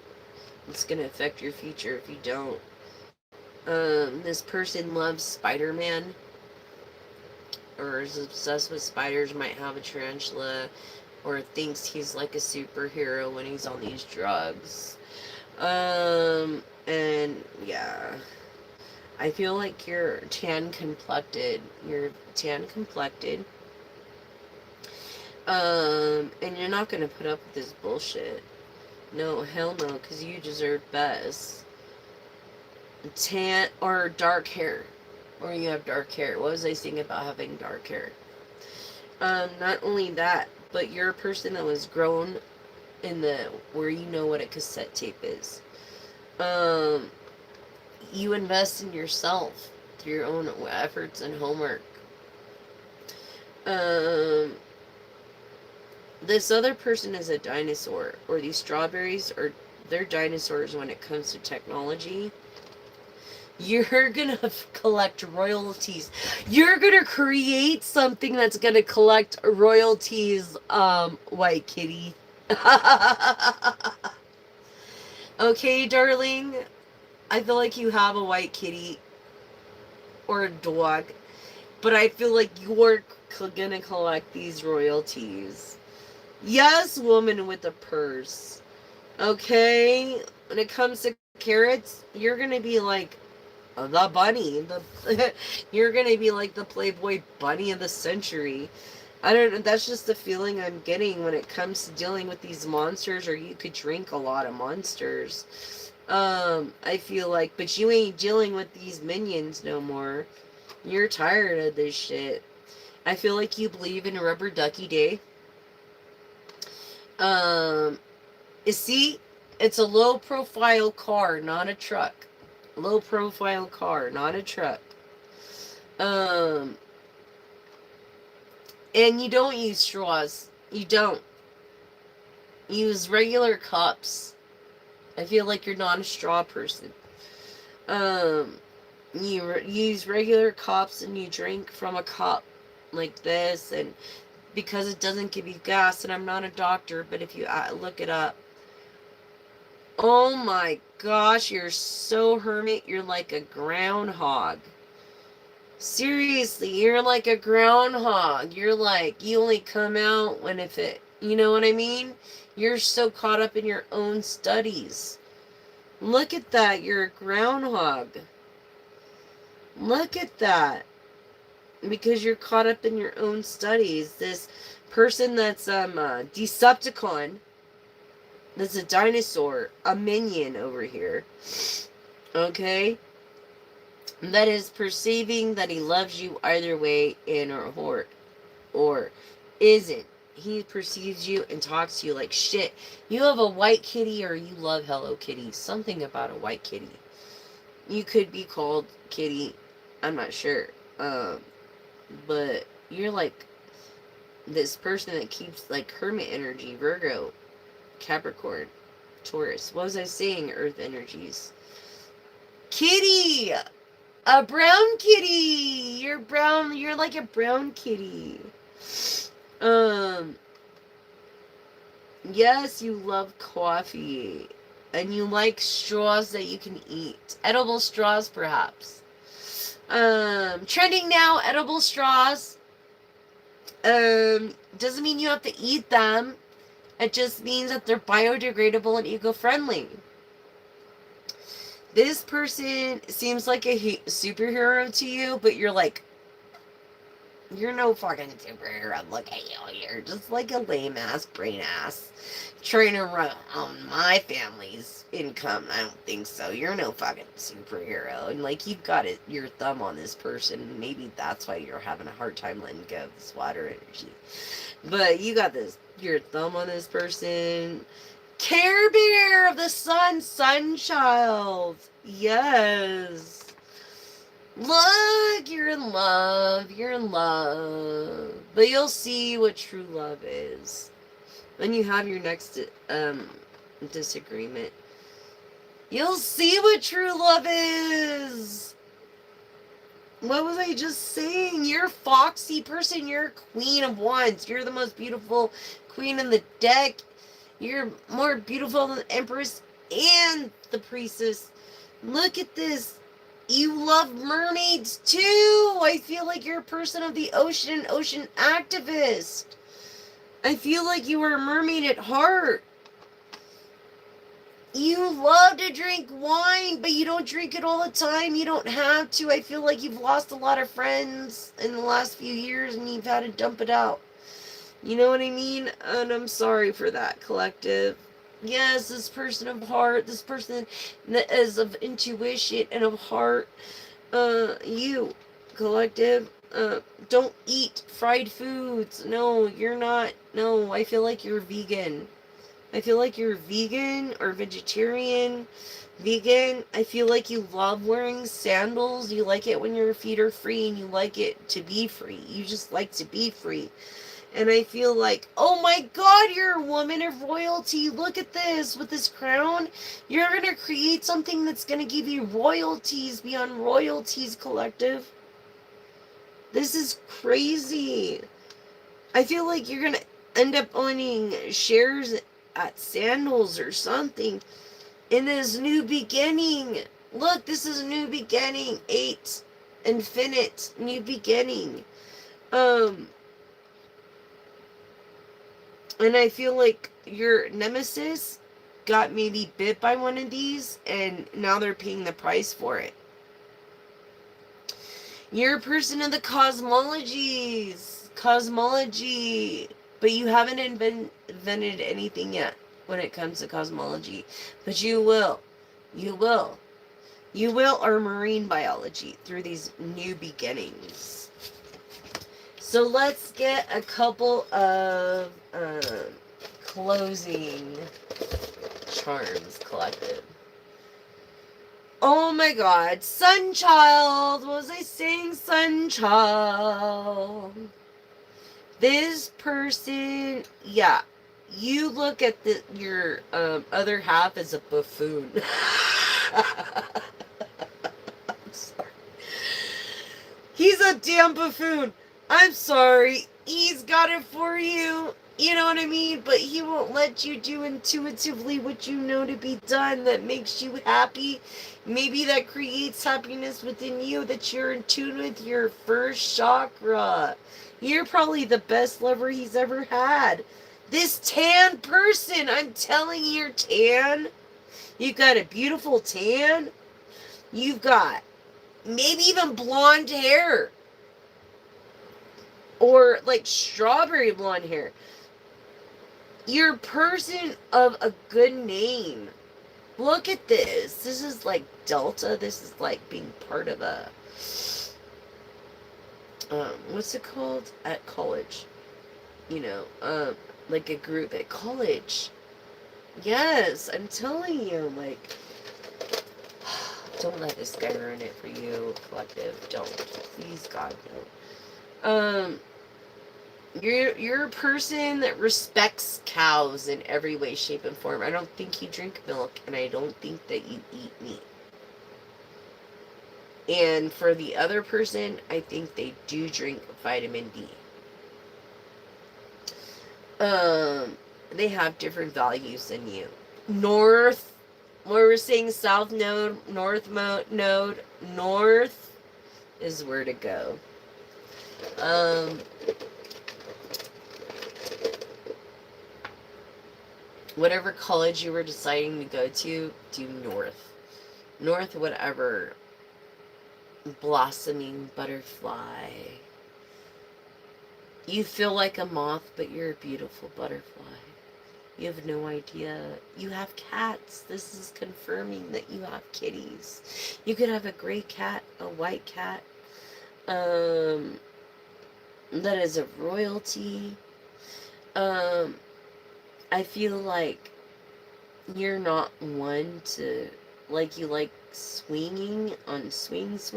It's gonna affect your future if you don't. This person loves Spider-Man, or is obsessed with spiders, might have a tarantula, or thinks he's like a superhero when he's on these drugs. And yeah. I feel like you're tan complected. And you're not gonna put up with this bullshit. No, hell no, because you deserve best. Tan or dark hair. Or you have dark hair. What was I saying about having dark hair? Not only that, but you're a person that was grown in the where you know what a cassette tape is. You invest in yourself through your own efforts and homework. This other person is a dinosaur, or these strawberries are, they're dinosaurs when it comes to technology. You're gonna collect royalties. You're gonna create something that's gonna collect royalties, white kitty. Okay, darling. I feel like you have a white kitty or a dog, but I feel like you're gonna collect these royalties. Yes, woman with a purse. Okay, when it comes to carrots, you're gonna be like the bunny. You're gonna be like the Playboy bunny of the century. I don't know. That's just the feeling I'm getting when it comes to dealing with these monsters, or you could drink a lot of monsters. I feel like, but you ain't dealing with these minions no more. You're tired of this shit. I feel like you believe in Rubber Ducky Day. You see, it's a low profile car, not a truck. Low profile car, not a truck. And you don't use straws. You don't. Use regular cups. I feel like you're not a straw person. You use regular cups and you drink from a cup like this, and because it doesn't give you gas, and I'm not a doctor, but if you look it up, oh my gosh, you're so hermit, you're like a groundhog. Seriously, you're like a groundhog. You're like, you only come out when if it, you know what I mean? You're so caught up in your own studies. Look at that, you're a groundhog. Look at that. Because you're caught up in your own studies. This person that's Decepticon, that's a dinosaur, a minion over here. Okay? That is perceiving that he loves you either way in or isn't. He perceives you and talks to you like shit. You have a white kitty or you love Hello Kitty. Something about a white kitty. You could be called Kitty. I'm not sure. But you're like this person that keeps like hermit energy, Virgo, Capricorn, Taurus. What was I saying? Earth energies. Kitty! A brown kitty! You're brown. You're like a brown kitty. Yes, you love coffee. And you like straws that you can eat. Edible straws, perhaps. Trending now, edible straws. Doesn't mean you have to eat them. It just means that they're biodegradable and eco-friendly. This person seems like a superhero to you, but you're like, you're no fucking superhero. Look at you. You're just like a lame ass, brain ass, trying to run on my family's income. I don't think so. You're no fucking superhero. And like, you've got your thumb on this person. Maybe that's why you're having a hard time letting go of this water energy. But you got your thumb on this person. Care Bear of the Sun, Sunchild. Yes. Look, you're in love. You're in love. But you'll see what true love is when you have your next disagreement. You'll see what true love is. What was I just saying? You're a foxy person. You're a queen of wands. You're the most beautiful queen in the deck. You're more beautiful than the Empress and the Priestess. Look at this. You love mermaids too. I feel like you're a person of the ocean, ocean activist. I feel like you are a mermaid at heart. You love to drink wine, but you don't drink it all the time. You don't have to. I feel like you've lost a lot of friends in the last few years and you've had to dump it out. You know what I mean? And I'm sorry for that, collective. Yes, this person of heart, this person that is of intuition and of heart, you, collective, don't eat fried foods. No, you're not. No, I feel like you're vegan. I feel like you're vegan or vegetarian. Vegan, I feel like you love wearing sandals. You like it when your feet are free and you like it to be free. You just like to be free. And I feel like, oh my God, you're a woman of royalty. Look at this. With this crown, you're going to create something that's going to give you royalties beyond royalties, collective. This is crazy. I feel like you're going to end up owning shares at Sandals or something in this new beginning. Look, this is a new beginning. 8, infinite, new beginning. And I feel like your nemesis got maybe bit by one of these, and now they're paying the price for it. You're a person of the cosmologies. Cosmology. But you haven't invented anything yet when it comes to cosmology. But you will. You will. You will, or marine biology, through these new beginnings. So let's get a couple of closing charms, collective. Oh my God, Sunchild! What was I saying? Sunchild. This person, yeah, you look at your other half as a buffoon. I'm sorry. He's a damn buffoon. I'm sorry. He's got it for you. You know what I mean? But he won't let you do intuitively what you know to be done that makes you happy. Maybe that creates happiness within you, that you're in tune with your first chakra. You're probably the best lover he's ever had. This tan person, I'm telling you, you're tan. You've got a beautiful tan. You've got maybe even blonde hair. Or like strawberry blonde hair. You're a person of a good name. Look at this. This is like Delta. This is like being part of a, what's it called? At college. You know, like a group at college. Yes, I'm telling you, like, don't let this guy ruin it for you, collective. Don't. Please, God, don't. You're a person that respects cows in every way, shape, and form. I don't think you drink milk, and I don't think that you eat meat. And for the other person, I think they do drink vitamin D. They have different values than you. North, where we're saying south node, node, north is where to go. Whatever college you were deciding to go to, do north. North, whatever. Blossoming butterfly. You feel like a moth, but you're a beautiful butterfly. You have no idea. You have cats. This is confirming that you have kitties. You could have a gray cat, a white cat. That is a royalty. I feel like you're not one to, like, you like swinging on swings,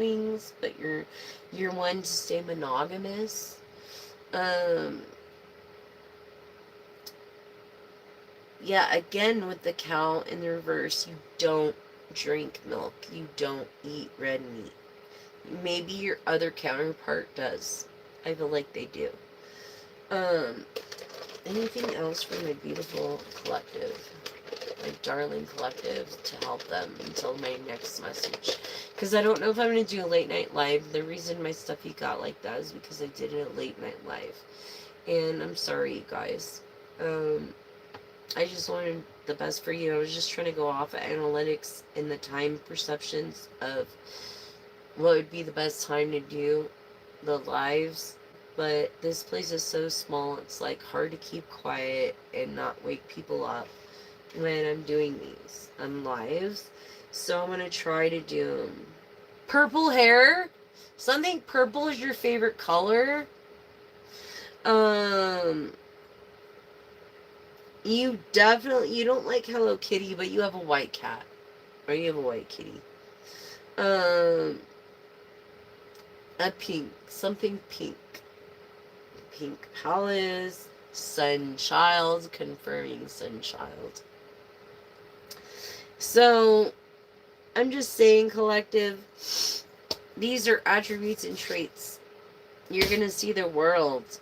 but you're one to stay monogamous. Yeah, again, with the cow in the reverse, you don't drink milk. You don't eat red meat. Maybe your other counterpart does. I feel like they do. Anything else for my beautiful collective? My darling collective, to help them until my next message. Because I don't know if I'm going to do a late night live. The reason my stuffy got like that is because I did a late night live. And I'm sorry, you guys. I just wanted the best for you. I was just trying to go off of analytics and the time perceptions of what would be the best time to do the lives. But this place is so small, it's like hard to keep quiet and not wake people up when I'm doing these lives. So I'm going to try to do them. Purple hair? Something purple is your favorite color? You don't like Hello Kitty, but you have a white cat. Or you have a white kitty. A pink. Something pink. Pink palace. Sunchild. Confirming Sunchild. So, I'm just saying, collective, these are attributes and traits. You're gonna see the world.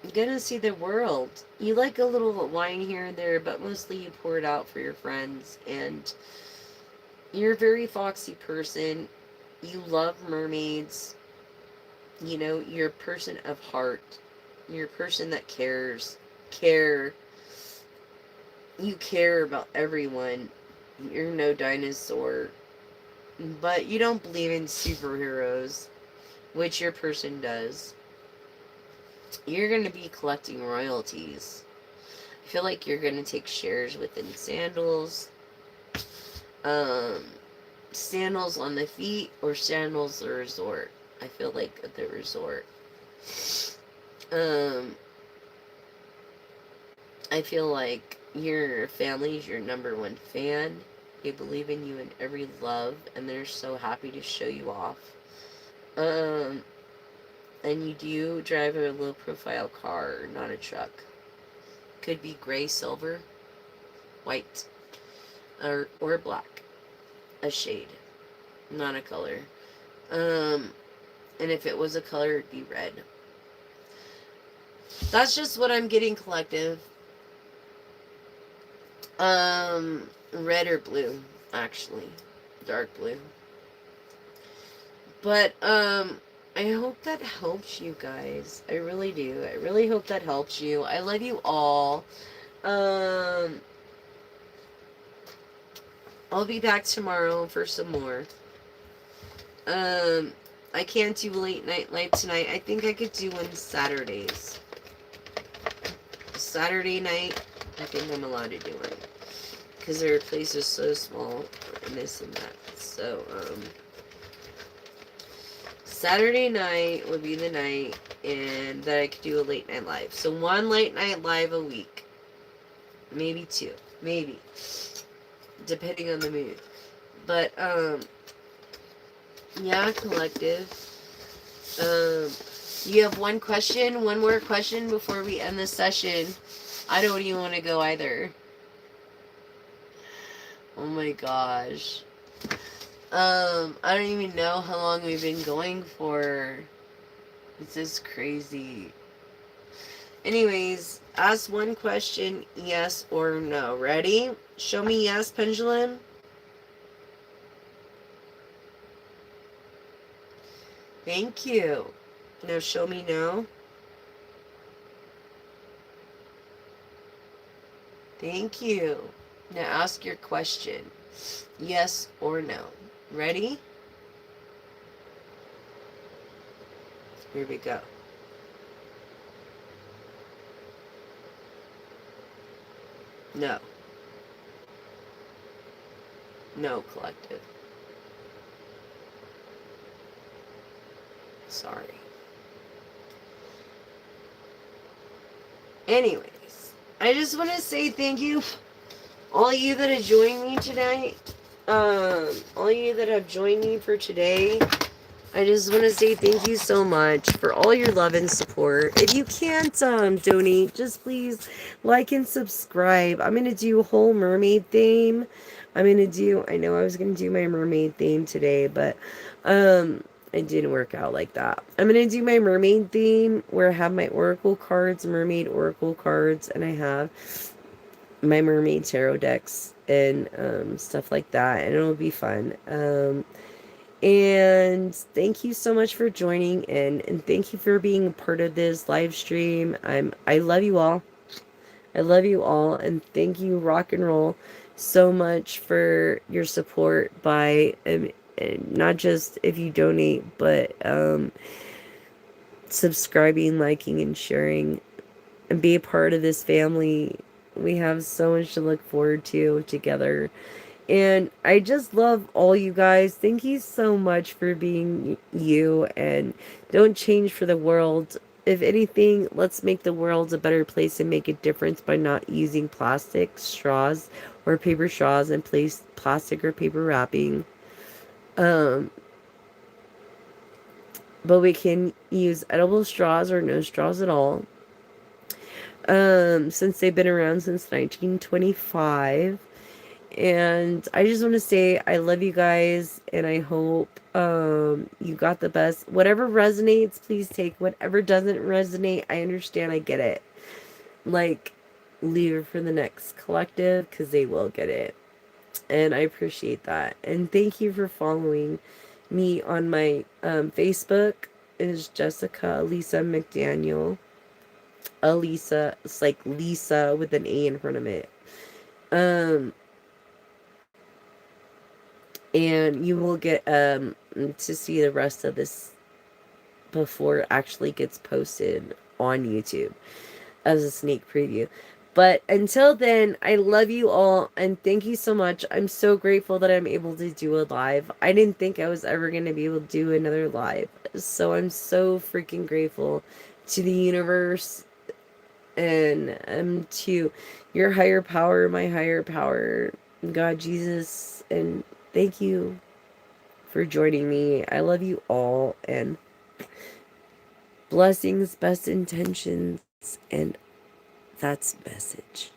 You're gonna see the world. You like a little wine here and there, but mostly you pour it out for your friends. And you're a very foxy person. You love mermaids. You know, you're a person of heart. You're a person that cares. You care about everyone. You're no dinosaur. But you don't believe in superheroes, which your person does. You're going to be collecting royalties. I feel like you're going to take shares within sandals. Sandals on the feet or sandals the resort. I feel like at the resort. I feel like your family is your number one fan. They believe in you in every love, and they're so happy to show you off. And you do drive a low profile car, not a truck. Could be gray, silver, white, or black. A shade, not a color. And if it was a color, it'd be red. That's just what I'm getting, collective. Red or blue, actually. Dark blue. But, I hope that helps you guys. I really do. I really hope that helps you. I love you all. I'll be back tomorrow for some more. I can't do late night live tonight. I think I could do on Saturdays. Saturday night, I think I'm allowed to do it. because their place is so small and this and that. So, Saturday night would be the night and that I could do a late night live. So 1 late night live a week. Maybe 2. Maybe. Depending on the mood. But, yeah, collective. You have one more question before we end this session. I don't even want to go either. Oh my gosh. I don't even know how long we've been going for. This is crazy. Anyways, ask one question, yes or no. Ready? Show me yes, pendulum. Thank you. Now show me no. Thank you. Now ask your question. Yes or no. Ready? Here we go. No. No, collective. Sorry. Anyways, I just want to say thank you, all you that have joined me tonight. All you that have joined me for today. I just want to say thank you so much for all your love and support. If you can't donate, just please like and subscribe. I'm going to do a whole mermaid theme. I know I was going to do my mermaid theme today, but it didn't work out like that. I'm going to do my mermaid theme where I have my oracle cards, mermaid oracle cards, and I have my mermaid tarot decks and stuff like that, and it'll be fun. And thank you so much for joining in, and thank you for being a part of this live stream. I love you all. I love you all, and thank you, rock and roll, so much for your support by not just if you donate, but subscribing, liking, and sharing, and be a part of this family. We have so much to look forward to together. And I just love all you guys. Thank you so much for being you, and don't change for the world. If anything, let's make the world a better place and make a difference by not using plastic straws or paper straws and place plastic or paper wrapping. But we can use edible straws or no straws at all. Since they've been around since 1925. And I just want to say I love you guys, and I hope you got the best. Whatever resonates, please take. Whatever doesn't resonate, I understand. I get it. Like, leave it for the next collective, because they will get it. And I appreciate that. And thank you for following me on my Facebook. It is Jessica Elisa McDaniel. Elisa, it's like Lisa with an A in front of it. And you will get to see the rest of this before it actually gets posted on YouTube as a sneak preview. But until then, I love you all, and thank you so much. I'm so grateful that I'm able to do a live. I didn't think I was ever going to be able to do another live. So I'm so freaking grateful to the universe and to your higher power, my higher power, God, Jesus, and thank you for joining me. I love you all, and blessings, best intentions, and that's message.